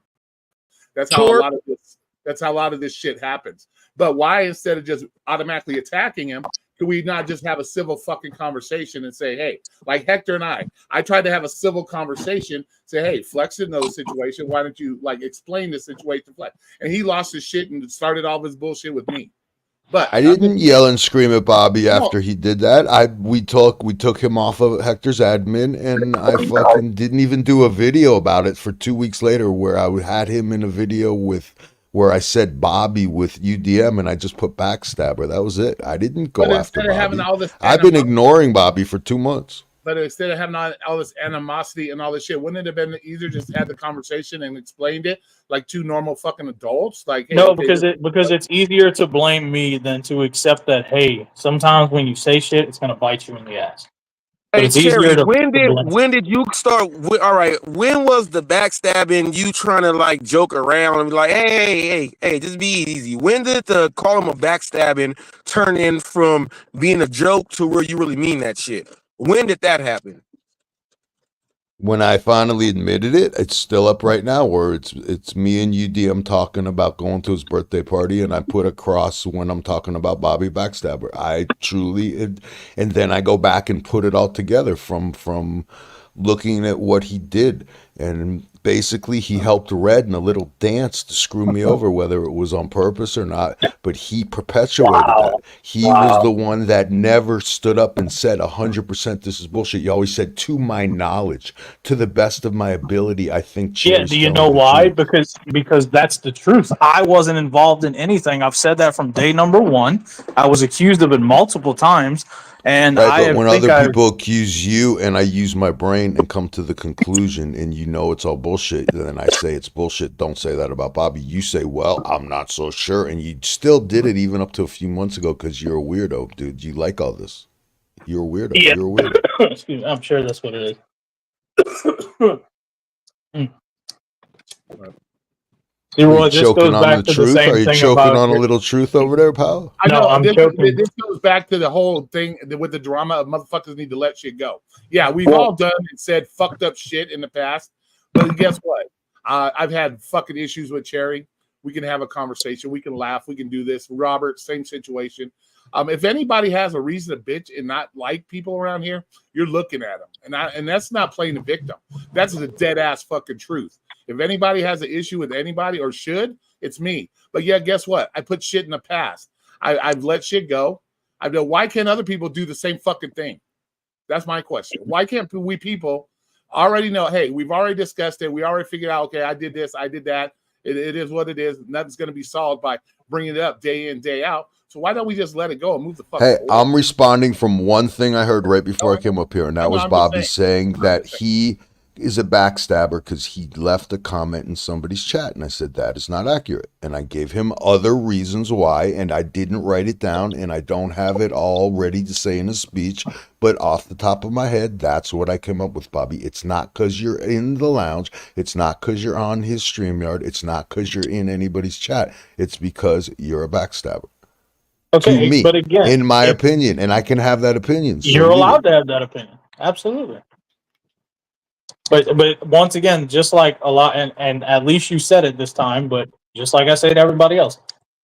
That's how a lot of this shit happens. But why instead of just automatically attacking him, could we not just have a civil fucking conversation and say, hey, like Hector and I tried to have a civil conversation, say, hey, Flex didn't know the situation. Why don't you like explain the situation to Flex? And he lost his shit and started all his bullshit with me. But I didn't yell and scream at Bobby after he did that. We took him off of Hector's admin, and I fucking didn't even do a video about it for 2 weeks later where I had him in a video where I said Bobby with UDM and I just put backstabber. That was it. I didn't go after Bobby. I've been ignoring Bobby for 2 months. But instead of having all this animosity and all this shit, wouldn't it have been easier just had the conversation and explained it like two normal fucking adults? Like, hey, no, because it's easier to blame me than to accept that. Hey, sometimes when you say shit, it's gonna bite you in the ass. But Hey it's easier Cherry, to when did you start? All right, when was the backstabbing? You trying to like joke around and be like, hey, just be easy. When did the call him a backstabbing turn in from being a joke to where you really mean that shit? When did that happen? When I finally admitted it, it's still up right now. Where it's me and UDM talking about going to his birthday party, and I put a cross when I'm talking about Bobby Backstabber. I truly, and then I go back and put it all together from looking at what he did, and basically he helped Red in a little dance to screw me over, whether it was on purpose or not. But he perpetuated that. He was the one that never stood up and said 100% this is bullshit. He always said, to my knowledge, to the best of my ability, I think Cherry's do you telling know the why? truth. Because that's the truth. I wasn't involved in anything. I've said that from day number one. I was accused of it multiple times, and Right, but I when think other I people accuse you and I use my brain and come to the conclusion and you know it's all bullshit, then I say it's bullshit. Don't say that about Bobby. You say, well, I'm not so sure. And you still did it even up to a few months ago because you're a weirdo, dude. You like all this. You're a weirdo. yeah. You're a weirdo. Excuse me. I'm sure that's what it is. Are you Roy, this choking goes on the back to the truth? Are same you thing choking about on a little truth over there, pal? I No, know I'm this, joking. this goes back to the whole thing with the drama of motherfuckers need to let shit go. Yeah, we've Well- all done and said fucked up shit in the past, but guess what? I've had fucking issues with Cherry. We can have a conversation. We can laugh. We can do this. Robert, same situation. If anybody has a reason to bitch and not like people around here, you're looking at them, and that's not playing the victim. That's the dead ass fucking truth. If anybody has an issue with anybody or should, it's me. But yeah, guess what? I put shit in the past. I've let shit go. I know, why can't other people do the same fucking thing? That's my question. Why can't we people already know, hey, we've already discussed it. We already figured out, okay, I did this, I did that. It is what it is. Nothing's going to be solved by bringing it up day in, day out. So why don't we just let it go and move the fuck Hey, forward? I'm responding from one thing I heard right before I came up here, and that was I'm just Bobby saying. saying that he is a backstabber because he left a comment in somebody's chat. And I said, that is not accurate. And I gave him other reasons why, and I didn't write it down, and I don't have it all ready to say in a speech. But off the top of my head, that's what I came up with, Bobby. It's not because you're in the lounge. It's not because you're on his StreamYard. It's not because you're in anybody's chat. It's because you're a backstabber. Okay, To me, but again, in my opinion, and I can have that opinion. So you're be allowed it. to have that opinion. Absolutely. But once again, just like a lot, and at least you said it this time, but just like I say to everybody else,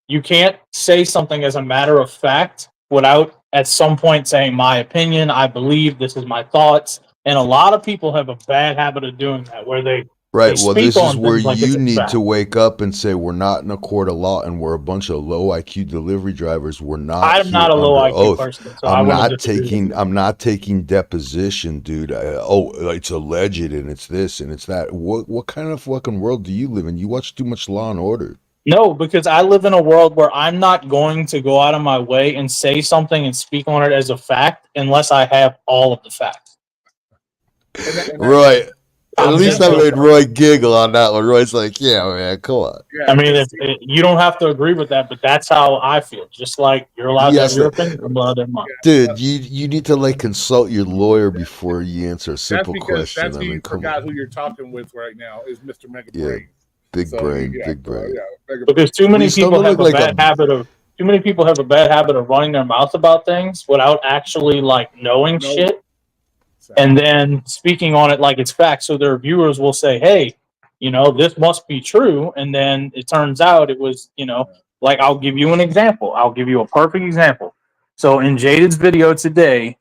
you can't say something as a matter of fact without at some point saying my opinion, I believe, this is my thoughts. And a lot of people have a bad habit of doing that where they Right. Well, speak this is on where things like it's you a need fact. to wake up and say, we're not in a court of law and we're a bunch of low IQ delivery drivers. We're not I'm here not a low under IQ oath. person, so I wouldn't disagree with you. I'm not taking deposition, dude. It's alleged and it's this and it's that. What kind of fucking world do you live in? You watch too much Law and Order. No, because I live in a world where I'm not going to go out of my way and say something and speak on it as a fact unless I have all of the facts. Roy, at I'm least just I made Roy giggle on that one. Roy's like, yeah, man, come on. I mean, you don't have to agree with that, but that's how I feel. Just like you're allowed to have your opinion, I'm allowed to have mine. Dude, you need to like consult your lawyer before you answer a simple question. That's I who mean, you come forgot on. who you're talking with right now is Mr. Mega Yeah, Brain. big So, brain, yeah, big brain. Mega Because Brain. too many Please don't people look have a like bad habit of running their mouth about things without actually like knowing shit and then speaking on it like it's fact. So their viewers will say, hey, this must be true. And then it turns out it was, like I'll give you an example. I'll give you a perfect example. So in Jaded's video today,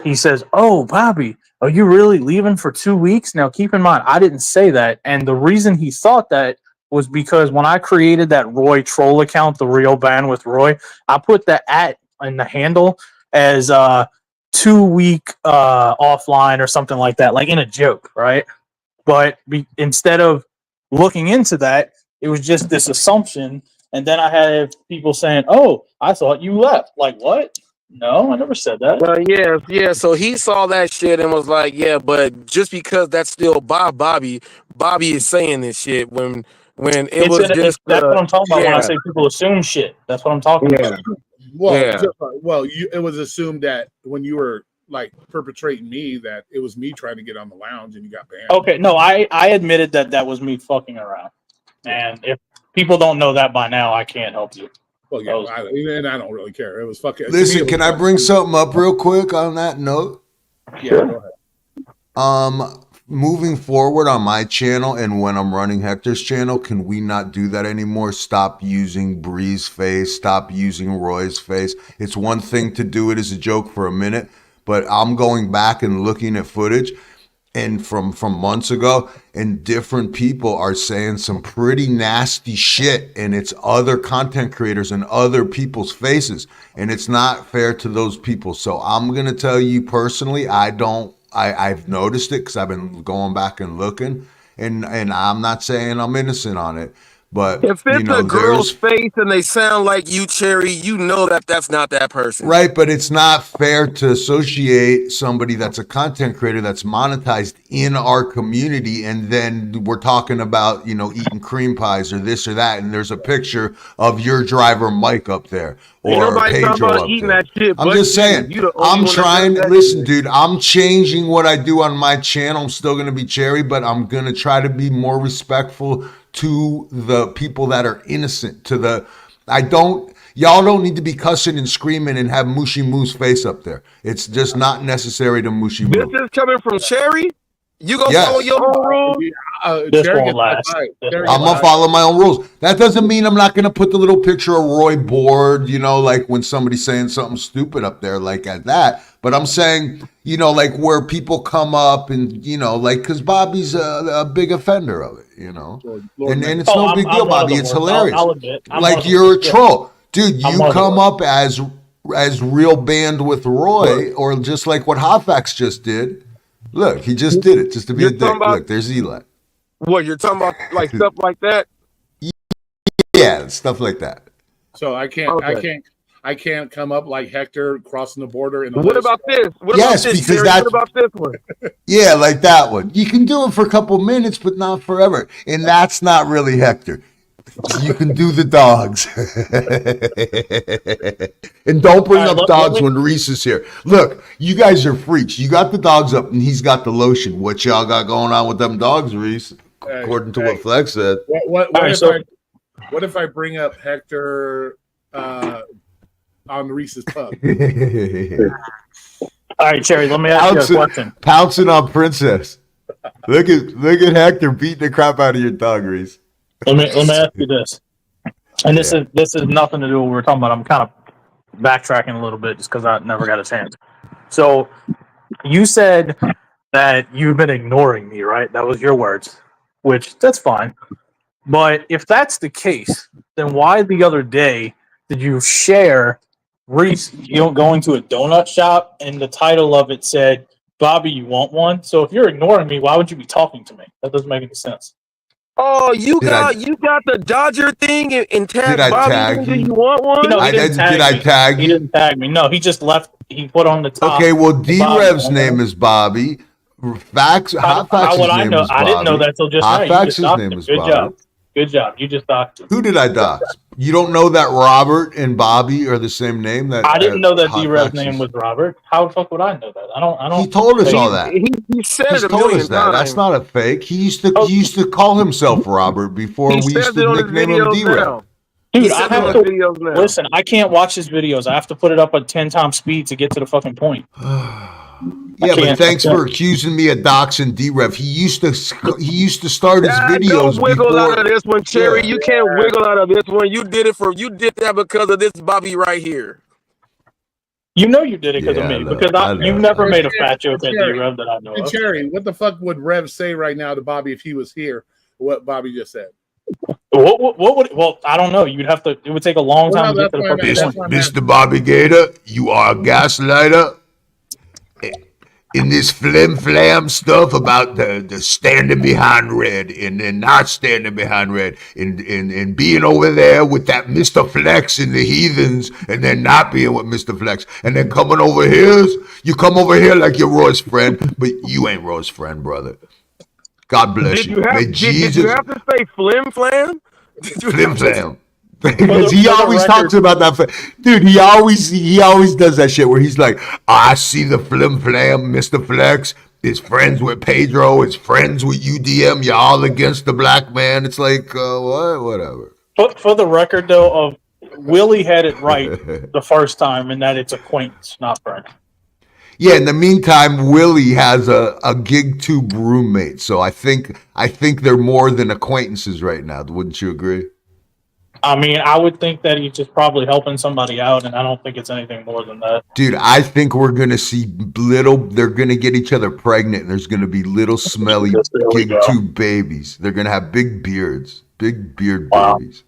he says, oh, Bobby, are you really leaving for 2 weeks? Now, keep in mind, I didn't say that. And the reason he thought that was because when I created that Roy troll account, the real band with Roy, I put the @ and the handle as 2 week offline or something like that, like in a joke, right? But instead of looking into that, it was just this assumption. And then I had people saying, oh, I thought you left. Like, what? No, I never said that. Well, yeah. So he saw that shit and was like, yeah, but just because that's still Bobby is saying this shit when it was just that's what I'm talking about when I yeah. say people assume shit. That's what I'm talking about. Well, Yeah. it was assumed that when you were like perpetrating me that it was me trying to get on the lounge and you got banned. Okay, no, I admitted that was me fucking around, and if people don't know that by now, I can't help you. Well, yeah, and I don't really care. It was fucking. Listen, can I bring something up real quick on that note? Yeah, go ahead. Moving forward on my channel and when I'm running Hector's channel, can we not do that anymore? Stop using Bree's face. Stop using Roy's face. It's one thing to do it as a joke for a minute, but I'm going back and looking at footage and from months ago, and different people are saying some pretty nasty shit, and it's other content creators and other people's faces, and it's not fair to those people. So I'm gonna tell you personally, I've noticed it because I've been going back and looking, and I'm not saying I'm innocent on it, but if it's a girl's face and they sound like you, Cherry, you know that's not that person. Right, but it's not fair to associate somebody that's a content creator that's monetized in our community, and then we're talking about, eating cream pies or this or that, and there's a picture of your driver Mike up there or Pedro up there. Shit, I'm just saying, I'm trying to listen, dude. I'm changing what I do on my channel. I'm still going to be Cherry, but I'm going to try to be more respectful to the people that are innocent. Y'all don't need to be cussing and screaming and have Mushy Moo's face up there. It's just not necessary to Mushy Moo. This is coming from Cherry? You gonna follow your own rules? This won't last. I'm gonna follow my own rules. That doesn't mean I'm not gonna put the little picture of Roy bored, like when somebody's saying something stupid up there like at that. But I'm saying, like where people come up and, because Bobby's a big offender of it, and it's no big deal, Bobby. It's hilarious. I'll admit. Like you're a troll. Dude, you come up as real band with Roy, or just like what Hotfax just did. Look, he just did it just to be a dick. Look, there's Eli. What, you're talking about like stuff like that? Yeah, stuff like that. So I can't come up like Hector crossing the border. What about this? What about this one? Yeah, like that one. You can do it for a couple minutes, but not forever. And that's not really Hector. You can do the dogs. And don't bring up dogs when Reese is here. Look, you guys are freaks. You got the dogs up and he's got the lotion. What y'all got going on with them dogs, Reese? According to what Flex said. What if I bring up Hector on Reese's pub? All right, Cherry, let me ask you a question. Pouncing on Princess. Look at Hector beating the crap out of your dog, Reese. Let me ask you this, and this is nothing to do with what we're talking about. I'm kind of backtracking a little bit just because I never got a chance. So you said that you've been ignoring me, right? That was your words, which that's fine. But if that's the case, then why the other day did you share Reese going to a donut shop and the title of it said, "Bobby, you want one?" So if you're ignoring me, why would you be talking to me? That doesn't make any sense. Oh, you got the Dodger thing and tagged Bobby. Do you want one? No, did I tag you? He didn't tag me. No, he just left. He put on the top. Okay, well, D-Rev's name is Bobby. Hotfax's name is Bobby. I didn't know that till just now. Hotfax's name is Bobby. Good job. You just doxed him. Who did I dox? You don't know that Robert and Bobby are the same name? I didn't know that D-Rev's name was Robert. How the fuck would I know that? I don't. He told us all that. He said it a million times. That's not a fake. He used to call himself Robert before we used to nickname him D-Rev. Dude, I have to listen. I can't watch his videos. I have to put it up at 10 times speed to get to the fucking point. Yeah, but thanks for accusing me of doxing D-Rev. He used to start his videos. Don't wiggle out of this one, Cherry. Yeah. You can't wiggle out of this one. You did that because of this Bobby right here. You know you did it because of me. Because you've never made a fat joke at D-Rev that I know of. Cherry, what the fuck would Rev say right now to Bobby if he was here? What Bobby just said. What would? Well, I don't know. You'd have to. It would take a long time to get to the fucking point. Mr. Bobby Gator, you are a gaslighter. In this flim-flam stuff about the standing behind Red and then not standing behind Red and being over there with that Mr. Flex and the heathens and then not being with Mr. Flex and then coming over here, you come over here like you're Roy's friend, but you ain't Roy's friend, brother. God bless you. Did you have to say flim-flam? Flim-flam. Because he always talks about that, dude. He always does that shit where he's like, "I see the flim flam, Mr. Flex is friends with Pedro, is friends with UDM. You're all against the black man." It's like, what? Whatever. For the record, though, Willie had it right the first time, in that it's acquaintance, not friend. Yeah. In the meantime, Willie has a GigTube roommate, so I think they're more than acquaintances right now. Wouldn't you agree? I mean, I would think that he's just probably helping somebody out, and I don't think it's anything more than that. Dude, I think we're going to see they're going to get each other pregnant, and there's going to be little smelly GigTube babies. They're going to have big beards, big beard babies.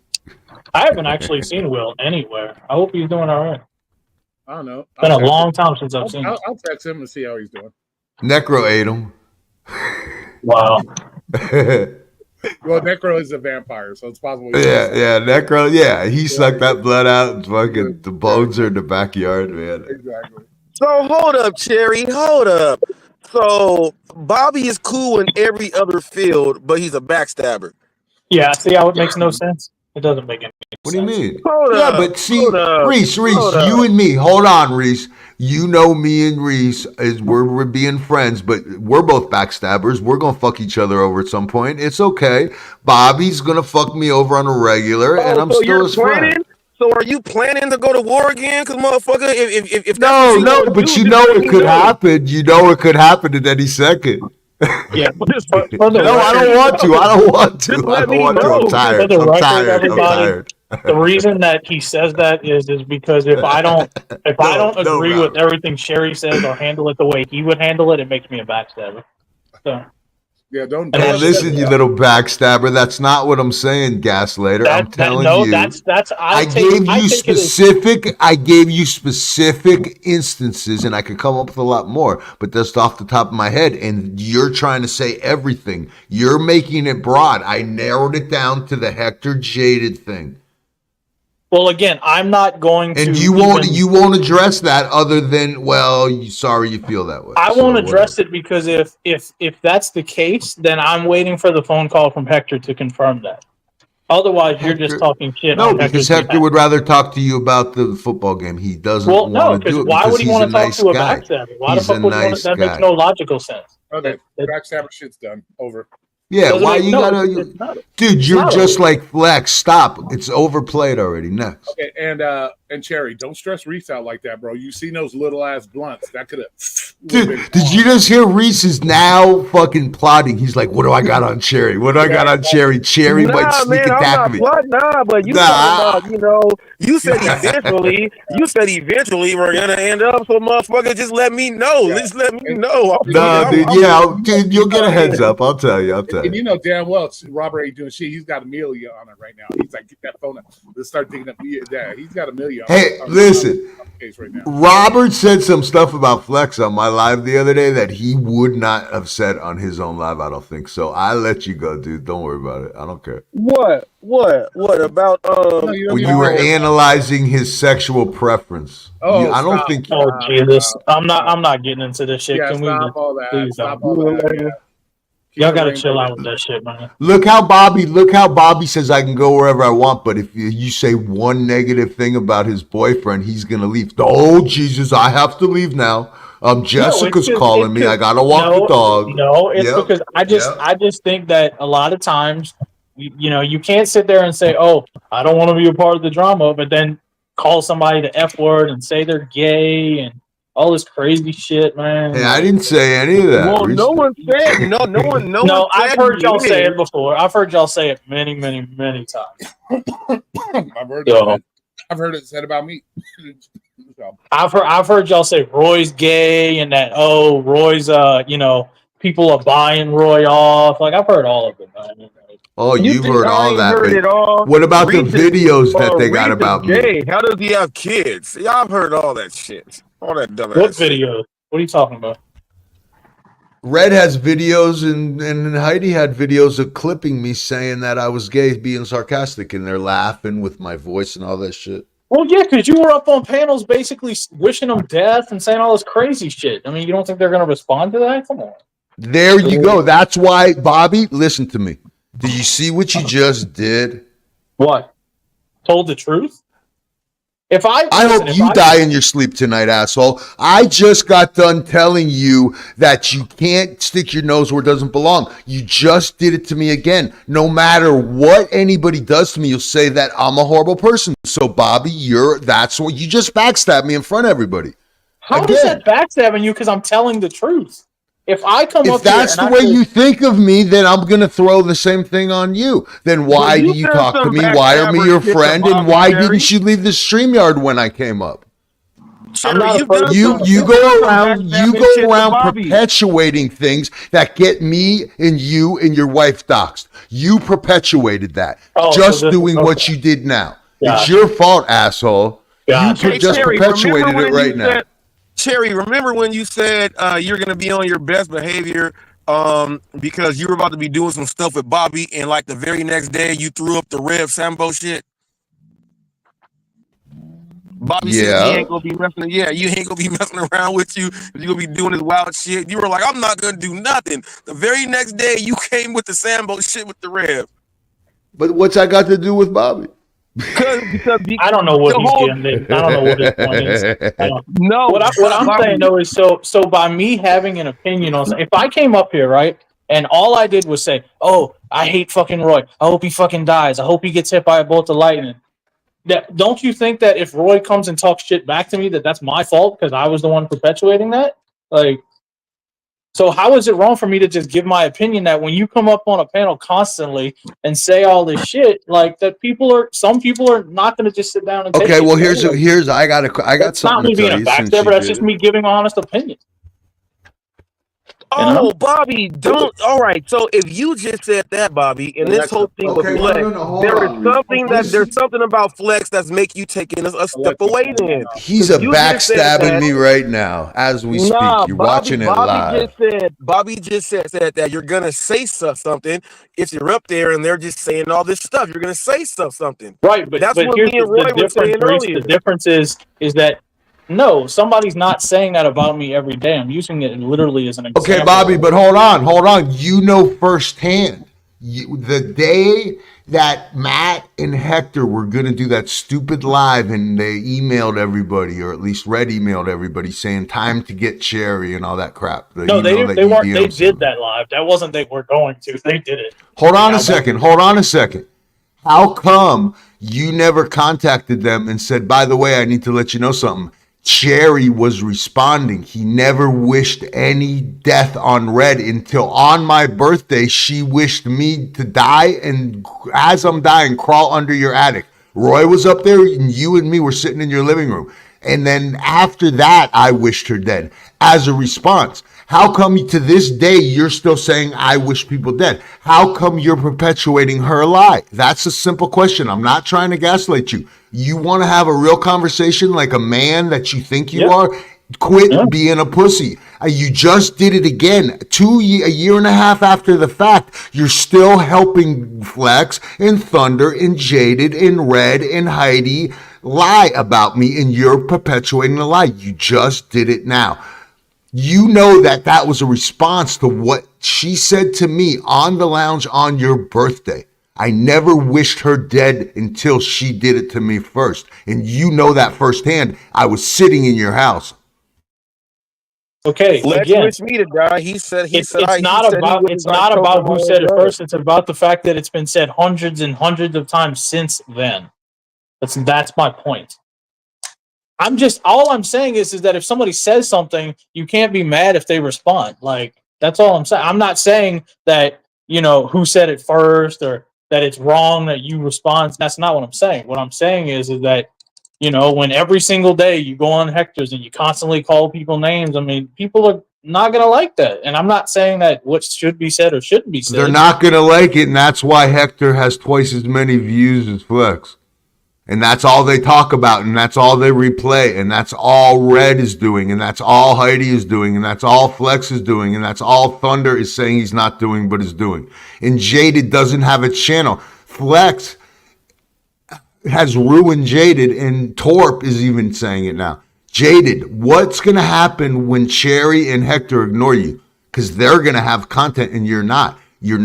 I haven't actually seen Will anywhere. I hope he's doing all right. I don't know. It's been a long time since I've seen him. I'll text him and see how he's doing. Necro ate him. Wow. Well, Necro is a vampire, so it's possible. Yeah, Necro. Yeah, he sucked that blood out, and fucking the bones are in the backyard, man. Exactly. So hold up, Cherry. Hold up. So Bobby is cool in every other field, but he's a backstabber. Yeah, see how it makes no sense? It doesn't make any sense. What do you mean? Hold Yeah, up, but see, hold up, Reese, hold you up. and me. Hold on, Reese. You know me and Reese is we're being friends, but we're both backstabbers. We're gonna fuck each other over at some point. It's okay. Bobby's gonna fuck me over on a regular, and I'm so still you're his friend. planning? So are you planning to go to war again? Cause motherfucker, if No, that's what you but do, you just know let it me could know. happen. You know it could happen at any second. Yeah, for the No, I don't want to. I don't want to. Just I let don't me want to. know. I'm tired. For the I'm record, tired. I'm everybody, tired. the reason that he says that is because if I don't agree with Robert. everything Sherry says or handle it the way he would handle it, it makes me a backstabber. So Yeah, don't. And Hey, that's listen, just- you little backstabber. That's not what I'm saying, Gaslighter. I'm telling you. I gave you specific instances, and I could come up with a lot more, but that's off the top of my head. And you're trying to say everything. You're making it broad. I narrowed it down to the Hector Jaded thing. Well, again, I'm not going to. And you won't address that other than, well, sorry you feel that way. I won't address it because if that's the case, then I'm waiting for the phone call from Hector to confirm that. Otherwise, you're just talking shit. No, on because Hector's Hector behalf. would rather talk to you about the football game. He doesn't Well, no, want to do because it why would he he's want a to talk nice to a guy. backstabber? Why He's the a fuck would he want nice to? That makes guy. no logical sense. Okay, That- backstabber shit's done. Over. Yeah, doesn't why make- you no, gotta, it's not. dude? You're not just over. like Flex. Stop. It's overplayed already. Next. Okay, and Cherry, don't stress Reese out like that, bro. You seen those little ass blunts? That could have. Dude, did you just hear Reese is now fucking plotting? He's like, what do I got on Cherry? What do I got on Cherry? Cherry might sneak attack me. But you talking about, you said eventually we're gonna end up. So motherfucker, just let me know. Yeah. Just let me know. No, dude, you'll get a heads up. I'll tell you. And you know damn well Robert ain't doing shit. He's got Amelia on it right now. He's like, get that phone up. Let's start digging up. Yeah, he's got Amelia. Hey, on listen. the case right now. Robert said some stuff about Flex on my live the other day that he would not have said on his own live. I don't think so. I let you go, dude. Don't worry about it. I don't care. What about No, you don't When need you were to- analyzing his sexual preference, I don't stop. think. Oh Jesus! I'm not getting into this shit. Yeah, Can we? stop Just, all that. please Stop don't. all that. Yeah. Y'all gotta chill out with that shit, man. Look how Bobby says I can go wherever I want, but if you say one negative thing about his boyfriend, he's gonna leave. Oh Jesus, I have to leave now. Jessica's calling me. I gotta walk the dog. No, it's Yep, because I just think that a lot of times, you can't sit there and say, "Oh, I don't want to be a part of the drama," but then call somebody the F word and say they're gay and all this crazy shit, man. Hey, I didn't say any of that. Well, no one said no one. No, I've heard y'all say it before. I've heard y'all say it many, many, many times. I've heard it said about me. So, I've heard y'all say Roy's gay and that Roy's people are buying Roy off. Like I've heard all of it, man. Oh, you've heard all that. Heard it all. What about the Reese videos that they Reese got is about me? gay. How does he have kids? Y'all have heard all that shit. All that dumbass. What videos? What are you talking about? Red has videos, and Heidi had videos of clipping me saying that I was gay, being sarcastic, and they're laughing with my voice and all that shit. Well, yeah, because you were up on panels basically wishing them death and saying all this crazy shit. I mean, you don't think they're going to respond to that? Come on. There you go. That's why, Bobby, listen to me. Do you see what you just did? What? told the truth? If I hope you die in your sleep tonight, asshole. I just got done telling you that you can't stick your nose where it doesn't belong. You just did it to me again. No matter what anybody does to me, you'll say that I'm a horrible person. So, Bobby, that's what you just backstabbed me in front of everybody. How is that backstabbing you? Because I'm telling the truth. If I come up If that's the way you think of me, then I'm going to throw the same thing on you. Then why do you talk to me? Why are me your friend? And why didn't you leave the StreamYard when I came up? You go around perpetuating things that get me and you and your wife doxxed. You perpetuated that. Doing what you did now. It's your fault, asshole. You just perpetuated it right now. Cherry, remember when you said you're gonna be on your best behavior because you were about to be doing some stuff with Bobby, and like the very next day you threw up the Rev Sambo shit? Bobby said he ain't gonna be messing. Yeah, you ain't gonna be messing around with you. You're gonna be doing this wild shit. You were like, I'm not gonna do nothing. The very next day you came with the Sambo shit with the Rev. But what's that got to do with Bobby? Because I don't know what he's getting. I don't know what his point is. No, what I'm saying though is so by me having an opinion on, if I came up here, right, and all I did was say, "Oh, I hate fucking Roy. I hope he fucking dies. I hope he gets hit by a bolt of lightning." Don't you think that if Roy comes and talks shit back to me, that's my fault because I was the one perpetuating that? Like, so how is it wrong for me to just give my opinion that when you come up on a panel constantly and say all this shit, like that some people are not going to just sit down and take well, here's I got something to tell you. That's just me giving honest opinion. Oh, Bobby, don't. All right, so if you just said that, Bobby, and this whole thing with Flex, there's something about Flex that's making you taking a step away. Then he's backstabbing me right now as we speak. You're watching it live. Bobby just said that you're gonna say something if you're up there and they're just saying all this stuff. You're gonna say something, right? But that's what me and Roy were saying earlier. The difference is that. No, somebody's not saying that about me every day. I'm using it literally as an example. Okay, Bobby, but hold on. You know firsthand. The day that Matt and Hector were going to do that stupid live and they emailed everybody, or at least Red emailed everybody saying time to get Cherry and all that crap. No, they weren't. They did that live. That wasn't they were going to. They did it. Hold on a second. How come you never contacted them and said, by the way, I need to let you know something? Cherry was responding. He never wished any death on Red until on my birthday, she wished me to die. And as I'm dying, crawl under your attic. Roy was up there and you and me were sitting in your living room. And then after that, I wished her dead as a response. How come to this day you're still saying I wish people dead? How come you're perpetuating her lie? That's a simple question. I'm not trying to gaslight you. You want to have a real conversation like a man that you think you are? Quit being a pussy. You just did it again. A year and a half after the fact, you're still helping Flex and Thunder and Jaded and Red and Heidi lie about me, and you're perpetuating the lie. You just did it now. You know that was a response to what she said to me on the lounge on your birthday. I never wished her dead until she did it to me first. And you know that firsthand. I was sitting in your house. Okay, Flex wished me to die. It's not about who said it first. It's about the fact that it's been said hundreds and hundreds of times since then. That's my point. All I'm saying is that if somebody says something, you can't be mad if they respond. Like, that's all I'm saying. I'm not saying that, who said it first or that it's wrong that you respond. That's not what I'm saying. What I'm saying is that, when every single day you go on Hector's and you constantly call people names, I mean, people are not going to like that. And I'm not saying that what should be said or shouldn't be said. They're not going to like it, and that's why Hector has twice as many views as Flex. And that's all they talk about, and that's all they replay, and that's all Red is doing, and that's all Heidi is doing, and that's all Flex is doing, and that's all Thunder is saying he's not doing but is doing. And Jaded doesn't have a channel. Flex has ruined Jaded, and Torp is even saying it now. Jaded, what's going to happen when Cherry and Hector ignore you? Because they're going to have content and you're not. You're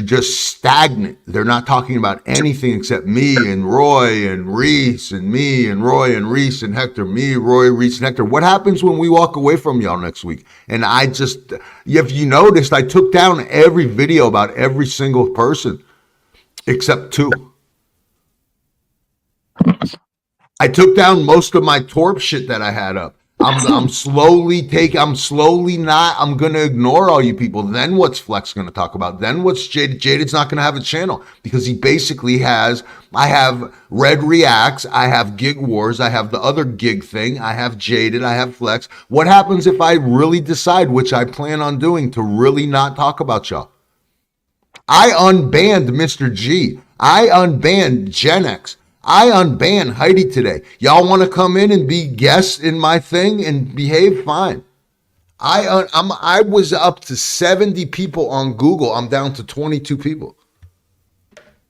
just stagnant. They're not talking about anything except me and Roy and Reese and me and Roy and Reese and Hector, me, Roy, Reese, and Hector. What happens when we walk away from y'all next week? And if you noticed, I took down every video about every single person except 2. I took down most of my Torp shit that I had up. I'm gonna ignore all you people. Then what's Flex gonna talk about? Then what's Jaded? Jaded's not gonna have a channel because he basically has, I have Red Reacts, I have Gig Wars, I have the other gig thing, I have Jaded, I have Flex. What happens if I really decide, which I plan on doing, to really not talk about y'all? I unbanned Mr. G. I unbanned Gen X. I unbanned Heidi today. Y'all want to come in and be guests in my thing and behave? Fine. I was up to 70 people on Google. I'm down to 22 people.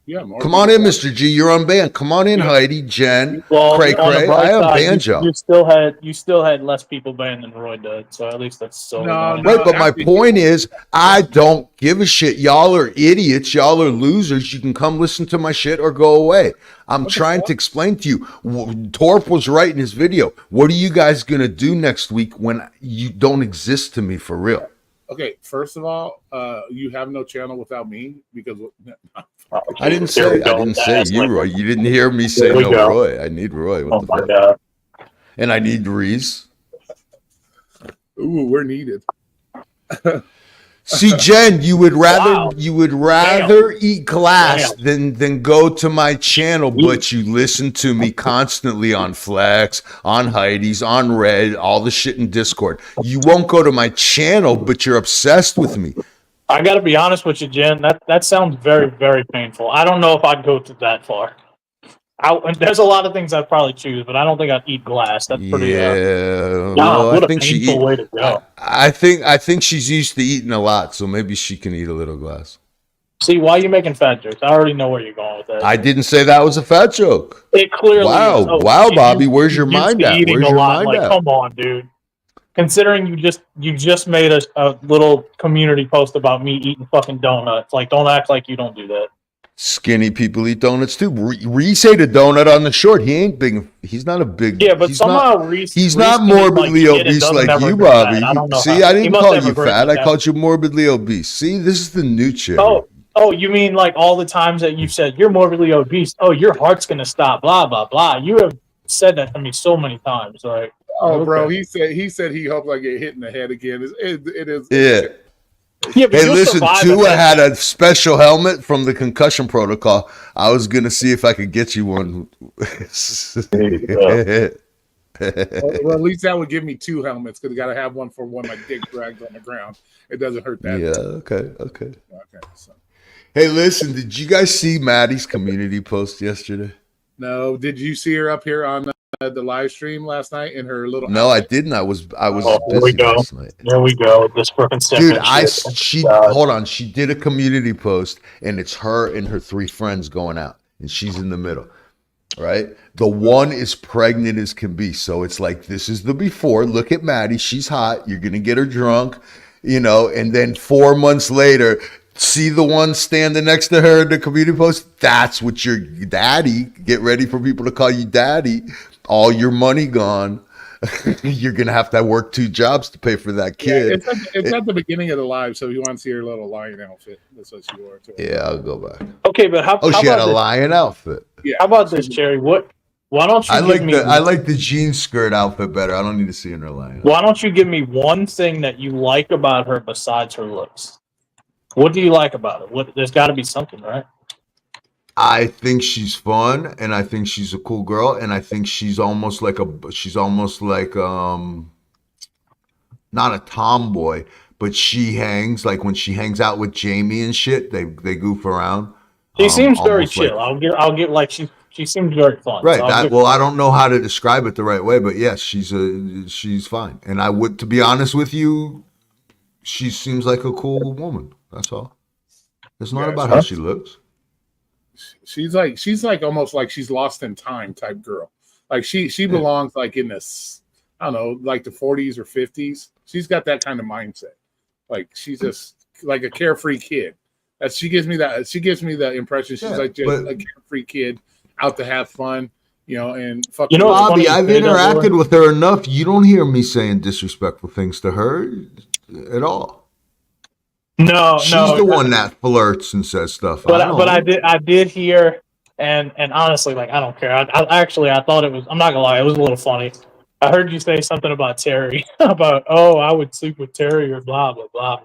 Yeah, come on in, Mr. G. You're unbanned. Come on in, Heidi, Jen, Cray. I unbanned y'all. You still had less people banned than Roy did, so at least that's so. Right, but my point is, I don't give a shit. Y'all are idiots. Y'all are losers. You can come listen to my shit or go away. I'm trying to explain to you. Torp was right in his video. What are you guys gonna do next week when you don't exist to me for real? Okay, first of all, you have no channel without me because I didn't say you, Roy. You didn't hear me say no, Roy. I need Roy. What the fuck? God. And I need Reese. Ooh, we're needed. See, Jen, you would rather eat glass than go to my channel, but you listen to me constantly on Flex, on Heidi's, on Red, all the shit in Discord. You won't go to my channel, but you're obsessed with me. I got to be honest with you, Jen. That sounds very, very painful. I don't know if I'd go to that far. There's a lot of things I'd probably choose, but I don't think I'd eat glass. That's pretty. What a painful way to go. I think she's used to eating a lot, so maybe she can eat a little glass. See, why are you making fat jokes? I already know where you're going with that. I didn't say that was a fat joke. It clearly is. Wow, Bobby, where's your mind at? Where's your mind at? Come on, dude. Considering you just made a little community post about me eating fucking donuts. Like, don't act like you don't do that. Skinny people eat donuts too. Reese ate a donut on the short. He ain't big. He's not a big. Yeah, but somehow Reese. He's not morbidly obese like you, Bobby. See, I didn't call you fat. I called you morbidly obese. See, this is the new chick. Oh, you mean like all the times that you've said you're morbidly obese? Oh, your heart's gonna stop. Blah blah blah. You have said that to me so many times. Like, bro, he said he hopes I get hit in the head again. It is. Yeah. Yeah, but hey, listen, Tua had a special helmet from the concussion protocol. I was going to see if I could get you one. Well, at least that would give me 2 helmets because I got to have one for when my dick drags on the ground. It doesn't hurt that. Yeah, okay. So. Hey, listen, did you guys see Maddie's community post yesterday? No. Did you see her up here on the live stream last night in her little? No, I didn't. I was busy last night. There we go. This fucking dude. Hold on. She did a community post, and it's her and her 3 friends going out, and she's in the middle. Right? The one is pregnant as can be, so it's like this is the before. Look at Maddie. She's hot. You're gonna get her drunk, and then 4 months later. See the one standing next to her in the community post? That's what your daddy. Get ready for people to call you daddy. All your money gone. You're going to have to work 2 jobs to pay for that kid. Yeah, it's at the beginning of the live, so if you want to see her little lion outfit, that's what she wore too. Yeah, I'll go back. Okay, but how she had a lion outfit. Yeah. How about this, Cherry? Why don't you I like the jean skirt outfit better. I don't need to see her lion outfit. Why don't you give me one thing that you like about her besides her looks? What do you like about it? There's got to be something, right? I think she's fun, and I think she's a cool girl, and I think she's almost like not a tomboy, but she hangs like when she hangs out with Jamie and shit. They goof around. She seems very chill. I'll get like she seems very fun. Right. I don't know how to describe it the right way, but yes, she's fine. And I would, to be honest with you, she seems like a cool woman. That's all. It's not about how she looks. She's like almost like she's lost in time type girl. Like she belongs like in this, I don't know, like the 40s or 50s. She's got that kind of mindset. Like she's just like a carefree kid. She gives me that. She gives me the impression she's like just a carefree kid out to have fun, and fuck. You know, Bobby, I've interacted with her enough. You don't hear me saying disrespectful things to her at all. No, she's the one that flirts and says stuff. But I did hear, and honestly, like I don't care. I thought it was. I'm not gonna lie, it was a little funny. I heard you say something about Terry, about I would sleep with Terry or blah blah blah.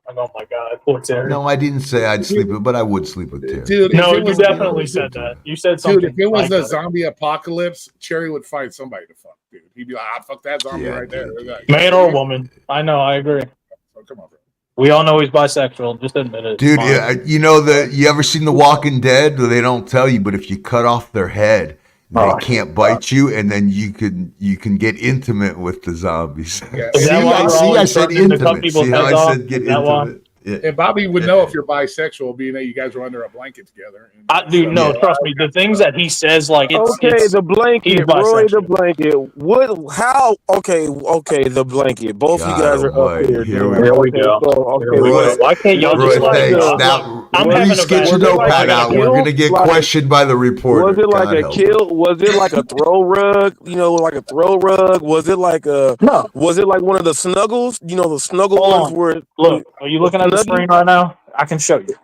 Like, oh my God, poor Terry. No, I didn't say I'd sleep with, but I would sleep with Terry. Dude, no, you definitely said that. You said something. Dude, if it was a zombie apocalypse, Cherry would find somebody to fuck, dude. He'd be like, fuck that zombie right there. Man or woman. I know, I agree. So, come on, bro. We all know he's bisexual. Just admit it. Dude, you ever seen The Walking Dead? They don't tell you, but if you cut off their head, they can't bite you, and then you can get intimate with the zombies. Yeah. I said intimate. See how I said get intimate? Yeah. And Bobby would know if you're bisexual, being that you guys were under a blanket together. Trust me. The things that he says, like it's the blanket, Roy, the blanket. The blanket. Both of you guys are up here. Here we go. Roy, why can't y'all just now, Reese, get your notepad out. We're gonna get questioned by the reporter. Was it like a kill? Was it like a throw rug? Like a throw rug? Was it like no? Was it like one of the snuggles? The snuggle ones where look. Are you looking at the screen right now? I can show you.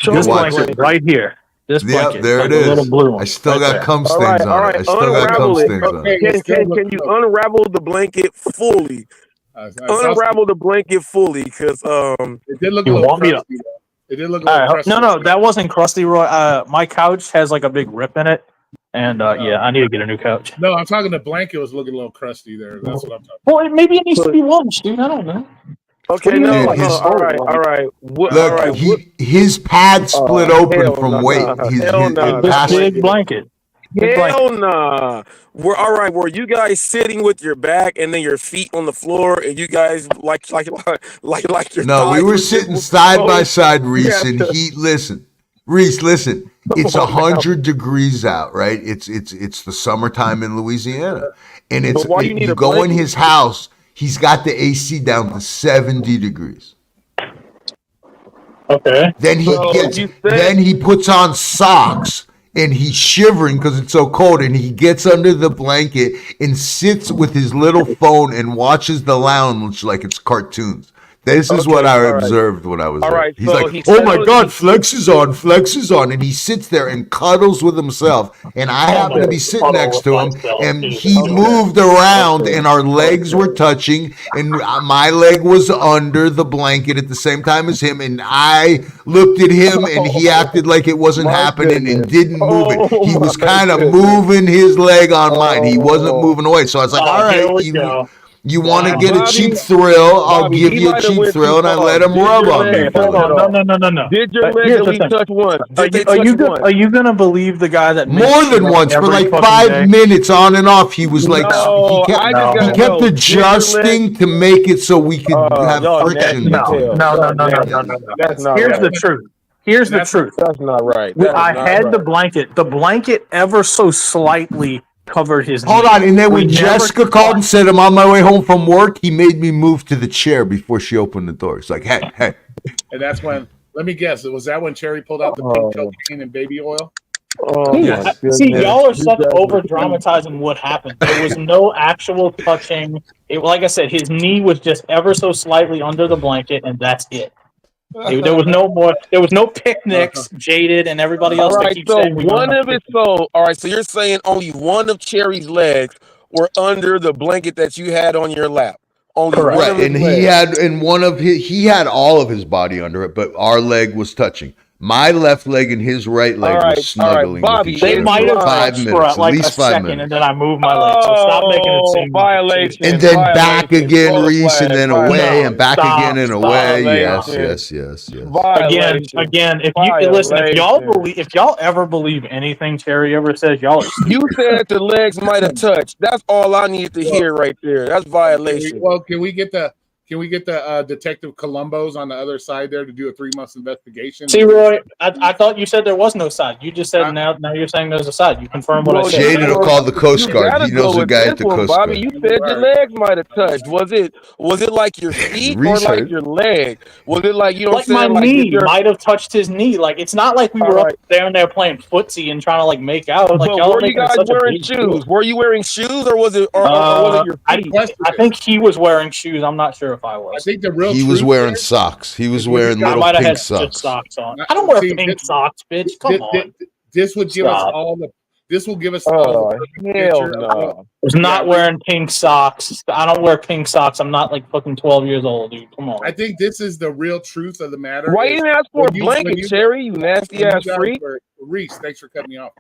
This blanket right here. This blanket. There it is. Little blue one. I still got cum stains on it. I still got cum stains on it. Can you unravel the blanket fully? Unravel the blanket fully, because it did look a little crusty. It did look a little crusty. No, that wasn't crusty, Roy. My couch has like a big rip in it, and I need to get a new couch. No, I'm talking the blanket was looking a little crusty there. That's what I'm talking. Well, maybe it needs to be washed, dude. I don't know. Okay, all right. Look, his pad split open from weight. Big blanket. Hell nah. Were you guys sitting with your back and then your feet on the floor, and you guys like your? No, we were sitting side by side, Reese, and Reese, listen. It's 100 degrees out, right? It's the summertime in Louisiana, and you go in his house. He's got the AC down to 70 degrees. Okay. Then he puts on socks and he's shivering because it's so cold, and he gets under the blanket and sits with his little phone and watches the lounge like it's cartoons. This is what I observed when I was there. He's like, oh my God, Flex is on. And he sits there and cuddles with himself. And I happen to be sitting next to him. And he moved around and our legs were touching. And my leg was under the blanket at the same time as him. And I looked at him and he acted like it wasn't happening and didn't move it. He was kind of moving his leg on mine. He wasn't moving away. So I was like, all right, you want to get a cheap thrill? I'll give you a cheap thrill, and I let him rub on me. No. Did your leg at least touch once? Are you gonna believe the guy that more than once for like 5 minutes on and off? He was like he kept adjusting to make it so we could have friction. No. Here's the truth. That's not right. I had the blanket. The blanket ever so slightly covered his knee. Hold on, and then when Jessica called and said I'm on my way home from work, he made me move to the chair before she opened the door. It's like, hey. And that's when, let me guess, was that when Cherry pulled out the pink cocaine and baby oil? See, y'all are such over dramatizing what happened. There was no actual touching. Like I said, his knee was just ever so slightly under the blanket, and that's it. There was no more. There was no picnics, Jaded, and everybody else. All right, so you're saying only one of Cherry's legs were under the blanket that you had on your lap. Only right, and he had all of his body under it, but our leg was touching. My left leg and his right leg was snuggling. Bobby, with each other they might have 5 minutes, for like at least a 5 second, minutes. and then I moved my leg. So stop making it seem violation. And then back again, Reese, and then away, and back again and away. Yes. Again, if y'all ever believe anything Terry ever says, y'all. You said the legs might have touched. That's all I need to hear right there. That's violation. Well, can we get the Can we get the Detective Columbo's on the other side there to do a 3-month investigation? See, Roy, I thought you said there was no side. You just said now you're saying there's a side. You confirm what I said. Jaden will call the Coast Guard. He knows a guy at the Coast Bobby, Guard. you said your legs might have touched. Was it like your feet or like your leg? Was it like, you know what I'm saying? My knee might have touched his knee. Like, it's not like we were up there playing footsie and trying to like make out. Like, but y'all were you guys wearing shoes? Were you wearing shoes or was it your feet? I think he was wearing shoes. I'm not sure if I was. I think the real he was wearing socks. He was wearing little pink socks. On. I don't wear pink socks, bitch. Come on. This would give us all the. This will give us all the hell no. I was not wearing pink socks. I don't wear pink socks. I'm not like fucking 12 years old, dude. Come on. I think this is the real truth of the matter. Why you didn't ask for a blanket, Cherry? You nasty ass freak. Reese, thanks for cutting me off.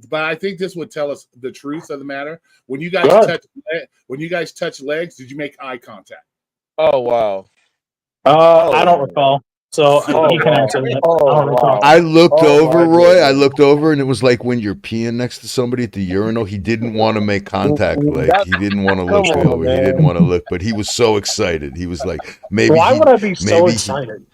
But I think this would tell us the truth of the matter. When you guys touch legs, did you make eye contact? Oh wow. I don't recall. So he can answer that. I looked over, Roy. I looked over, and it was like when you're peeing next to somebody at the urinal. He didn't want to make contact. Like he didn't want to look over. He didn't want to look, but he was so excited. He was like, maybe. Why would I be so excited?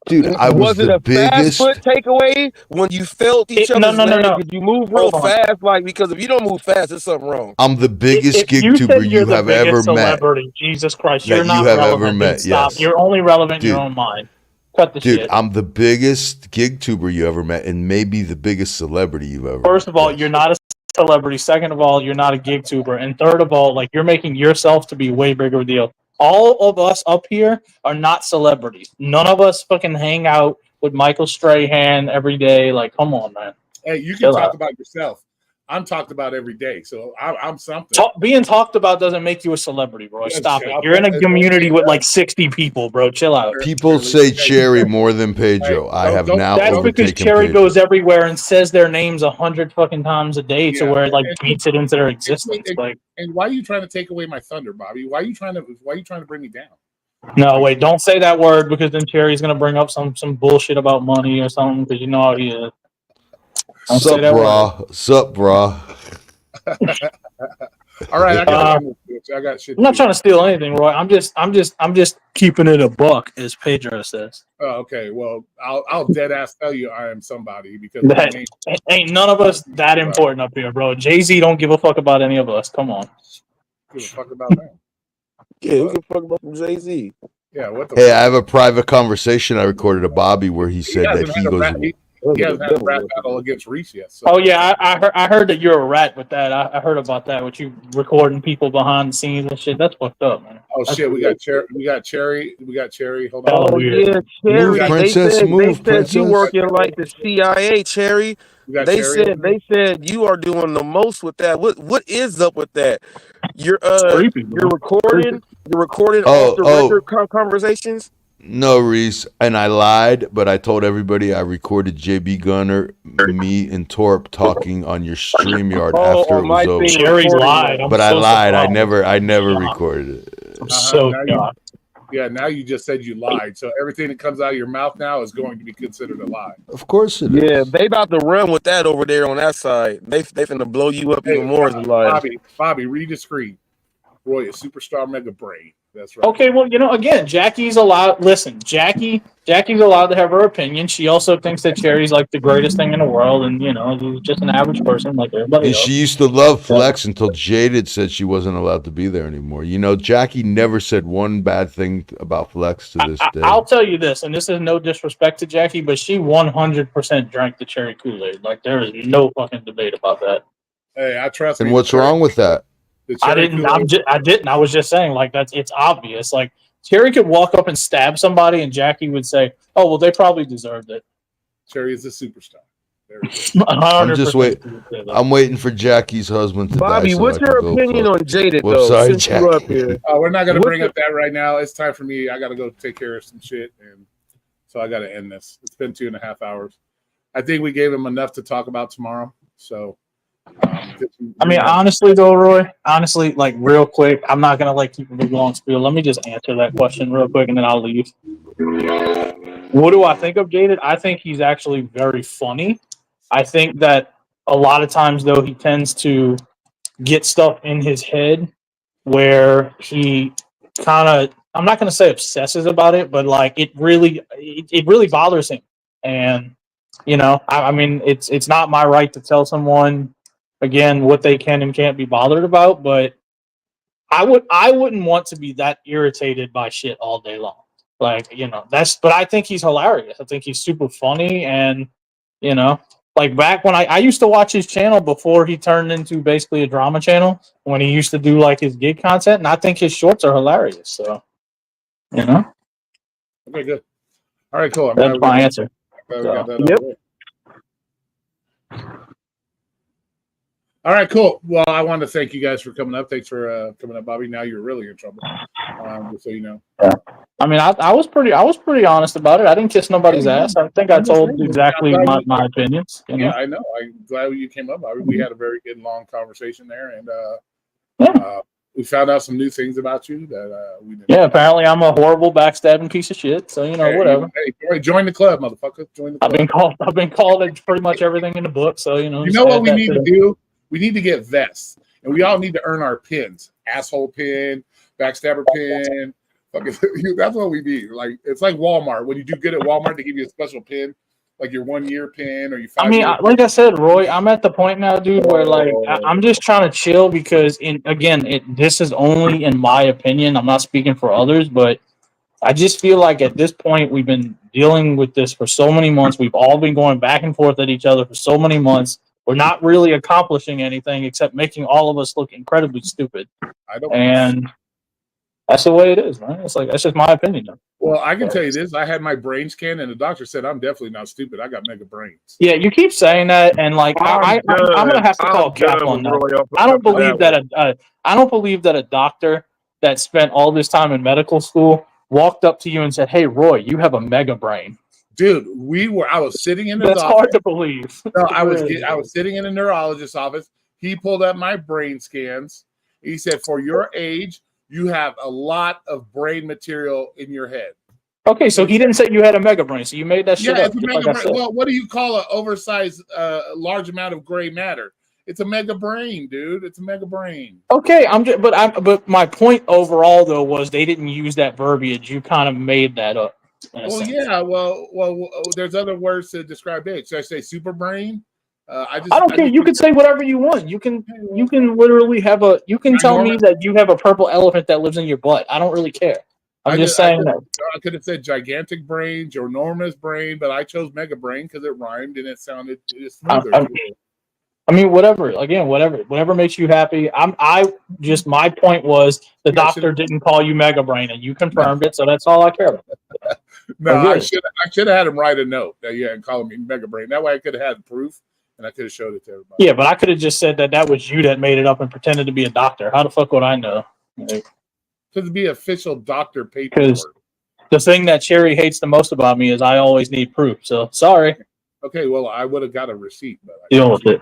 Dude, I was the biggest. Fast foot takeaway when you felt each other's legs? Did you move real fast? Like, because if you don't move fast, there's something wrong. I'm the biggest gig tuber you have ever met. Jesus Christ, you're not relevant. Stop. You're only relevant in your own mind. Cut the shit. Dude, I'm the biggest gig tuber you ever met, and maybe the biggest celebrity you've ever met. First of all, you're not a celebrity. Second of all, you're not a gig tuber. And third of all, like, you're making yourself to be a way bigger deal. All of us up here are not celebrities. None of us fucking hang out with Michael Strahan every day. Like, come on, man. Hey, you can talk about yourself. I'm talked about every day, so I'm something. Being talked about doesn't make you a celebrity, bro. Stop it. You're in a community with like 60 people, bro. Chill out. People say Cherry more than Pedro. I have now That's because Cherry goes everywhere and says their names 100 fucking times a day to where it like beats it into their existence. And why are you trying to take away my thunder, Bobby? Why are you trying to bring me down? No, wait, don't say that word because then Cherry's gonna bring up some bullshit about money or something because you know how he is. Sup, brah. All right, I got shit. I'm not trying to steal anything, Roy. I'm just keeping it a buck, as Pedro says. Oh, okay. Well, I'll dead ass tell you I am somebody because ain't none of us that important up here, bro. Jay-Z don't give a fuck about any of us. Come on. Give a fuck about that. Yeah, who give a fuck about Jay-Z? Yeah. What the? Hey, I have a private conversation I recorded of Bobby where he said that he goes. He hasn't had a rap battle against Reese yet. So. Oh yeah, I heard that you're a rat with that. I heard about that with you recording people behind the scenes and shit. That's fucked up, man. Oh shit, we got Cherry. Hold on. Oh yeah, Cherry. Princess, they said you working like the CIA, Cherry. They said you are doing the most with that. What is up with that? You're recording off the record conversations. No, Reese, and I lied, but I told everybody I recorded JB Gunner, me, and Torp talking on your StreamYard after it was over. Cherry's lied. But I lied. I never recorded it. I'm so now you just said you lied. So everything that comes out of your mouth now is going to be considered a lie. Of course it is. Yeah, they about to run with that over there on that side. They finna blow you up even more as a lie. Bobby, read the screen. Roy, a superstar mega brain. That's right. Okay, well, again, Jackie's allowed. Listen, Jackie's allowed to have her opinion. She also thinks that Cherry's like the greatest thing in the world, and he's just an average person like everybody else. She used to love Flex until Jaded said she wasn't allowed to be there anymore. Jackie never said one bad thing about Flex to this day. I'll tell you this, and this is no disrespect to Jackie, but she 100% drank the cherry Kool-Aid. Like, there is no fucking debate about that. Hey, I trust. And what's wrong with that? I didn't. I was just saying, like, it's obvious. Like, Cherry could walk up and stab somebody, and Jackie would say, "Oh, well, they probably deserved it." Cherry is a superstar. I'm just waiting. I'm waiting for Jackie's husband to Bobby, die. Bobby, what's your opinion on Jaded, though? Sorry, Jackie. We're not going to bring up that right now. It's time for me. I got to go take care of some shit, and so I got to end this. It's been 2.5 hours. I think we gave him enough to talk about tomorrow. So. I mean, honestly, though, Roy, like, real quick, I'm not gonna keep a big long spiel. Let me just answer that question real quick, and then I'll leave. What do I think of Jaded? I think he's actually very funny. I think that a lot of times, though, he tends to get stuff in his head where he kind of, I'm not going to say obsesses about it, but like it really bothers him. And I mean, it's not my right to tell someone again what they can and can't be bothered about, but I wouldn't want to be that irritated by shit all day long. Like, but I think he's hilarious. I think he's super funny. And, like back when I used to watch his channel before he turned into basically a drama channel, when he used to do like his gig content. And I think his shorts are hilarious. So, Okay, good. All right, cool. I'm that's my answer. glad we got that Yep. out of the way. All right, cool. Well, I want to thank you guys for coming up. Thanks for coming up, Bobby. Now you're really in trouble. Just so you know. Yeah. I mean, I was pretty honest about it. I didn't kiss nobody's ass. I think I told exactly my opinions. Yeah, I know. I'm glad you came up, Bobby. We had a very good, long conversation there, and we found out some new things about you that we didn't. Yeah, apparently I'm a horrible backstabbing piece of shit. So whatever. Hey, join the club, motherfucker. Join the club. I've been called pretty much everything in the book. So You know what we need to do? We need to get vests, and we all need to earn our pins. Asshole pin, backstabber pin. Fucking, that's what we need. Like, it's like Walmart. When you do good at Walmart, they give you a special pin, like your 1 year pin or your 5 year. Like I said, Roy, I'm at the point now, dude, where like I'm just trying to chill because this is only in my opinion. I'm not speaking for others, but I just feel like at this point we've been dealing with this for so many months. We've all been going back and forth at each other for so many months. We're not really accomplishing anything except making all of us look incredibly stupid. And that's the way it is, man. It's like, that's just my opinion. Well, I can tell you this. I had my brain scan, and the doctor said I'm definitely not stupid. I got mega brains. Yeah, you keep saying that, and like I'm gonna have to call cap on that. I don't believe that a doctor that spent all this time in medical school walked up to you and said, "Hey, Roy, you have a mega brain." Dude, I was sitting in his office. That's hard to believe. No, I was sitting in a neurologist's office. He pulled up my brain scans. He said, for your age, you have a lot of brain material in your head. Okay, so he didn't say you had a mega brain, so you made that shit up. It's a mega brain. Well, what do you call an oversized, large amount of gray matter? It's a mega brain, dude. It's a mega brain. Okay, but my point overall though was they didn't use that verbiage. You kind of made that up. Well, yeah. Well, there's other words to describe it. Should I say super brain? I don't care. You can say whatever you want. You can literally have a. You can tell me that you have a purple elephant that lives in your butt. I don't really care. I'm just saying that. I could have said gigantic brain, ginormous brain, but I chose mega brain because it rhymed and it sounded smoother. I mean, whatever. Again, whatever makes you happy. My point was the doctor didn't call you mega brain, and you confirmed it, so that's all I care about. No, I should have had him write a note and call me mega brain. That way I could have had proof and I could have showed it to everybody. Yeah, but I could have just said that was you that made it up and pretended to be a doctor. How the fuck would I know? To be official doctor paperwork. Because the thing that Cherry hates the most about me is I always need proof. So sorry. Okay, well, I would have got a receipt, but deal with it.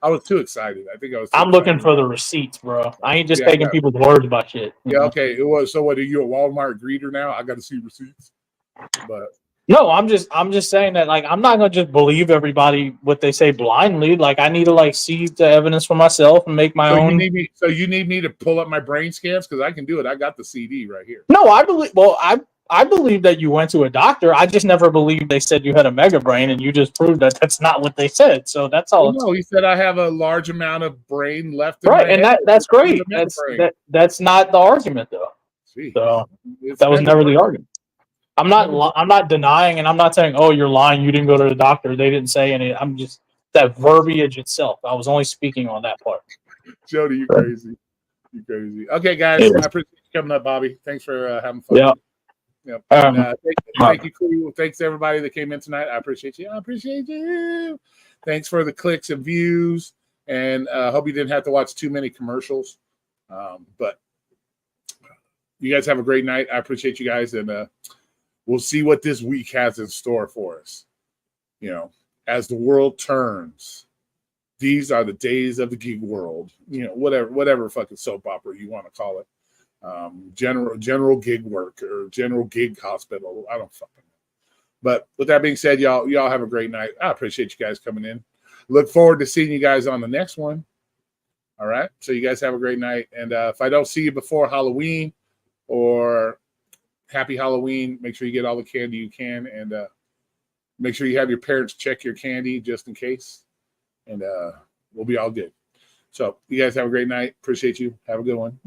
I was too excited. I think I was. I'm looking for the receipts, bro. I ain't just taking people's words about shit. Yeah, okay. It was. So, what are you, a Walmart greeter now? I got to see receipts. But no, I'm just saying that like I'm not gonna just believe everybody what they say blindly. Like I need to like see the evidence for myself and make my own. You need me to pull up my brain scans because I can do it. I got the CD right here. No, I believe that you went to a doctor. I just never believed they said you had a mega brain, and you just proved that that's not what they said. So that's all. No, he said I have a large amount of brain left. Right, and that's great. That's not the argument though. Jeez. So that was never the argument. I'm not denying, and I'm not saying, oh, you're lying. You didn't go to the doctor. They didn't say any. I'm just that verbiage itself. I was only speaking on that part. Jody, you crazy. You crazy. Okay, guys. I appreciate you coming up, Bobby. Thanks for having fun. Yeah. Yep. And, thank you, crew. Thanks to everybody that came in tonight. I appreciate you. I appreciate you. Thanks for the clicks and views. And hope you didn't have to watch too many commercials. But you guys have a great night. I appreciate you guys. And we'll see what this week has in store for us. You know, as the world turns, these are the days of the gig world. You know, whatever fucking soap opera you want to call it. General gig work or general gig hospital. I don't fucking know. But with that being said, y'all have a great night. I appreciate you guys coming in. Look forward to seeing you guys on the next one. All right. So you guys have a great night. And if I don't see you before Halloween or happy Halloween, make sure you get all the candy you can. And make sure you have your parents check your candy just in case. And we'll be all good. So you guys have a great night. Appreciate you. Have a good one.